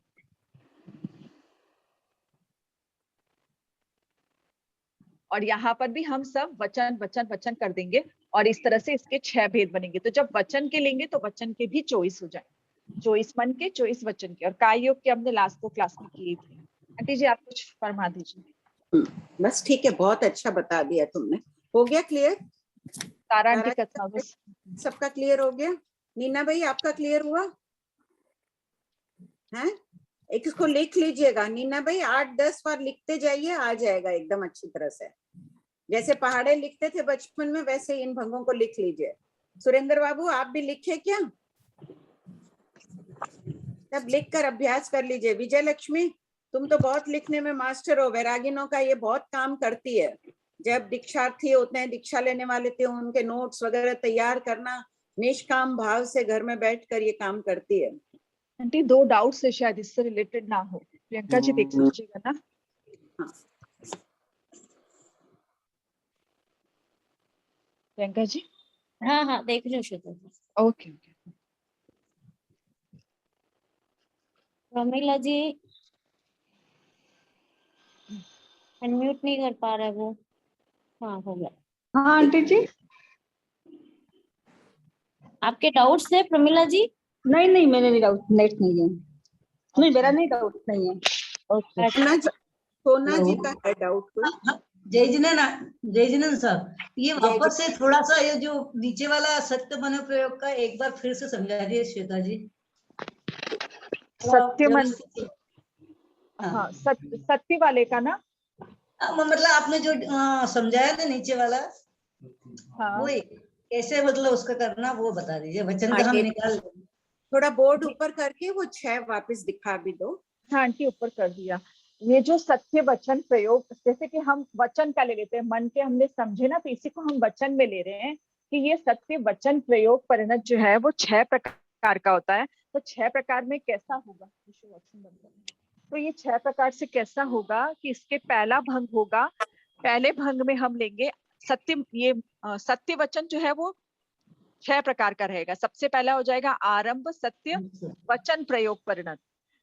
और यहाँ पर भी हम सब वचन वचन वचन कर देंगे और इस तरह से इसके 6 भेद बनेंगे। तो जब वचन के लेंगे तो वचन के भी 24 हो जाएंगे, 24 मन के, 24 वचन के। और काय योग के हमने लास्ट 2 क्लास में किए थे। आंटी जी आप कुछ फरमा दीजिए। बस ठीक है, बहुत अच्छा बता दिया तुमने। हो गया क्लियर? तारा आंटी कथा बस सबका क्लियर हो गया? नीना भाई आपका क्लियर हुआ है? एक इसको लिख लीजिएगा नीना भाई, 8-10 बार लिखते जाइए, आ जाएगा एकदम अच्छी तरह से। जैसे पहाड़े लिखते थे बचपन में वैसे इन भंगों को लिख लीजिए। सुरेंद्र बाबू आप भी लिखे क्या? तब लिखकर अभ्यास कर लीजिए। विजय लक्ष्मी तुम तो बहुत लिखने में मास्टर हो, वैरागिनों का ये बहुत काम करती है, जब दीक्षार्थी होते हैं, दीक्षा लेने वाले थे, उनके नोट्स वगैरह तैयार करना, निष्काम भाव से घर में बैठकर ये काम करती है। आंटी 2 डाउट्स है, शायद इससे रिलेटेड ना हो। प्रियंका जी देख लीजिएगा ना। हाँ। प्रियंका जी। हाँ हाँ देख लो Shweta ji. Okay okay. Pramila ji unmute नहीं कर पा रहा है वो। हाँ हो गया। हाँ आंटी जी आपके डाउट्स है प्रमिला जी? नहीं नहीं मेरे नहीं डाउट, नेट नहीं है। नहीं मेरा नहीं डाउट नहीं है। ओके। सोना जी का है डाउट कुछ? जय जिनेंद्र सर, ये वापस से थोड़ा सा ये जो नीचे वाला सत्य मन प्रयोग का एक बार फिर से समझा दिए श्वेता जी। सत्य मन, हाँ सत्य वाले का ना, मतलब आपने जो समझाया था नीचे वाला, हाँ वो कैसे मतलब उसका करना वो बता दीजिए। वचन का हम निकाल थोड़ा बोर्ड ऊपर करके वो 6 वापस दिखा भी दो। हाँ आंटी ऊपर कर दिया। ये जो सत्य वचन प्रयोग, जैसे कि हम वचन का ले लेते हैं, मन के हमने समझे ना, तो इसी को हम वचन में ले रहे हैं कि ये सत्य वचन प्रयोग परिणत जो है वो 6 प्रकार का होता है। तो 6 प्रकार में कैसा होगा, तो ये 6 प्रकार से कैसा होगा कि इसके पहला भंग होगा। पहले भंग में हम लेंगे सत्य, ये सत्य वचन जो है वो 6 प्रकार का रहेगा। सबसे पहला हो जाएगा आरंभ सत्य वचन प्रयोग परिणत,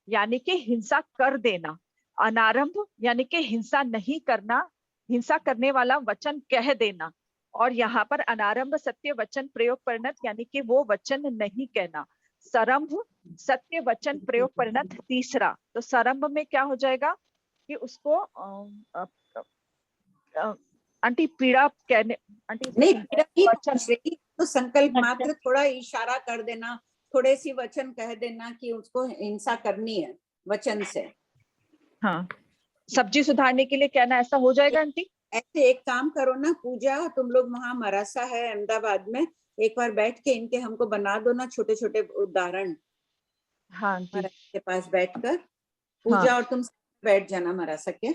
यानी कि हिंसा कर देना। अनारंभ यानी कि हिंसा नहीं करना, हिंसा करने वाला वचन कह देना। और यहाँ पर अनारंभ सत्य वचन प्रयोग परिणत यानी कि वो वचन नहीं कहना। सरंभ सत्य वचन प्रयोग परिणत तीसरा। तो सरंभ में क्या हो जाएगा कि उसको आंटी पीड़ा कहने, आंटी नहीं पीड़ा की वचन तो संकल्प मात्र, थोड़ा इशारा कर देना, थोड़े सी वचन कह देना कि उसको हिंसा करनी है वचन से। हाँ सब्जी सुधारने के लिए कहना, ऐसा हो जाएगा आंटी? ऐसे एक काम करो ना पूजा, तुम लोग वहाँ मरासा है अहमदाबाद में, एक बार बैठ के इनके हमको बना दो ना छोटे छोटे उदाहरण। हाँ मरासा के पास बैठकर पूजा, और तुम बैठ जाना मरासा के।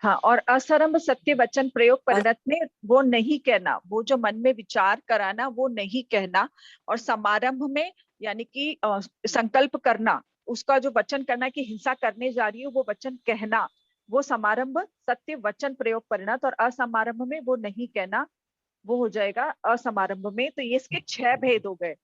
हाँ, और असरंभ सत्य वचन प्रयोग परिणत में वो नहीं कहना, वो जो मन में विचार कराना वो नहीं कहना। और समारंभ में यानी कि संकल्प करना, उसका जो वचन करना कि हिंसा करने जा रही हूँ वो वचन कहना, वो समारंभ सत्य वचन प्रयोग परिणत। और असमारंभ में वो नहीं कहना, वो हो जाएगा असमारंभ में। तो ये इसके 6 भेद हो गए।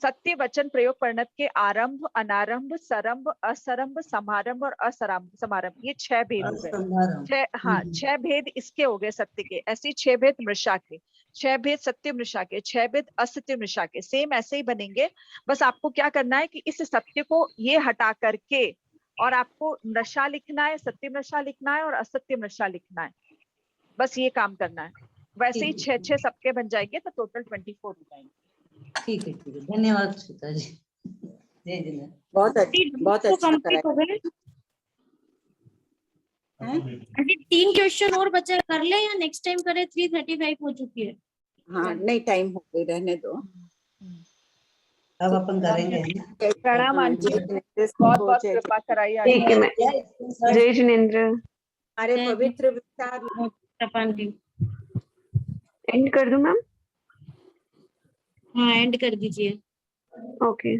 सत्य वचन प्रयोग परिणत के आरंभ, अनारंभ, सरंभ, असरंभ, समारंभ और समारंभ, ये 6 भेद हो गए। 6 भेद इसके हो गए सत्य के। ऐसे 6 भेद मृषा के, 6 भेद सत्य मृषा के, 6 भेद असत्य मृषा के। सेम ऐसे ही बनेंगे। बस आपको क्या करना है कि इस सत्य को ये हटा करके और आपको मृषा लिखना है, सत्य मृषा लिखना है और असत्य मृषा लिखना है। बस ये काम करना है। वैसे ही 6 सबके बन जाएंगे तो टोटल 24 हो जाएंगे। ठीक है धन्यवाद श्वेता जी। जय जिनेंद्र। बहुत अच्छा कराया। 3 क्वेश्चन और बचा, कर ले या नेक्स्ट टाइम करें? 3:35 हो चुकी है। हाँ नहीं टाइम हो गई, रहने दो, अब अपन करेंगे। प्रणाम आंटी, बहुत बहुत कृपा कराई। ठीक है मैं जय जिनेंद्र। अरे पवित्र विचार एंड कर दूं मैम? हाँ एंड कर दीजिए। ओके।